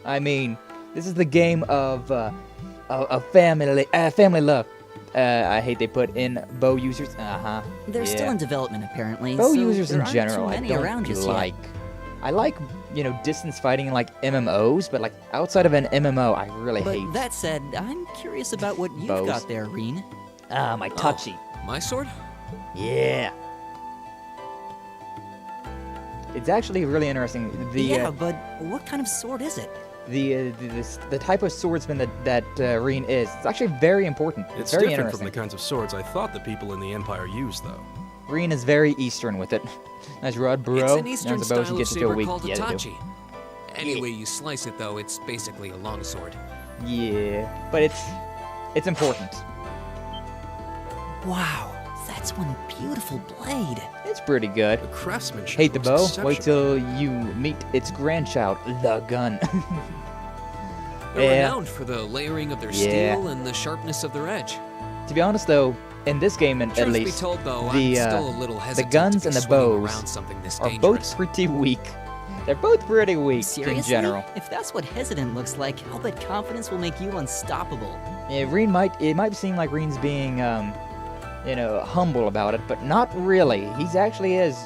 A: I mean, this is the game of family love. I hate they put in bow users.
G: They're still
A: yeah.
G: in development, apparently.
A: Bow
G: so
A: users
G: there
A: in
G: aren't
A: general,
G: too
A: I
G: many
A: don't
G: around just
A: like.
G: Yet.
A: I like, you know, distance fighting in like MMOs, but like outside of an MMO, I really
G: But
A: hate.
G: that said, I'm curious about what you've
A: bows.
G: got there, Rean.
A: Ah, my touchy.
E: My sword?
A: Yeah. It's actually really interesting.
G: Yeah, but what kind of sword is it?
A: The type of swordsman that Rean is. It's actually very important.
M: It's
A: very
M: different
A: interesting.
M: from the kinds of swords I thought the people in the Empire used, though.
A: Rean is very Eastern with it. Nice rod, bro.
E: It's an Eastern
A: Now suppose
E: style
A: you
E: of
A: get to do a
E: saber
A: week.
E: called a
A: Yeah, they do.
E: tachi. Any way you slice it, though, it's basically a longsword.
A: Yeah, but it's important.
G: Wow, that's one beautiful blade.
A: It's pretty good.
M: The craftsmanship
A: Hate the
M: looks
A: bow?
M: exceptional.
A: Wait till you meet its grandchild, the gun.
E: They're
A: Yeah.
E: renowned for the layering of their
A: Yeah.
E: steel and the sharpness of their edge.
A: To be honest, though, in this game at
E: Truth
A: least,
E: be told, though,
A: the
E: I'm still a little
A: the
E: hesitant
A: guns
E: to be
A: and the
E: swinging
A: bows
E: around something this
A: are
E: dangerous.
A: both pretty weak. They're both pretty weak
G: Seriously?
A: in general.
G: If that's what hesitant looks like, I'll bet confidence will make you unstoppable.
A: Yeah, it might seem like Rean's being, you know, humble about it, but not really. He's actually is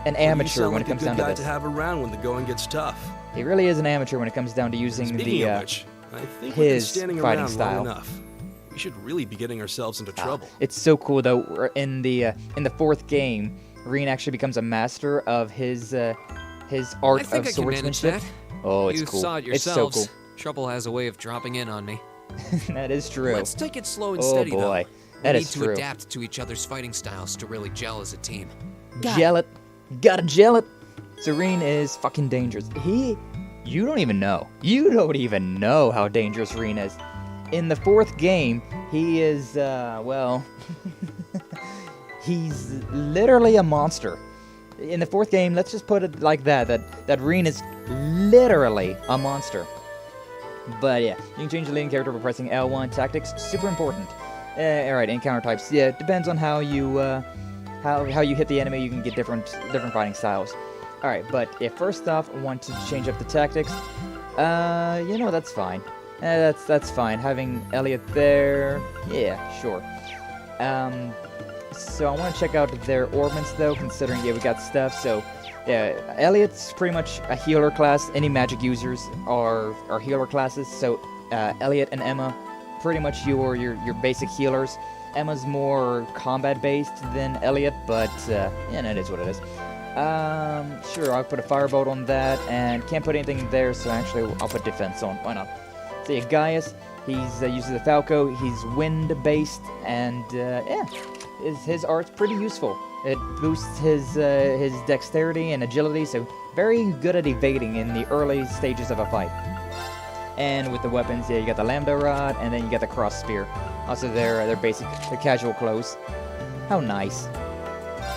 A: an
M: Well, you
A: amateur
M: sound
A: when
M: like
A: it comes
M: a
A: down
M: good
A: to
M: guy
A: this.
M: to have around when the going gets tough.
A: He really is an amateur when it comes down to using
M: Speaking
A: the
M: of which, I think we've been
A: his
M: standing
A: fighting
M: around
A: style.
M: long enough. We should really be getting ourselves into trouble.
A: It's so cool though. In the fourth game, Rean actually becomes a master of his art
E: I think
A: of
E: I can manage
A: swordsmanship.
E: that.
A: Oh, it's
E: you
A: cool.
E: saw it
A: It's so
E: yourselves.
A: cool.
E: Trouble has a way of dropping in on me.
A: That is true.
E: Let's take it slow and
A: Oh,
E: steady,
A: boy.
E: though.
A: That
E: we
A: is
E: need to
A: true.
E: adapt to each other's fighting styles to really gel as a team.
A: Gel it. Gotta gel it. Serene is fucking dangerous. You don't even know. You don't even know how dangerous Rean is. In the fourth game, he is, well, he's literally a monster. In the fourth game, let's just put it like that Rean is literally a monster. But yeah, you can change the leading character by pressing L1. Tactics, super important. Alright, encounter types. Yeah, it depends on how you hit the enemy. You can get different fighting styles. Alright, but if first off, I want to change up the tactics. You know, that's fine. That's fine. Having Elliot there, yeah, sure. So I want to check out their orbments though, considering, yeah, we got stuff, so Yeah, Elliot's pretty much a healer class. Any magic users are healer classes. So Elliot and Emma, pretty much your basic healers. Emma's more combat-based than Elliot, but yeah, it is what it is. Sure, I'll put a firebolt on that, and can't put anything there, so actually I'll put defense on. Why not? So yeah, Gaius, he's uses the Falco. He's wind-based, and yeah, his art's pretty useful. It boosts his dexterity and agility, so very good at evading in the early stages of a fight. And with the weapons, yeah, you got the Lambda Rod, and then you got the Cross Spear. Also, they're casual clothes. How nice.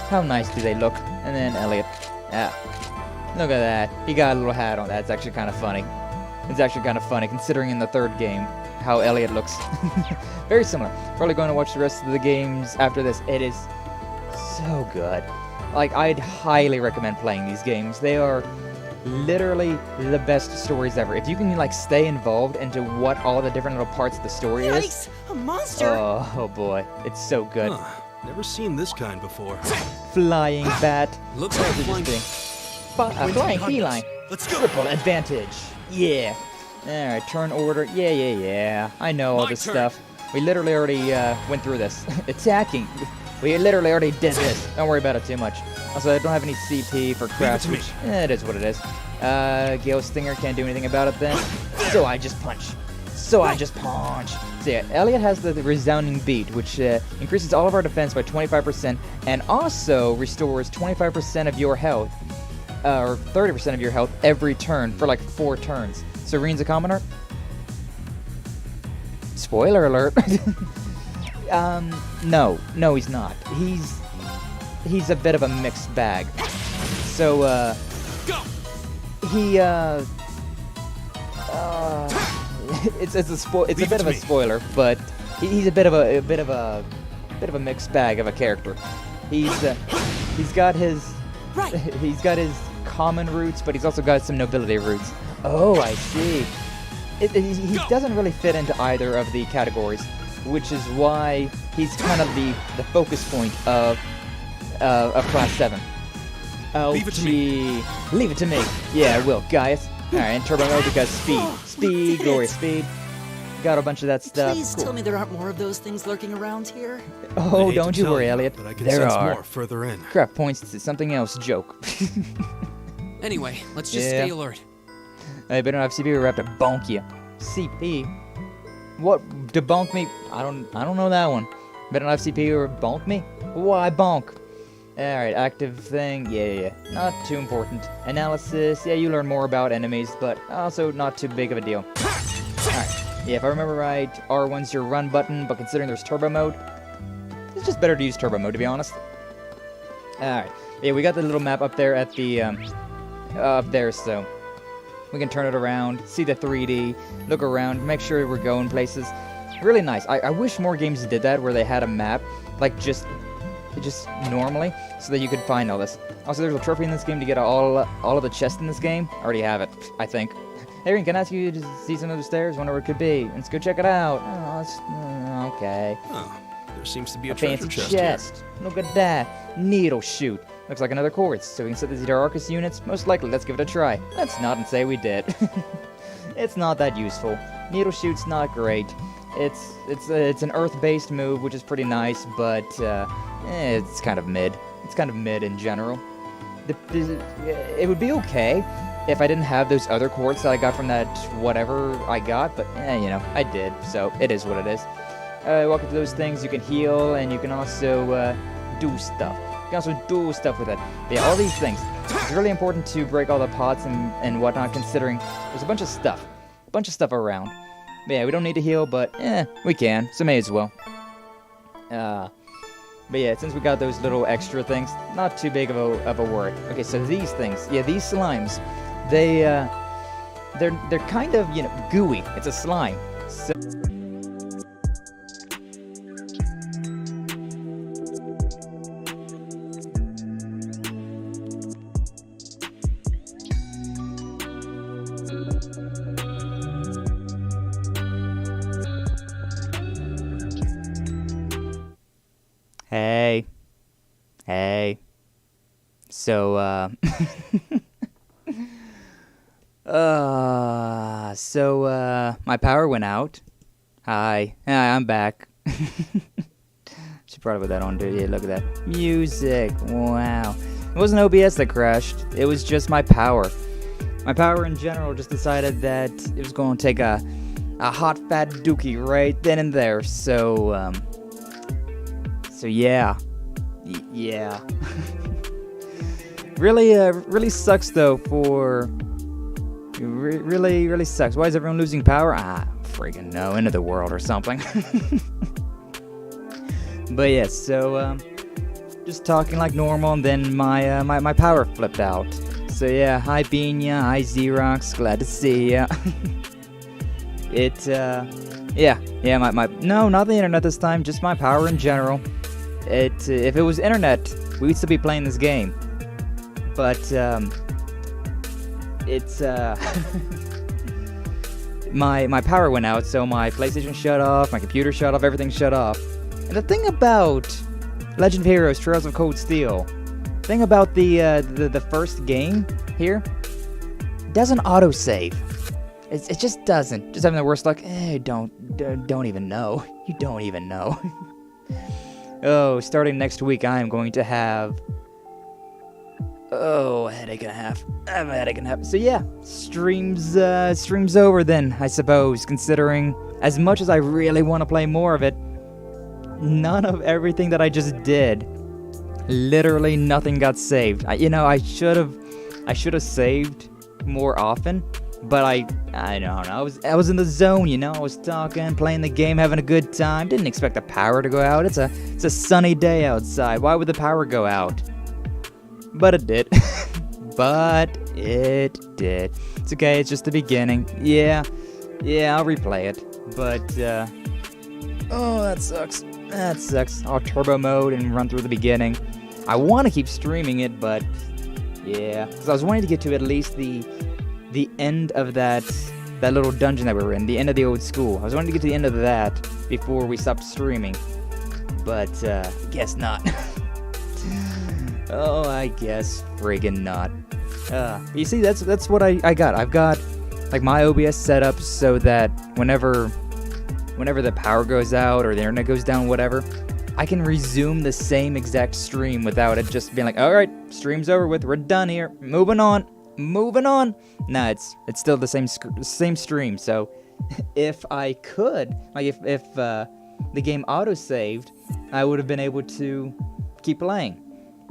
A: How nice do they look? And then Elliot. Ah, look at that. He got a little hat on. That's actually kind of funny. It's actually kind of funny, considering in the third game how Elliot looks. Very similar. Probably going to watch the rest of the games after this. It is so good. Like, I'd highly recommend playing these games. They are literally the best stories ever. If you can, like, stay involved into what all the different little parts of the story is.
G: A monster!
A: Oh boy, it's so good.
M: Huh. Never seen this kind before.
A: Flying bat.
N: Looks like
A: a flying feline.
N: Let's go.
A: Triple advantage. Yeah. Alright, turn order. Yeah. I know all this stuff. We literally already went through this. Attacking. We literally already did this. Don't worry about it too much. Also, I don't have any CP for crash, which it is what it is. Gale Stinger can't do anything about it then. So I just punch. So yeah, Elliot has the resounding beat, which increases all of our defense by 25%, and also restores 25% of your health, or 30% of your health every turn for like 4 turns. So Rean's a commoner? Spoiler alert. No, he's not. He's a bit of a mixed bag. So, he, it's a bit of a spoiler, but he's a bit of a mixed bag of a character. He's got his common roots, but he's also got some nobility roots. Oh, I see. He doesn't really fit into either of the categories, which is why he's kind of the focus point of Class 7. Oh,
N: Leave it to me.
A: Leave it to me. Yeah, I will, Gaius. Alright, and turbo mode because speed, glorious speed. Got a bunch of that stuff.
G: Please tell me there aren't more of those things lurking around here.
A: Oh, don't you worry, Elliot.
M: But I can
A: there
M: sense
A: are.
M: more further in.
A: Crap points to something else joke.
E: Anyway, let's just stay alert.
A: Hey, better not have CP, we're have to bonk you. CP? What? To bonk me? I don't know that one. Better not have CP or bonk me? Why bonk? Alright, active thing, yeah. Not too important. Analysis, yeah, you learn more about enemies, but also not too big of a deal. Alright, yeah, if I remember right, R1's your run button, but considering there's turbo mode, it's just better to use turbo mode, to be honest. Alright, yeah, we got the little map up there at the, up there, so we can turn it around, see the 3D, look around, make sure we're going places. Really nice. I wish more games did that, where they had a map, like, just normally, so that you could find all this. Also, there's a trophy in this game to get all of the chests in this game. I already have it, I think. Hey, Rean, can I ask you to see some of the stairs? Wonder where it could be. Let's go check it out. Oh, it's, okay.
M: Oh, there seems to be a
A: fancy
M: treasure
A: chest.
M: here.
A: Look at that. Needle shoot. Looks like another quartz, so we can set these Arcus units. Most likely, let's give it a try. Let's nod and say we did. It's not that useful. Needle shoot's not great. It's an earth-based move, which is pretty nice, but it's kind of mid. It's kind of mid in general. It would be okay if I didn't have those other quartz that I got from that whatever I got, but you know, I did, so it is what it is. Walk into those things, you can heal, and you can also do stuff. You can also do stuff with it. But yeah, all these things. It's really important to break all the pots and whatnot, considering there's a bunch of stuff around. But yeah, we don't need to heal, but we can, so may as well. But yeah, since we got those little extra things, not too big of a worry. Okay, so these things, yeah, these slimes, they're kind of, you know, gooey. It's a slime. So So, my power went out. Hi, I'm back. Should probably put that on, dude. Yeah, look at that. Music, wow. It wasn't OBS that crashed, it was just my power. My power in general just decided that it was going to take a hot fat dookie right then and there, so yeah. Yeah. Really sucks though for... Really sucks. Why is everyone losing power? Friggin' no, end of the world or something. But yeah, so, just talking like normal, and then my power flipped out. So yeah, hi Bina, hi Xerox, glad to see ya. No, not the internet this time, just my power in general. If it was internet, we'd still be playing this game. But, my power went out, so my PlayStation shut off, my computer shut off, everything shut off. And the thing about Legend of Heroes Trails of Cold Steel, the thing about the first game here, it doesn't autosave. It just doesn't. Just having the worst luck. Don't even know. You don't even know. Oh, starting next week, I am going to have... Oh, a headache and a half. I have a headache and a half. So yeah, stream's over then, I suppose, considering as much as I really want to play more of it, none of everything that I just did, literally nothing got saved. I should have saved more often, but I don't know. I was in the zone, I was talking, playing the game, having a good time. Didn't expect the power to go out. It's a sunny day outside. Why would the power go out? But it did. But it did. It's okay, it's just the beginning. Yeah, I'll replay it. But, oh, that sucks. That sucks. I'll turbo mode and run through the beginning. I want to keep streaming it, but, yeah. Because I was wanting to get to at least the end of that little dungeon that we were in. The end of the old school. I was wanting to get to the end of that before we stopped streaming. But, guess not. Oh, I guess friggin' not. You see, that's what I got. I've got like my OBS set up so that whenever the power goes out or the internet goes down, whatever, I can resume the same exact stream without it just being like, all right, stream's over with, we're done here, moving on. Nah, it's still the same stream. So if I could, like if the game auto-saved, I would have been able to keep playing.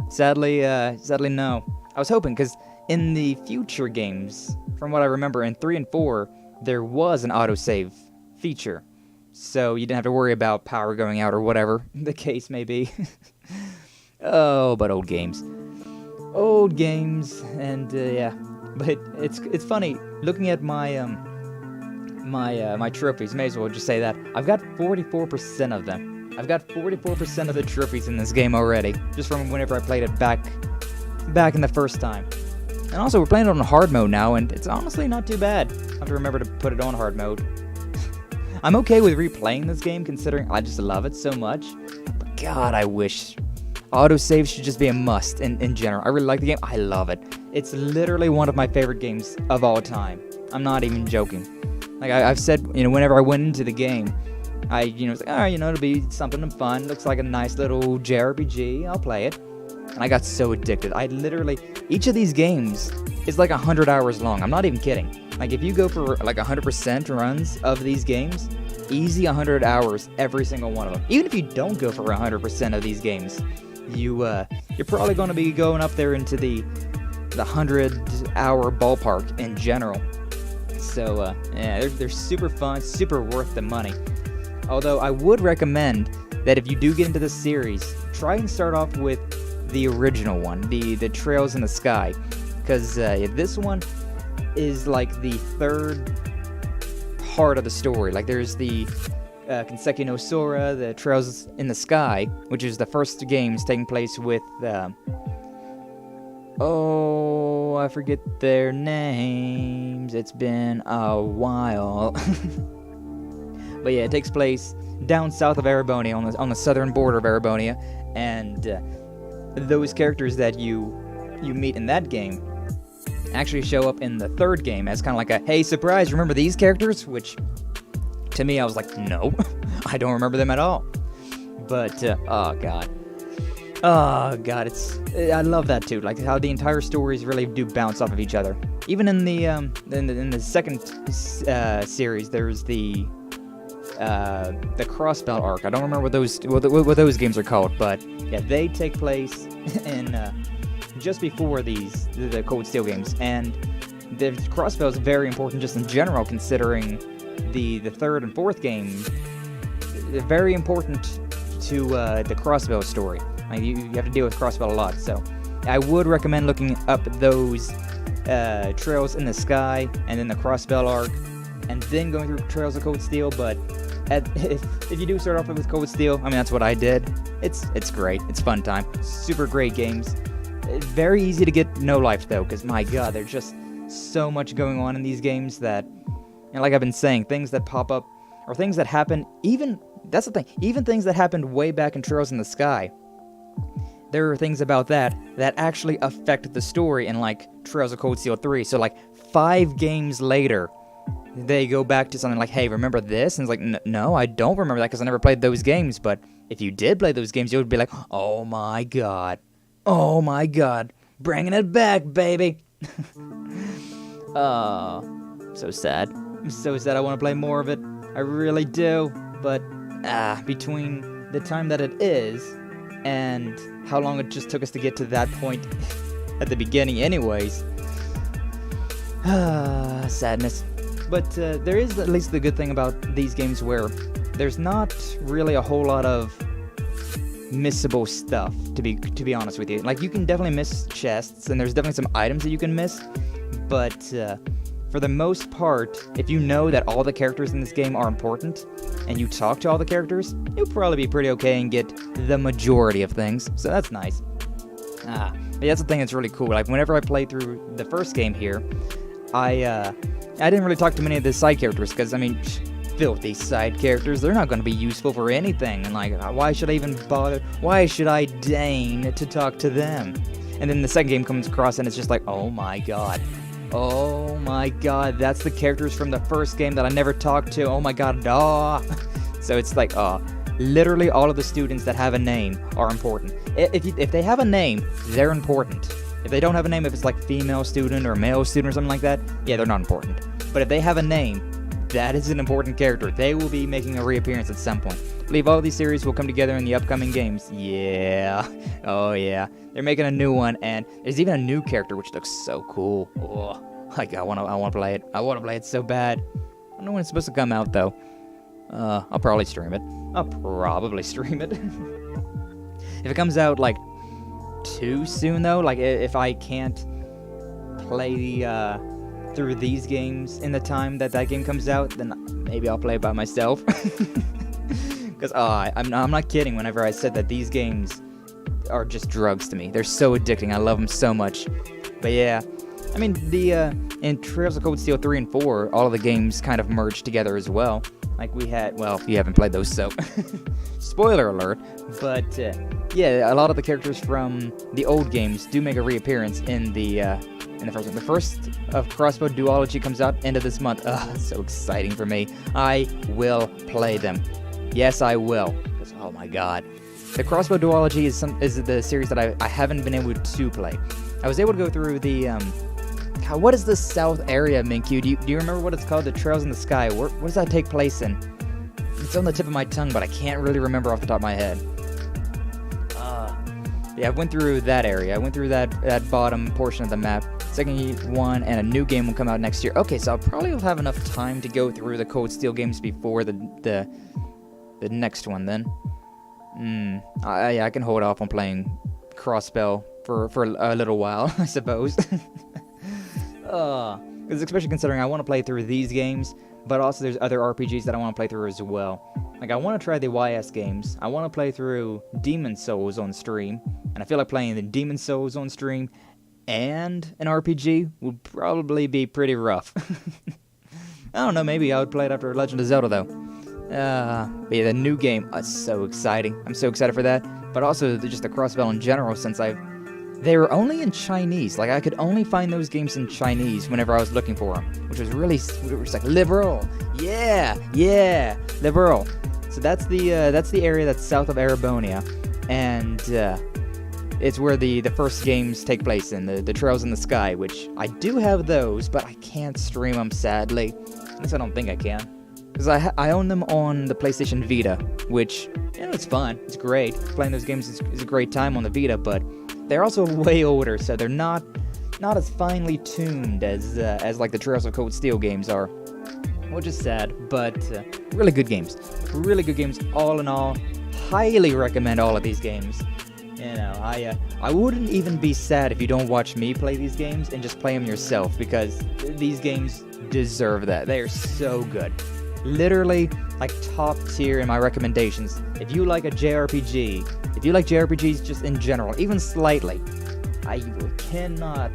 A: Sadly, no. I was hoping, because in the future games, from what I remember, in 3 and 4, there was an autosave feature. So you didn't have to worry about power going out or whatever the case may be. Oh, but old games. Old games, and yeah. But it's funny, looking at my my trophies, may as well just say that. I've got 44% of them. I've got 44% of the trophies in this game already, just from whenever I played it back in the first time. And also, we're playing it on hard mode now, and it's honestly not too bad. I have to remember to put it on hard mode. I'm okay with replaying this game, considering I just love it so much. But God, I wish autosave should just be a must in general. I really like the game. I love it. It's literally one of my favorite games of all time. I'm not even joking. Like I've said, whenever I went into the game, I, was like, all right, it'll be something fun. Looks like a nice little JRPG. I'll play it. And I got so addicted. I literally, each of these games is like 100 hours long. I'm not even kidding. Like, if you go for like 100% runs of these games, easy 100 hours every single one of them. Even if you don't go for 100% of these games, you're probably going to be going up there into the 100-hour ballpark in general. So, yeah, they're super fun, super worth the money. Although I would recommend that if you do get into this series, try and start off with the original one, the Trails in the Sky, because this one is like the third part of the story. Like there's the Kanseki no Sora, the Trails in the Sky, which is the first games taking place with oh, I forget their names. It's been a while. But yeah, it takes place down south of Erebonia, on the southern border of Erebonia, and those characters that you you meet in that game actually show up in the third game as kind of like a, hey, surprise, remember these characters? Which, to me, I was like, no, I don't remember them at all. But, oh god, I love that too, like how the entire stories really do bounce off of each other. Even in the second series, there's the Crossbell arc. I don't remember what those games are called, but yeah, they take place in just before the Cold Steel games, and the Crossbell is very important just in general, considering the third and fourth game. They're very important to the Crossbell story. Like, you have to deal with Crossbell a lot, so I would recommend looking up those Trails in the Sky and then the Crossbell arc, and then going through Trails of Cold Steel. But if you do start off with Cold Steel, I mean, that's what I did. It's great. It's fun time. Super great games. Very easy to get no life though, because my god, there's just so much going on in these games that, and like I've been saying, things that pop up or things that happen. That's the thing. Even things that happened way back in Trails in the Sky. There are things about that actually affect the story in, like, Trails of Cold Steel 3. So, like, 5 games later, they go back to something like, hey, remember this? And it's like, no, I don't remember that because I never played those games. But if you did play those games, you would be like, oh my god, bringing it back, baby. So sad. I'm so sad. I want to play more of it. I really do. But, between the time that it is and how long it just took us to get to that point at the beginning anyways. Sadness. But there is at least the good thing about these games where there's not really a whole lot of missable stuff, to be honest with you. Like, you can definitely miss chests, and there's definitely some items that you can miss, but for the most part, if you know that all the characters in this game are important, and you talk to all the characters, you'll probably be pretty okay and get the majority of things, so that's nice. But that's the thing that's really cool. Like, whenever I played through the first game here, I didn't really talk to many of the side characters, because, I mean, filthy side characters, they're not going to be useful for anything, and like, why should I even bother? Why should I deign to talk to them? And then the second game comes across, and it's just like, oh my god, that's the characters from the first game that I never talked to. Oh my god, So it's like, literally all of the students that have a name are important. If they have a name, they're important. If they don't have a name, if it's like female student or male student or something like that, yeah, they're not important. But if they have a name, that is an important character. They will be making a reappearance at some point. I believe all of these series will come together in the upcoming games. Yeah. Oh yeah. They're making a new one, and there's even a new character which looks so cool. Oh, like I wanna play it. I wanna play it so bad. I don't know when it's supposed to come out though. I'll probably stream it. If it comes out like too soon though, like if I can't play through these games in the time that game comes out, then maybe I'll play it by myself. Because I'm not kidding whenever I said that these games are just drugs to me. They're so addicting. I love them so much. But yeah, I mean, in Trails of Cold Steel 3 and 4, all of the games kind of merged together as well. Like we had, well, you haven't played those, so spoiler alert. But yeah, a lot of the characters from the old games do make a reappearance in the first one. The first of Crossbow Duology comes out end of this month. It's so exciting for me. I will play them. Yes, I will. Oh my god. The Crossbow Duology is the series that I haven't been able to play. I was able to go through the, what is the south area, Minkyu? Do you remember what it's called? The Trails in the Sky. Where does that take place in? It's on the tip of my tongue, but I can't really remember off the top of my head. Yeah, I went through that area. I went through that bottom portion of the map. Second one, and a new game will come out next year. Okay, so I'll probably have enough time to go through the Cold Steel games before the next one then. I can hold off on playing Crossbell for a little while, I suppose. Because especially considering I want to play through these games, but also there's other RPGs that I want to play through as well. Like, I want to try the YS games. I want to play through Demon Souls on stream, and I feel like playing the Demon Souls on stream and an RPG would probably be pretty rough. I don't know, maybe I would play it after Legend of Zelda, though. But yeah, the new game is so exciting. I'm so excited for that. But also just the Crossbell in general, since I've they were only in Chinese. Like, I could only find those games in Chinese whenever I was looking for them, which was really, it was like, liberal. Yeah, liberal. So that's the area that's south of Arabonia, and it's where the first games take place in, the Trails in the Sky, which I do have those, but I can't stream them, sadly. At least I don't think I can. Because I own them on the PlayStation Vita, which, you know, it's fun. It's great. Playing those games is a great time on the Vita, but they're also way older, so they're not as finely tuned as like the Trails of Cold Steel games are. Which is sad, but really good games. Really good games, all in all. Highly recommend all of these games. You know, I wouldn't even be sad if you don't watch me play these games and just play them yourself, because these games deserve that. They are so good. Literally, like, top tier in my recommendations. If you like a JRPG, if you like JRPGs just in general, even slightly, I cannot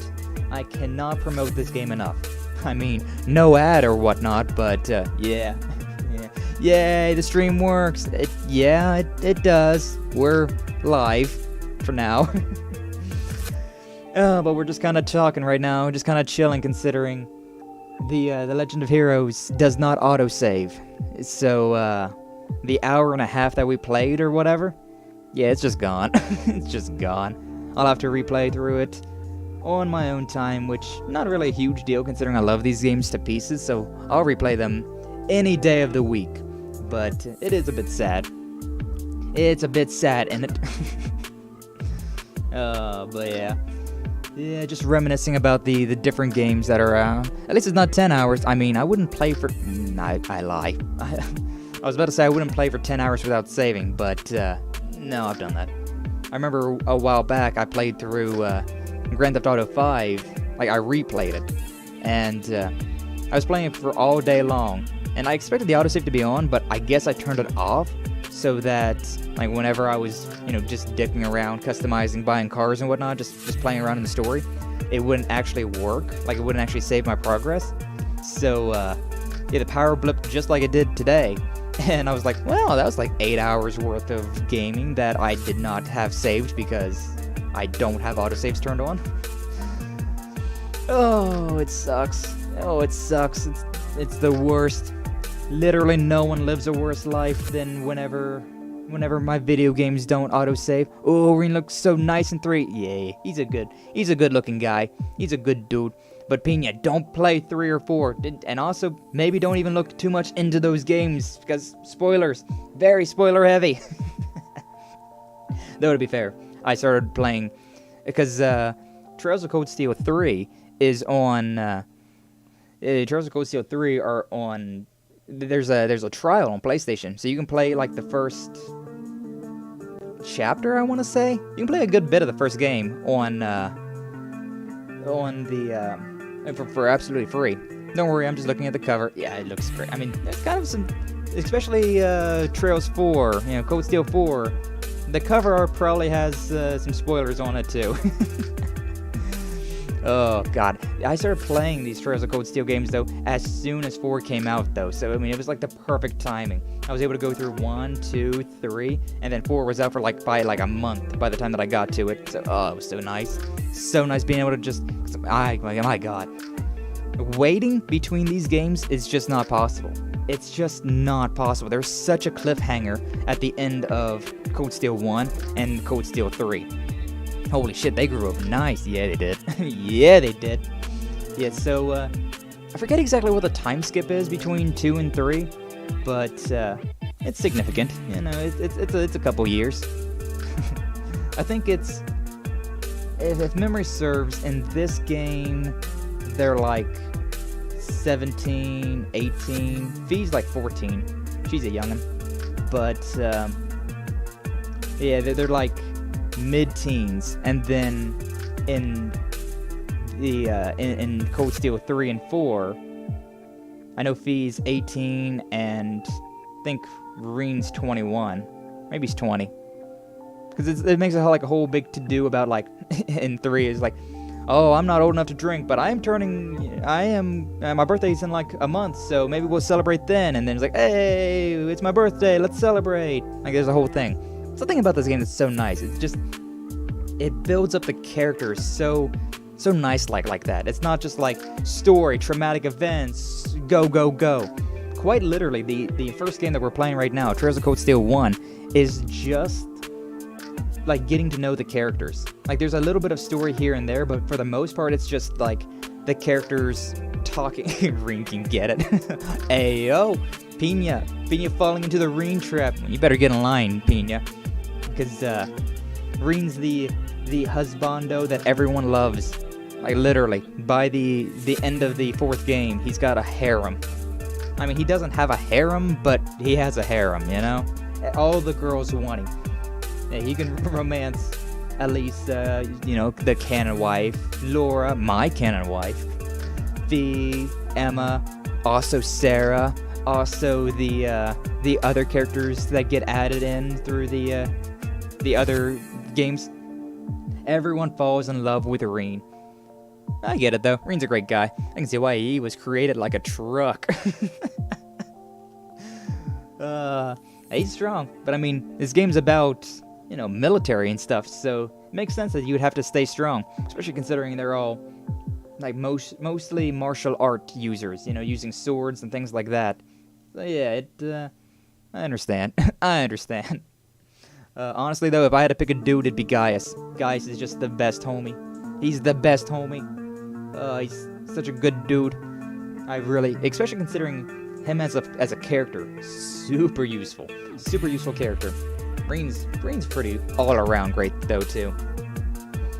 A: promote this game enough. I mean, no ad or whatnot, but yeah. Yay, the stream works. It does. We're live for now. But we're just kind of talking right now, just kind of chilling, considering the Legend of Heroes does not autosave. So the hour and a half that we played or whatever, yeah, it's just gone. It's just gone. I'll have to replay through it on my own time, which not really a huge deal considering I love these games to pieces, so I'll replay them any day of the week. But it is a bit sad. It's a bit sad, and it but yeah, just reminiscing about the different games that are around. At least it's not 10 hours. I mean, I wouldn't play for... I lie. I was about to say I wouldn't play for 10 hours without saving, but no, I've done that. I remember a while back I played through Grand Theft Auto 5, like, I replayed it, and I was playing it for all day long, and I expected the autosave to be on, but I guess I turned it off, so that, like, whenever I was, you know, just dicking around, customizing, buying cars and whatnot, just playing around in the story, it wouldn't actually work, like, it wouldn't actually save my progress. So yeah, the power blipped just like it did today, and I was like, well, that was like 8 hours worth of gaming that I did not have saved because I don't have autosaves turned on. Oh, it sucks. Oh, it sucks. It's the worst. Literally no one lives a worse life than whenever my video games don't autosave. Oh, Rean looks so nice in 3. Yeah, he's a good looking guy. He's a good dude. But Pina, don't play 3 or 4. And also, maybe don't even look too much into those games, because spoilers. Very spoiler heavy. Though, to be fair, I started playing, because Trails of Cold Steel 3 is on, Trails of Cold Steel 3 are on, there's a trial on PlayStation, so you can play, like, the first chapter, I want to say. You can play a good bit of the first game on the, for absolutely free. Don't worry, I'm just looking at the cover. Yeah, it looks great. I mean, there's kind of some, especially Trails 4, you know, Cold Steel 4, the cover art probably has some spoilers on it, too. Oh, God. I started playing these Trails of Cold Steel games, though, as soon as 4 came out, though. So, I mean, it was like the perfect timing. I was able to go through 1, 2, 3, and then 4 was out for by a month by the time that I got to it. So, oh, it was so nice. So nice being able to just... my God. Waiting between these games is just not possible. It's just not possible. There's such a cliffhanger at the end of Cold Steel 1 and Cold Steel 3. Holy shit, they grew up nice. Yeah, they did. Yeah, they did. Yeah, so, I forget exactly what the time skip is between 2 and 3, but, it's significant. You know, it's a couple years. I think it's, if memory serves, in this game, they're like 17, 18. Fee's like 14. She's a youngin'. But, yeah, they're like mid-teens, and then in Cold Steel 3 and 4, I know Fee's 18, and I think Rean's 21. Maybe he's 20. Because it makes like a whole big to-do about, like, in 3 is like, oh, I'm not old enough to drink, but my birthday's in like a month, so maybe we'll celebrate then. And then it's like, hey, it's my birthday, let's celebrate. Like, there's a whole thing. Something about this game that's so nice. It's just, it builds up the characters so nice like that. It's not just like story, traumatic events, go, go, go. Quite literally, the first game that we're playing right now, Trails of Cold Steel 1, is just like getting to know the characters. Like there's a little bit of story here and there, but for the most part, it's just like the characters talking. Rean can get it. Ayo, Pina falling into the Rean trap. You better get in line, Pina, because Rean's the husbando that everyone loves. Like literally, by the end of the 4th game, he's got a harem. I mean, he doesn't have a harem, but he has a harem, you know? All the girls want him. Yeah, he can romance Elisa, you know, the canon wife, Laura, my canon wife, Fee, Emma, also Sarah, also the other characters that get added in through the other games. Everyone falls in love with Rean. I get it though. Rean's a great guy. I can see why he was created like a truck. He's strong, but I mean, this game's about, you know, military and stuff, so it makes sense that you would have to stay strong, especially considering they're all like mostly martial art users, you know, using swords and things like that. So yeah, I understand. I understand. Honestly though, if I had to pick a dude, it'd be Gaius. Gaius is just the best homie. He's the best homie. He's such a good dude. I really, especially considering him as a character, super useful character. Rean's pretty all around great though too.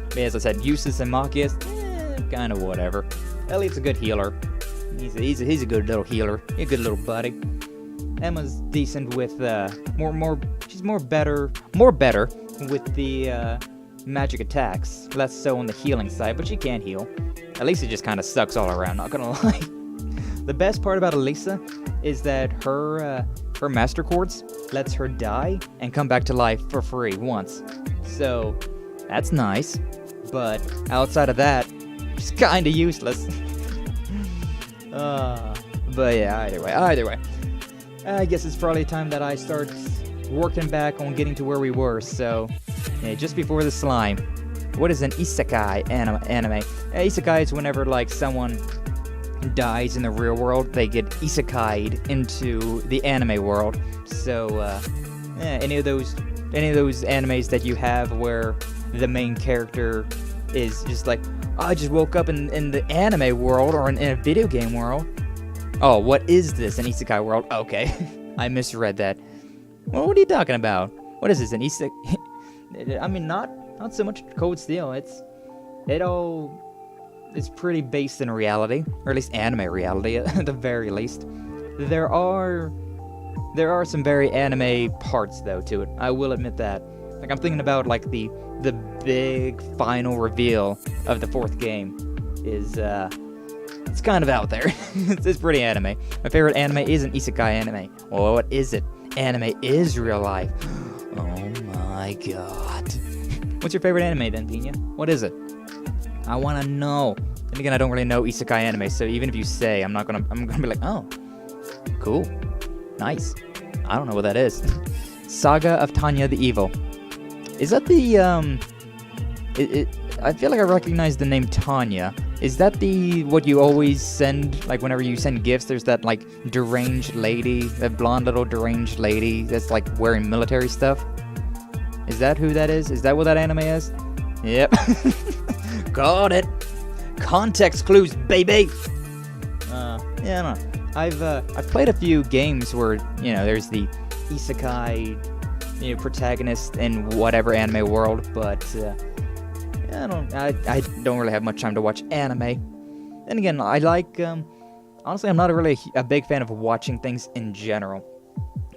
A: But as I said, Eustace and Machias, kind of whatever. Elliot's a good healer. He's a good little healer. He's a good little buddy. Emma's decent with she's more better with the magic attacks. Less so on the healing side, but she can heal. Elisa just kind of sucks all around, not gonna lie. The best part about Elisa is that her master quartz lets her die and come back to life for free once. So that's nice, but outside of that, she's kind of useless. But yeah, either way. I guess it's probably time that I start working back on getting to where we were, so yeah, just before the slime. What is an isekai anime? Isekai is whenever like someone dies in the real world, they get isekai'd into the anime world. So any of those animes that you have where the main character is just like, oh, I just woke up in the anime world or in a video game world. Oh, what is this? An isekai world? Okay. I misread that. Well, what are you talking about? What is this? An isekai? I mean, not so much Cold Steel. It's pretty based in reality, or at least anime reality at the very least. There are some very anime parts though to it. I will admit that. Like I'm thinking about like the big final reveal of the 4th game is it's kind of out there. It's pretty anime. My favorite anime is an isekai anime. Well, what is it? Anime is real life. Oh my god. What's your favorite anime then, Pina? What is it? I want to know. And again, I don't really know isekai anime, so even if you say, I'm gonna be like, oh, cool, nice. I don't know what that is. Saga of Tanya the Evil. Is that the I feel like I recognize the name Tanya. Is that what you always send, like whenever you send gifts, there's that like deranged lady, that blonde little deranged lady that's like wearing military stuff? Is that who that is? Is that what that anime is? Yep. Got it. Context clues, baby. Yeah, I don't know. I've played a few games where, you know, there's the isekai, you know, protagonist in whatever anime world, but I don't really have much time to watch anime. Then again, I like honestly, I'm not really a big fan of watching things in general.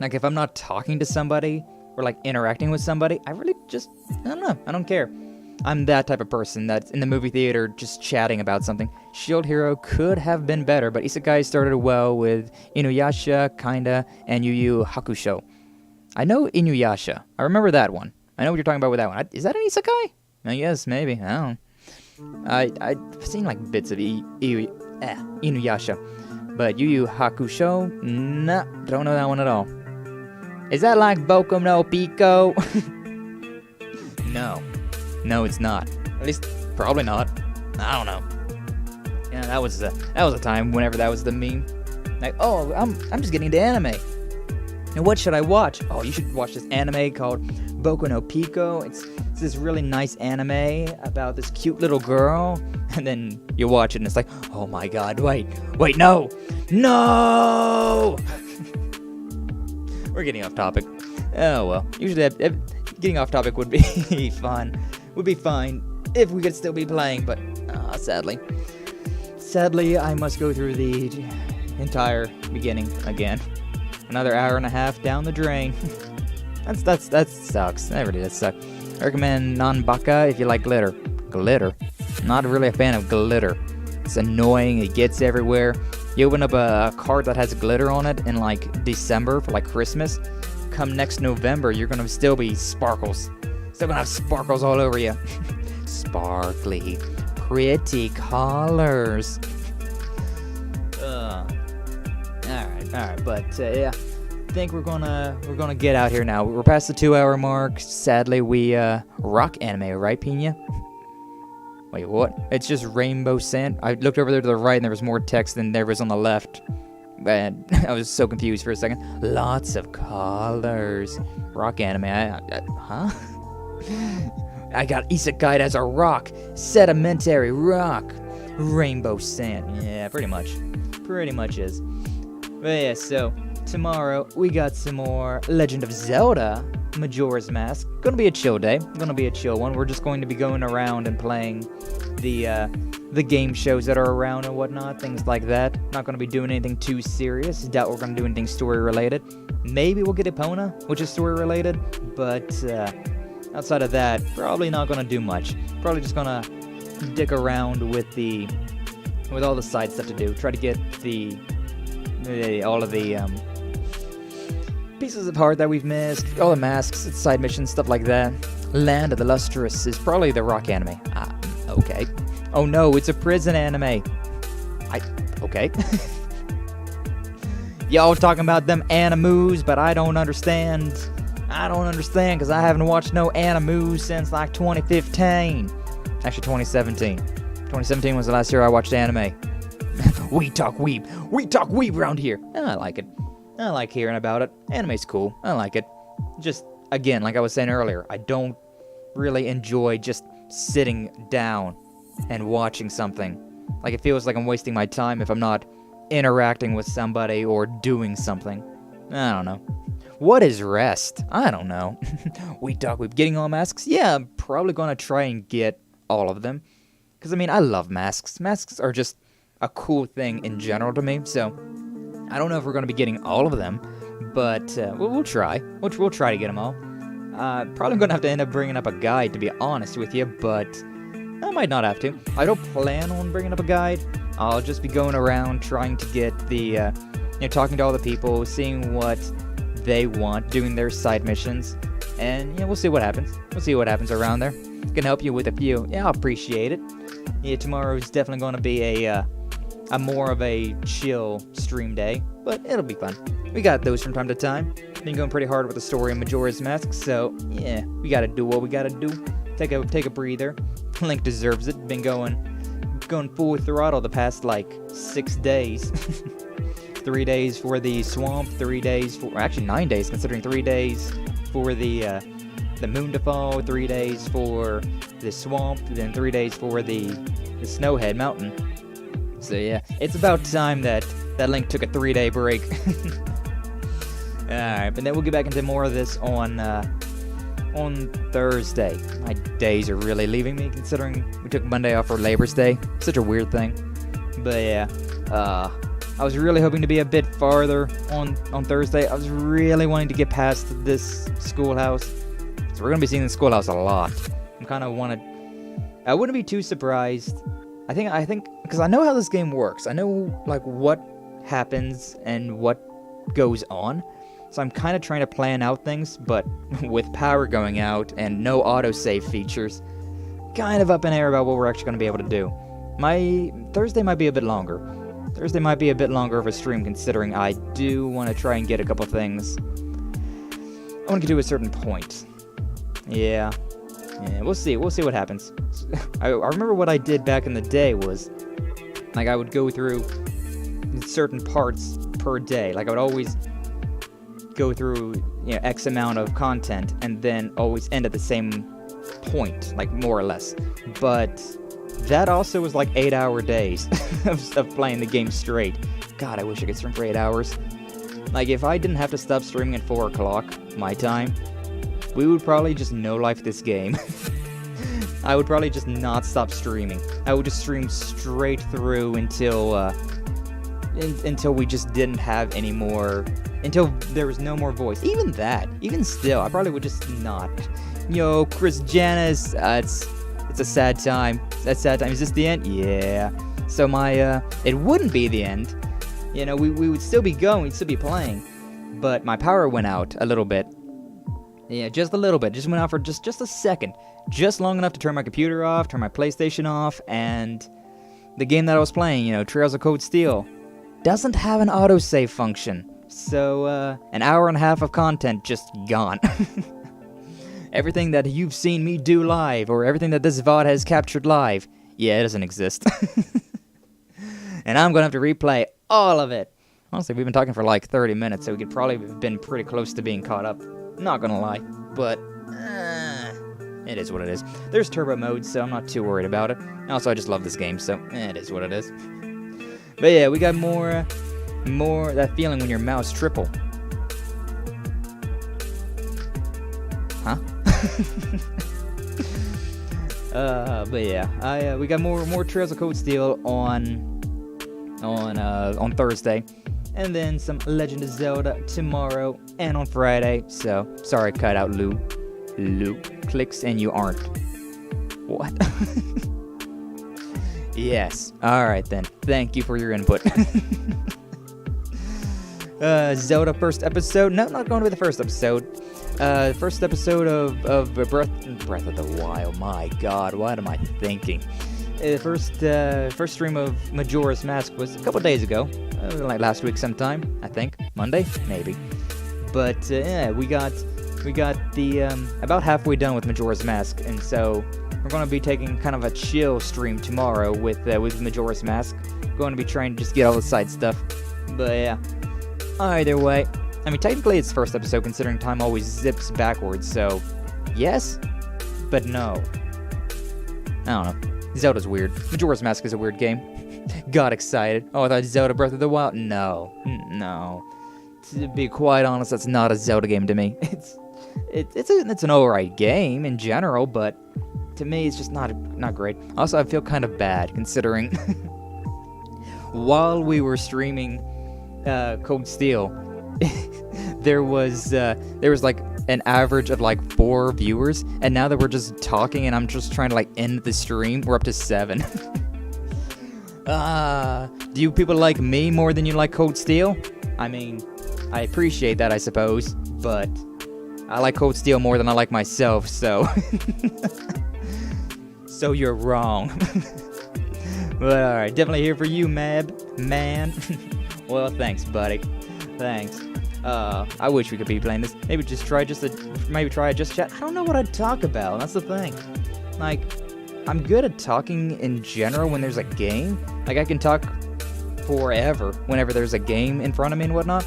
A: Like if I'm not talking to somebody or like interacting with somebody, I really just, I don't know, I don't care. I'm that type of person that's in the movie theater just chatting about something. Shield Hero could have been better, but isekai started well with Inuyasha, kinda, and Yu Yu Hakusho. I know Inuyasha. I remember that one. I know what you're talking about with that one. Is that an isekai? I guess, maybe. I don't know. I've seen like bits of Inuyasha. But Yu Yu Hakusho, nah, don't know that one at all. Is that like Boku no Pico? No. No, it's not. At least, probably not. I don't know. Yeah, that was a time whenever that was the meme. Like, oh, I'm just getting into anime. And what should I watch? Oh, you should watch this anime called Boku no Pico. It's this really nice anime about this cute little girl. And then you watch it and it's like, oh my god, wait, no! No! We're getting off topic. Oh well, usually getting off topic would be fun. Would be fine if we could still be playing, but sadly, I must go through the entire beginning again. Another hour and a half down the drain. that sucks. That really does suck. I recommend Nanbaka if you like glitter. Glitter? Not really a fan of glitter. It's annoying. It gets everywhere. You open up a card that has glitter on it in like December for like Christmas. Come next November, you're gonna still be sparkles. Still gonna have sparkles all over you. Sparkly, pretty colors. Alright, but yeah, I think we're gonna get out here now. We're past the 2-hour mark. Sadly, we rock anime, right, Pina? Wait, what? It's just rainbow sand. I looked over there to the right, and there was more text than there was on the left. And I was so confused for a second. Lots of colors. Rock anime. Huh? I got isekai'd as a rock. Sedimentary rock. Rainbow sand. Yeah, pretty much. Pretty much is. But yeah, so tomorrow we got some more Legend of Zelda Majora's Mask. Gonna be a chill day. Gonna be a chill one. We're just going to be going around and playing the game shows that are around and whatnot, things like that. Not gonna be doing anything too serious. Doubt we're gonna do anything story related. Maybe we'll get Epona, which is story related, but outside of that, probably not gonna do much. Probably just gonna dick around with all the side stuff to do. Try to get all of the pieces of heart that we've missed, all the masks, side missions, stuff like that. Land of the Lustrous is probably the rock anime. Okay. Oh no, it's a prison anime. Okay. Y'all talking about them animus, but I don't understand. Because I haven't watched no animus since like 2015. Actually, 2017. 2017 was the last year I watched anime. We talk weeb around here. I like it. I like hearing about it. Anime's cool. I like it. Just, again, like I was saying earlier, I don't really enjoy just sitting down and watching something. Like, it feels like I'm wasting my time if I'm not interacting with somebody or doing something. I don't know. What is rest? I don't know. We getting all masks? Yeah, I'm probably gonna try and get all of them. Because, I mean, I love masks. Masks are just a cool thing in general to me, so I don't know if we're going to be getting all of them, but we'll try. We'll try to get them all. Probably going to have to end up bringing up a guide, to be honest with you, but I might not have to. I don't plan on bringing up a guide. I'll just be going around trying to get talking to all the people, seeing what they want, doing their side missions, and we'll see what happens. We'll see what happens around there. Can help you with a few. Yeah, I'll appreciate it. Yeah, tomorrow's definitely going to be a more of a chill stream day, but it'll be fun. We got those from time to time. Been going pretty hard with the story of Majora's Mask, so yeah, we gotta do what we gotta do. Take a breather. Link deserves it. Been going full throttle the past like 6 days. 3 days for the swamp, 3 days for actually 9 days, considering 3 days for the moon to fall, 3 days for the swamp, then 3 days for the Snowhead Mountain. So yeah, it's about time that Link took a 3-day break. Alright, but then we'll get back into more of this on Thursday. My days are really leaving me, considering we took Monday off for Labor's Day. Such a weird thing. But yeah, I was really hoping to be a bit farther on Thursday. I was really wanting to get past this schoolhouse. So we're going to be seeing the schoolhouse a lot. I wouldn't be too surprised. I think, because I know how this game works. I know, like, what happens and what goes on. So I'm kind of trying to plan out things, but with power going out and no autosave features, kind of up in air about what we're actually going to be able to do. My Thursday might be a bit longer. Thursday might be a bit longer of a stream, considering I do want to try and get a couple things I want to get to a certain point. Yeah. Yeah, we'll see what happens. I remember what I did back in the day was, like, I would go through certain parts per day. Like, I would always go through, you know, X amount of content, and then always end at the same point, like, more or less. But that also was like 8-hour days of playing the game straight. God, I wish I could stream for 8 hours. Like, if I didn't have to stop streaming at 4 o'clock, my time, we would probably just no-life this game. I would probably just not stop streaming. I would just stream straight through until we just didn't have any more, until there was no more voice. Even still, I probably would just not. Yo, Chris Janus, it's a sad time. That's sad time. Is this the end? Yeah. So it wouldn't be the end. You know, we would still be going, we'd still be playing, but my power went out a little bit. Yeah, just a little bit. Just went out for just a second. Just long enough to turn my computer off, turn my PlayStation off, and the game that I was playing, you know, Trails of Cold Steel, doesn't have an autosave function. So, an hour and a half of content just gone. Everything that you've seen me do live, or everything that this VOD has captured live, yeah, it doesn't exist. And I'm gonna have to replay all of it. Honestly, we've been talking for like 30 minutes, so we could probably have been pretty close to being caught up. Not gonna lie, but it is what it is. There's turbo mode, so I'm not too worried about it. Also, I just love this game, so it is what it is. But yeah, we got more that feeling when your mouse triple. Huh? But yeah, we got more Trails of Cold Steel on Thursday, and then some Legend of Zelda tomorrow and on Friday. So sorry, cut out Lou clicks and you aren't. What? Yes. All right then. Thank you for your input. Zelda first episode. No, not going to be the first episode. First episode of Breath of the Wild. My God, what am I thinking? First stream of Majora's Mask was a couple days ago, like last week sometime, I think, Monday, maybe. But yeah, we got the about halfway done with Majora's Mask, and so we're going to be taking kind of a chill stream tomorrow with Majora's Mask. Going to be trying to just get all the side stuff, but yeah. Either way, I mean, technically it's first episode considering time always zips backwards, so yes, but no. I don't know. Zelda's weird. Majora's Mask is a weird game. Got excited. Oh, I thought Zelda Breath of the Wild. No. To be quite honest, that's not a Zelda game to me. It's an alright game in general, but to me it's just not great. Also, I feel kind of bad considering while we were streaming Cold Steel, there was like an average of like 4 viewers, and now that we're just talking and I'm just trying to like end the stream, we're up to 7. Do you people like me more than you like Cold Steel? I mean, I appreciate that, I suppose, but I like Cold Steel more than I like myself, so so you're wrong. But alright, definitely here for you, man. Well, thanks, buddy. Thanks. I wish we could be playing this. Maybe try just chat. I don't know what I'd talk about. That's the thing. Like, I'm good at talking in general when there's a game. Like, I can talk forever whenever there's a game in front of me and whatnot.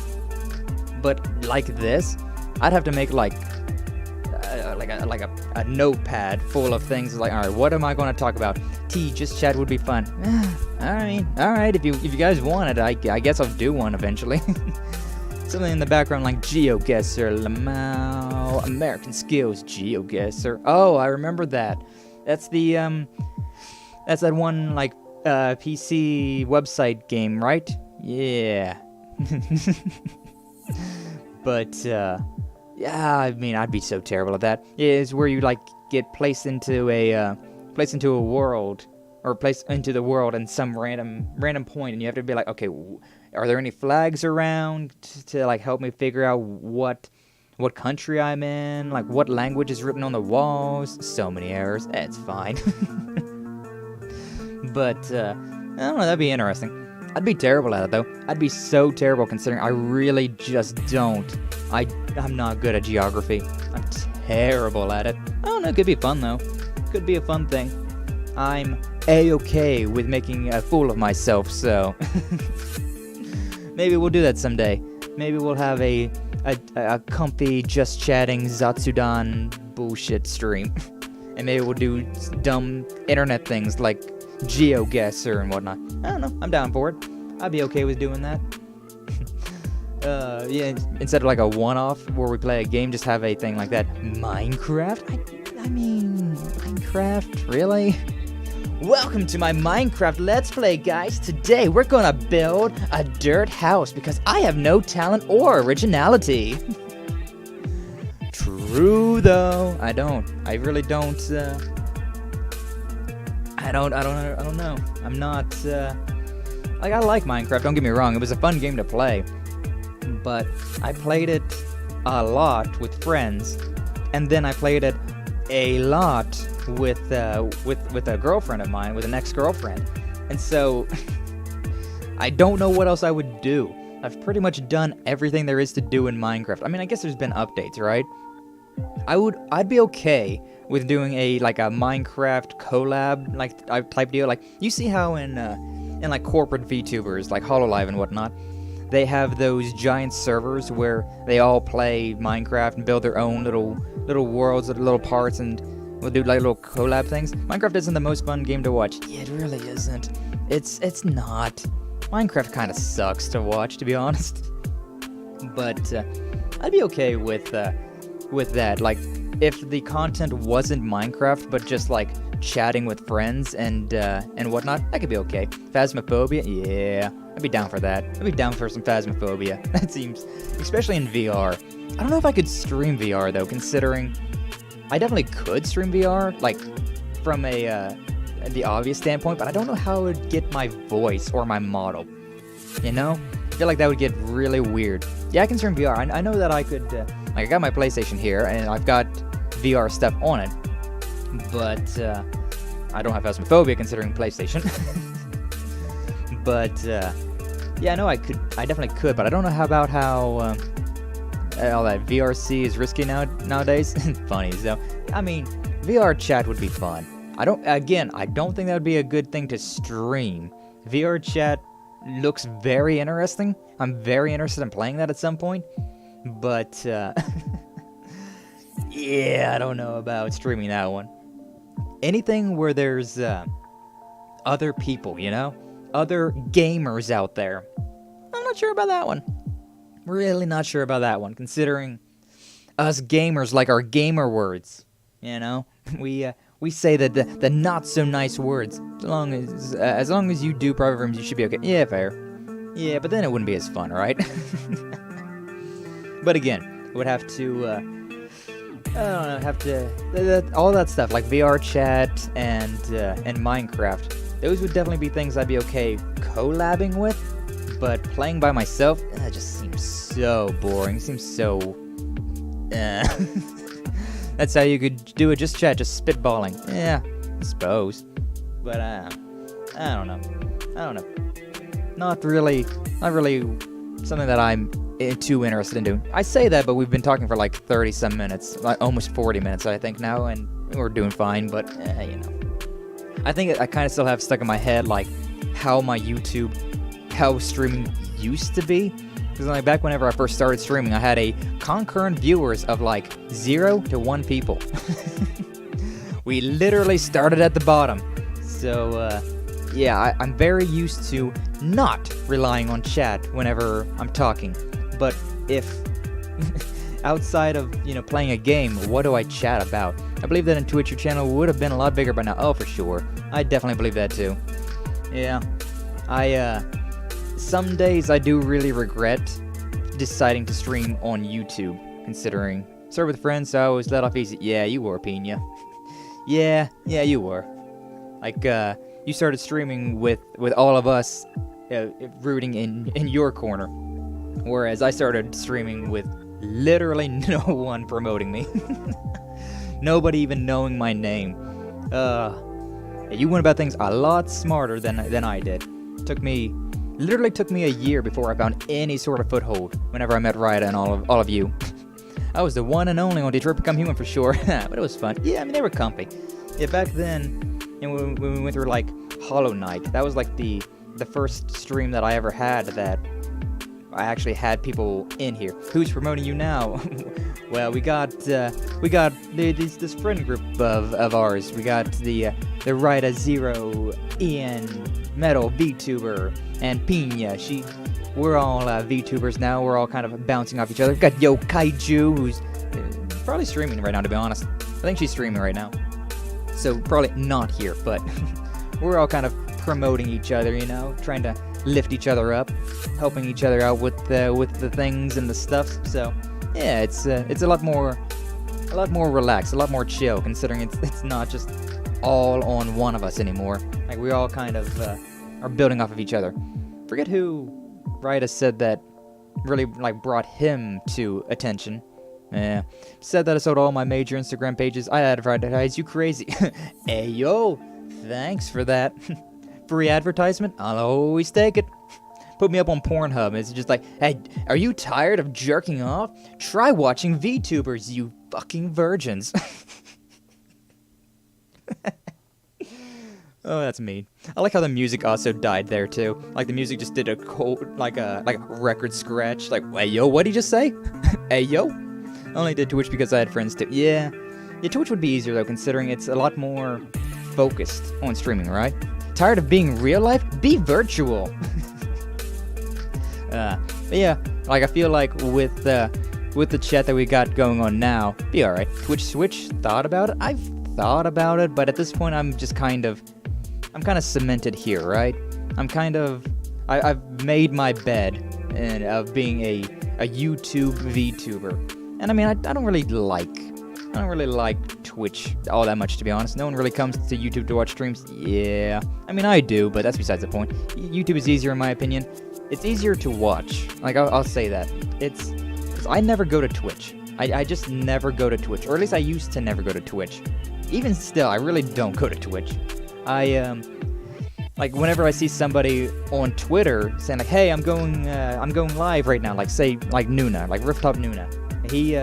A: But like this, I'd have to make like a notepad full of things. Like, all right, what am I going to talk about? Just chat would be fun. All right. If you guys want it, I guess I'll do one eventually. Something in the background like GeoGuessr, Lamau, American Skills, GeoGuessr. Oh, I remember that. That's that's that one like PC website game, right? Yeah. But yeah, I mean, I'd be so terrible at that. It's where you like get placed into a world, or placed into the world in some random point, and you have to be like, okay, are there any flags around to like help me figure out what country I'm in, like what language is written on the walls? So many errors. It's fine. But I don't know, that'd be interesting. I'd be terrible at it though. I'd be so terrible considering I really just don't. I'm not good at geography. I'm terrible at it. I don't know, it could be fun though. Could be a fun thing. I'm A-okay with making a fool of myself, so maybe we'll do that someday. Maybe we'll have a comfy, just chatting Zatsudan bullshit stream. And maybe we'll do dumb internet things like GeoGuessr and whatnot. I don't know, I'm down for it. I'd be okay with doing that. Yeah, instead of like a one-off where we play a game, just have a thing like that. Minecraft? I mean, Minecraft? Really? Welcome to my Minecraft Let's Play, guys. Today, we're gonna build a dirt house because I have no talent or originality. True, though. I don't. I really don't, I don't know. I'm not, like, I like Minecraft, don't get me wrong. It was a fun game to play. But I played it a lot with friends, and then I played it a lot with a girlfriend of mine, with an ex-girlfriend, and so I don't know what else I would do. I've pretty much done everything there is to do in Minecraft. I mean, I guess there's been updates, right? I'd be okay with doing a Minecraft collab type deal. Like, you see how in like corporate VTubers like HoloLive and whatnot, they have those giant servers where they all play Minecraft and build their own little worlds, little parts, and we'll do like little collab things. Minecraft isn't the most fun game to watch. Yeah, it really isn't. It's not. Minecraft kind of sucks to watch, to be honest. But I'd be okay with that. Like, if the content wasn't Minecraft, but just like chatting with friends and whatnot, that could be okay. Phasmophobia, yeah, I'd be down for that. I'd be down for some Phasmophobia. That seems, especially in VR. I don't know if I could stream VR though, considering I definitely could stream VR, like from the obvious standpoint, but I don't know how it would get my voice or my model. You know, I feel like that would get really weird. Yeah, I can stream VR. I know that I could. Like, I got my PlayStation here, and I've got VR stuff on it. But I don't have Phasmophobia considering PlayStation. But yeah, I know I definitely could, but I don't know how all that VRC is risky nowadays. Funny, so I mean, VR chat would be fun. I don't think that would be a good thing to stream. VR chat looks very interesting. I'm very interested in playing that at some point, but yeah, I don't know about streaming that one. Anything where there's other people, you know? Other gamers out there. I'm not sure about that one. Really not sure about that one, considering us gamers like our gamer words, you know? We say that the not so nice words. As long as you do private rooms, you should be okay. Yeah, fair. Yeah, but then it wouldn't be as fun, right? But again, it would have to all that stuff like VR chat and Minecraft. Those would definitely be things I'd be okay collabing with, but playing by myself, that just seems so boring. It seems so. That's how you could do it. Just chat, just spitballing. Yeah, I suppose. But I don't know. Not really something that I'm too interested in doing. I say that, but we've been talking for like 30 some minutes, like almost 40 minutes, I think now, and we're doing fine. But you know, I think I kind of still have stuck in my head like how streaming used to be. Because like back whenever I first started streaming, I had a concurrent viewers of like 0 to 1 people. We literally started at the bottom. So yeah, I'm very used to not relying on chat whenever I'm talking. But if outside of, you know, playing a game, what do I chat about? I believe that in Twitch your channel would have been a lot bigger by now. Oh, for sure. I definitely believe that too. Yeah. Some days I do really regret deciding to stream on YouTube, considering start with friends, so I always let off easy. Yeah, you were, Pina. Yeah, you were. Like, you started streaming with all of us rooting in your corner, whereas I started streaming with literally no one promoting me. Nobody even knowing my name. You went about things a lot smarter than I did. Literally took me a year before I found any sort of foothold whenever I met Ryda and all of you. I was the one and only on Detroit Become Human for sure, but it was fun. Yeah, I mean, they were comfy. Yeah, back then, when we went through, like, Hollow Knight, that was, like, the first stream that I ever had that I actually had people in here. Who's promoting you now? Well, we got this friend group of ours. We got the Rida Zero, Ian, Metal, VTuber, and Pina. We're all VTubers now. We're all kind of bouncing off each other. We've got Yo Kaiju, who's probably streaming right now, to be honest. I think she's streaming right now. So probably not here, but we're all kind of promoting each other, you know, trying to lift each other up, helping each other out with the things and the stuff. So yeah, it's a lot more relaxed, a lot more chill, considering it's not just all on one of us anymore. Like, we all kind of are building off of each other. Forget who Ryda said that really, like, brought him to attention. Yeah, said that I sold all my major Instagram pages. I advertise you crazy. Hey yo, thanks for that. Free advertisement, I'll always take it. Put me up on Pornhub. It's just like, hey, are you tired of jerking off? Try watching VTubers, you fucking virgins. Oh, that's mean. I like how the music also died there too. Like, the music just did a cold, like a record scratch. Like, hey yo, what'd he just say? Hey yo. I only did Twitch because I had friends too. Yeah, Twitch would be easier though, considering it's a lot more focused on streaming, right? Tired of being real life? Be virtual. But yeah, like, I feel like with the chat that we got going on now, be alright. Twitch Switch, thought about it? I've thought about it, but at this point I'm kind of cemented here, right? I've made my bed of being a YouTube VTuber. And I mean, I don't really like Twitch all that much, to be honest. No one really comes to YouTube to watch streams. Yeah, I mean, I do, but that's besides the point. YouTube is easier in my opinion. It's easier to watch. Like, I'll say that. Because I never go to Twitch. I just never go to Twitch. Or at least I used to never go to Twitch. Even still, I really don't go to Twitch. Like, whenever I see somebody on Twitter saying, like, hey, I'm going live right now, like, say, like Nuna, like Rooftop Nuna. He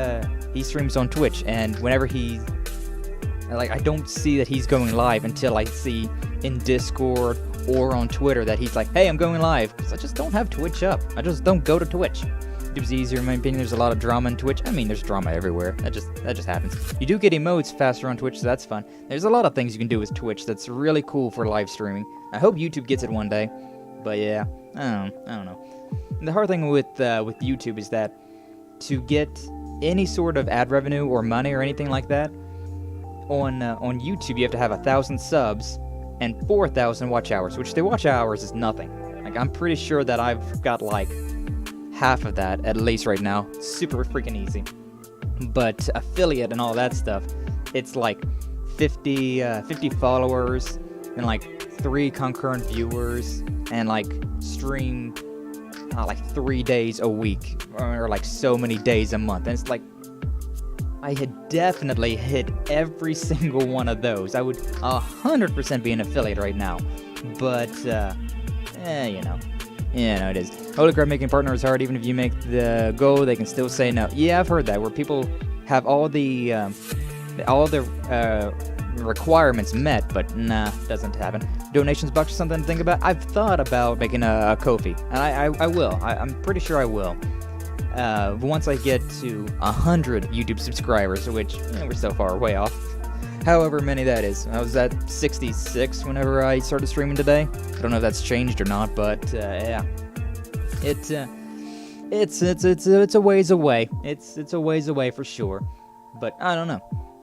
A: streams on Twitch, and whenever I don't see that he's going live until I see in Discord or on Twitter that he's like, hey, I'm going live, because I just don't have Twitch up. I just don't go to Twitch. It was easier in my opinion. There's a lot of drama in Twitch. I mean, there's drama everywhere. That just happens. You do get emotes faster on Twitch, so that's fun. There's a lot of things you can do with Twitch that's really cool for live streaming. I hope YouTube gets it one day, but yeah, I don't know. And the hard thing with YouTube is that to get any sort of ad revenue or money or anything like that on YouTube, you have to have 1,000 subs and 4,000 watch hours, which the watch hours is nothing. Like, I'm pretty sure that I've got like half of that at least right now. Super freaking easy. But affiliate and all that stuff, it's like 50 followers and like 3 concurrent viewers and like stream like 3 days a week or like so many days a month. And it's like, I had definitely hit every single one of those. I would 100% be an affiliate right now. But, you know, it is. Holograph making partner is hard. Even if you make the goal, they can still say no. Yeah, I've heard that, where people have all the requirements met, but nah, doesn't happen. Donations box is something to think about. I've thought about making a Ko-fi, and I will. I'm pretty sure I will. Once I get to 100 YouTube subscribers, which we're so far way off. However many that is. I was at 66 whenever I started streaming today. I don't know if that's changed or not, but yeah, it's a ways away. It's a ways away for sure. But I don't know.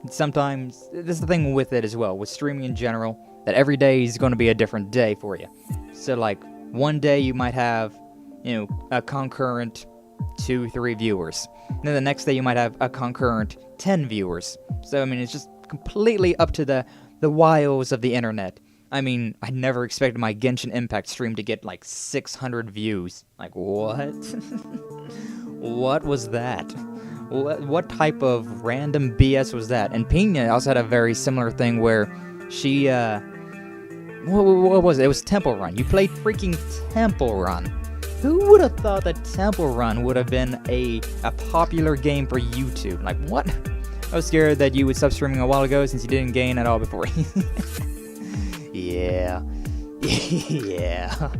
A: Sometimes this is the thing with it as well, with streaming in general, that every day is going to be a different day for you. So like one day you might have, a concurrent 2-3 viewers. And then the next day you might have a concurrent 10 viewers. So I mean, it's just completely up to the wiles of the internet. I mean, I never expected my Genshin Impact stream to get like 600 views. Like, what? What was that? What type of random BS was that? And Pina also had a very similar thing where she, what was it? It was Temple Run. You played freaking Temple Run. who would have thought that Temple Run would have been a popular game for YouTube? Like, what? I was scared that you would stop streaming a while ago since you didn't gain at all before. Yeah. Yeah.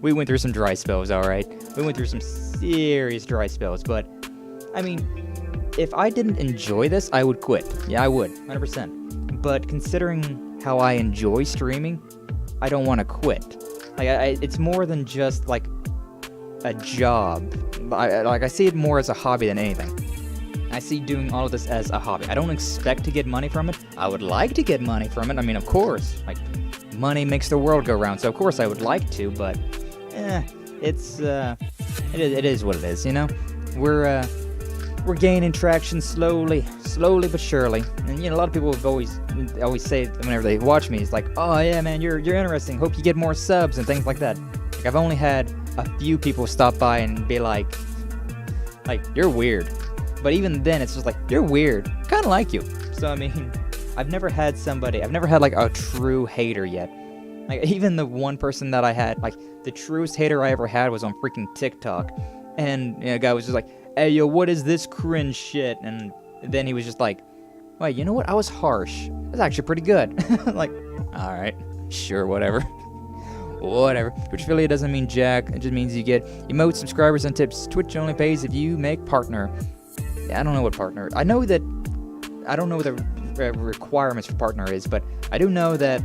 A: We went through some dry spells, alright? We went through some serious dry spells, but, I mean, if I didn't enjoy this, I would quit. Yeah, I would, 100%. But considering how I enjoy streaming, I don't want to quit. Like, it's more than just, like, a job. I see it more as a hobby than anything. I see doing all of this as a hobby. I don't expect to get money from it. I would like to get money from it. I mean, of course, like, money makes the world go round, so of course I would like to, but, it is what it is, you know? We're gaining traction slowly but surely. And, you know, a lot of people have always say whenever they watch me, it's like, oh yeah, man, you're interesting. Hope you get more subs and things like that. Like, I've only had a few people stop by and be like, you're weird. But even then, it's just like, you're weird. Kind of like you. So, I mean, I've never had like a true hater yet. Like, even the one person that I had, like, the truest hater I ever had was on freaking TikTok. And, you know, a guy was just like, hey, yo, what is this cringe shit? And then he was just like, wait, you know what? I was harsh. That's actually pretty good. Like, alright, sure, whatever. Whatever. Twitch affiliate doesn't mean jack. It just means you get emotes, subscribers, and tips. Twitch only pays if you make partner. I don't know what partner. I don't know what the requirements for partner is, but I do know that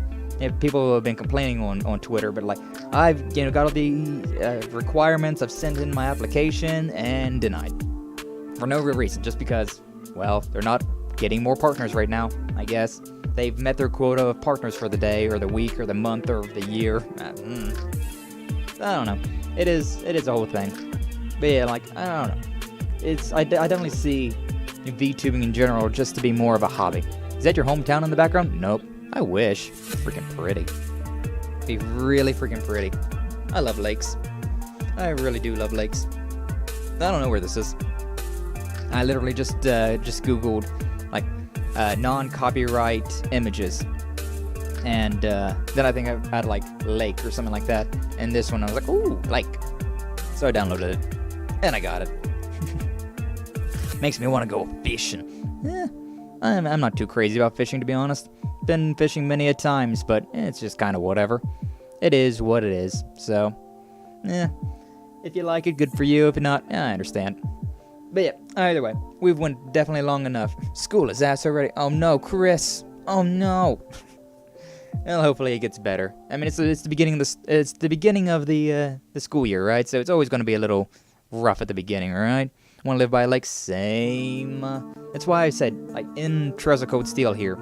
A: people have been complaining on Twitter, but like, I've got all the requirements. I've sent in my application and denied for no real reason, just because, well, they're not getting more partners right now. I guess they've met their quota of partners for the day or the week or the month or the year. I don't know. It is a whole thing. But yeah, like, I don't know. I definitely see VTubing in general just to be more of a hobby. Is that your hometown in the background? Nope. I wish. Freaking pretty. Be really freaking pretty. I love lakes. I really do love lakes. I don't know where this is. I literally just googled like non-copyright images, and then I think I had like lake or something like that. And this one I was like, ooh, lake. So I downloaded it, and I got it. Makes me want to go fishing. I'm not too crazy about fishing, to be honest. Been fishing many a times, but it's just kind of whatever. It is what it is. So, if you like it, good for you. If not, I understand. But yeah, either way, we've went definitely long enough. School is ass already. Oh no, Chris. Oh no. Well, hopefully it gets better. I mean, it's the beginning of the school year, right? So it's always going to be a little rough at the beginning, right? Want to live by like same. That's why I said, like, in Treasure Code Steel here,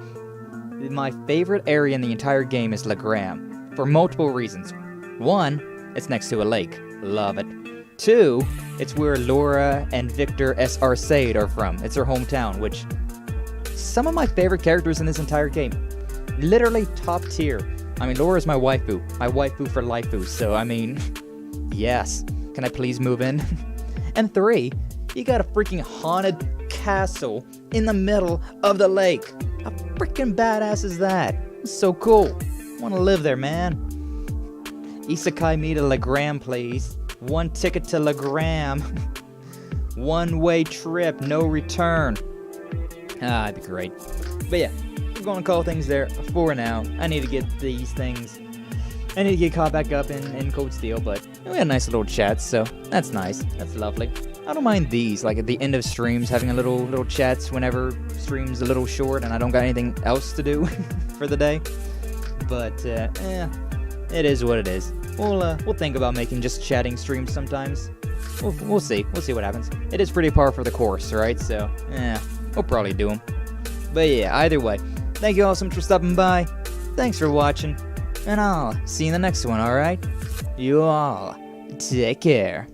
A: my favorite area in the entire game is Legram, for multiple reasons. One, it's next to a lake. Love it. Two, it's where Laura and Victor S.R. Sade are from. It's their hometown, which some of my favorite characters in this entire game. Literally top tier. I mean, Laura's my waifu. My waifu for lifeu, so I mean, yes. Can I please move in? And three, you got a freaking haunted castle in the middle of the lake. How freaking badass is that? It's so cool. Want to live there, man. Isekai me to Legram, please. 1 ticket to Legram. One-way trip, no return. That'd be great. But yeah, we're going to call things there for now. I need to get these things. I need to get caught back up in Code Steel, but we had a nice little chat, so that's nice. That's lovely. I don't mind these, like at the end of streams, having a little chats whenever stream's a little short and I don't got anything else to do for the day. But it is what it is. We'll think about making just chatting streams sometimes. We'll see. We'll see what happens. It is pretty par for the course, right? So we'll probably do them. But yeah, either way, thank you all so much for stopping by. Thanks for watching, and I'll see you in the next one. All right, you all take care.